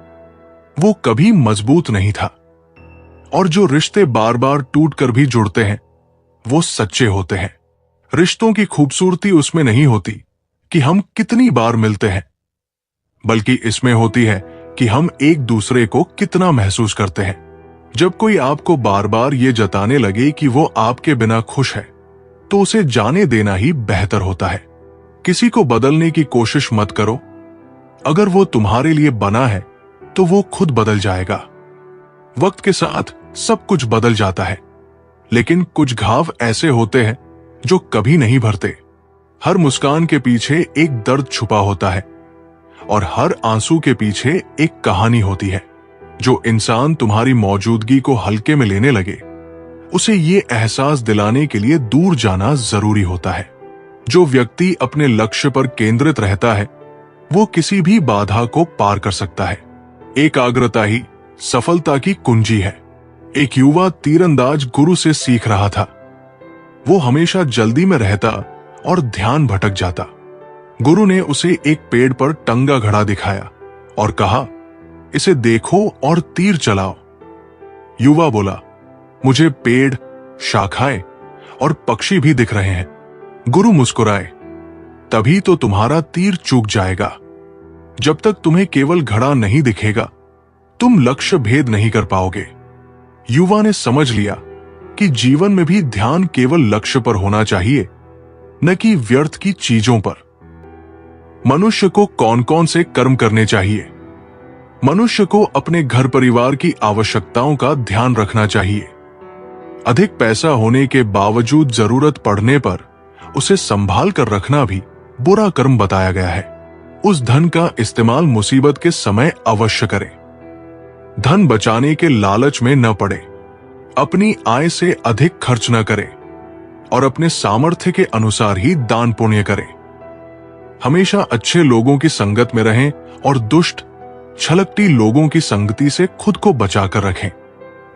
वो कभी मजबूत नहीं था, और जो रिश्ते बार बार टूट कर भी जुड़ते हैं वो सच्चे होते हैं। रिश्तों की खूबसूरती उसमें नहीं होती कि हम कितनी बार मिलते हैं, बल्कि इसमें होती है कि हम एक दूसरे को कितना महसूस करते हैं। जब कोई आपको बार बार ये जताने लगे कि वो आपके बिना खुश है, तो उसे जाने देना ही बेहतर होता है। किसी को बदलने की कोशिश मत करो। अगर वो तुम्हारे लिए बना है तो वो खुद बदल जाएगा। वक्त के साथ सब कुछ बदल जाता है, लेकिन कुछ घाव ऐसे होते हैं जो कभी नहीं भरते। हर मुस्कान के पीछे एक दर्द छुपा होता है और हर आंसू के पीछे एक कहानी होती है। जो इंसान तुम्हारी मौजूदगी को हल्के में लेने लगे, उसे ये एहसास दिलाने के लिए दूर जाना जरूरी होता है। जो व्यक्ति अपने लक्ष्य पर केंद्रित रहता है वो किसी भी बाधा को पार कर सकता है। एकाग्रता ही सफलता की कुंजी है। एक युवा तीरंदाज गुरु से सीख रहा था। वो हमेशा जल्दी में रहता और ध्यान भटक जाता। गुरु ने उसे एक पेड़ पर टंगा घड़ा दिखाया और कहा, इसे देखो और तीर चलाओ। युवा बोला, मुझे पेड़, शाखाएं और पक्षी भी दिख रहे हैं। गुरु मुस्कुराए, तभी तो तुम्हारा तीर चूक जाएगा। जब तक तुम्हें केवल घड़ा नहीं दिखेगा, तुम लक्ष्य भेद नहीं कर पाओगे। युवा ने समझ लिया कि जीवन में भी ध्यान केवल लक्ष्य पर होना चाहिए, न कि व्यर्थ की चीजों पर। मनुष्य को कौन कौन से कर्म करने चाहिए? मनुष्य को अपने घर परिवार की आवश्यकताओं का ध्यान रखना चाहिए। अधिक पैसा होने के बावजूद जरूरत पड़ने पर उसे संभाल कर रखना भी बुरा कर्म बताया गया है। उस धन का इस्तेमाल मुसीबत के समय अवश्य करें। धन बचाने के लालच में न पड़े। अपनी आय से अधिक खर्च न करें और अपने सामर्थ्य के अनुसार ही दान पुण्य करें। हमेशा अच्छे लोगों की संगत में रहें और दुष्ट, छलकती लोगों की संगति से खुद को बचाकर रखें।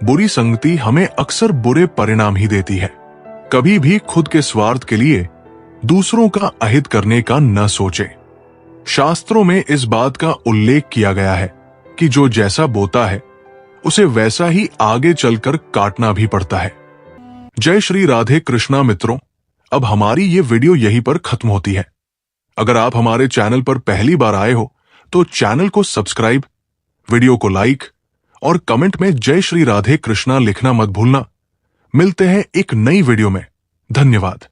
बुरी संगति हमें अक्सर बुरे परिणाम ही देती है। कभी भी खुद के स्वार्थ के लिए दूसरों का अहित करने का न सोचे। शास्त्रों में इस बात का उल्लेख किया गया है कि जो जैसा बोता है उसे वैसा ही आगे चलकर काटना भी पड़ता है। जय श्री राधे कृष्णा मित्रों, अब हमारी ये वीडियो यहीं पर खत्म होती है। अगर आप हमारे चैनल पर पहली बार आए हो तो चैनल को सब्सक्राइब, वीडियो को लाइक और कमेंट में जय श्री राधे कृष्णा लिखना मत भूलना। मिलते हैं एक नई वीडियो में। धन्यवाद।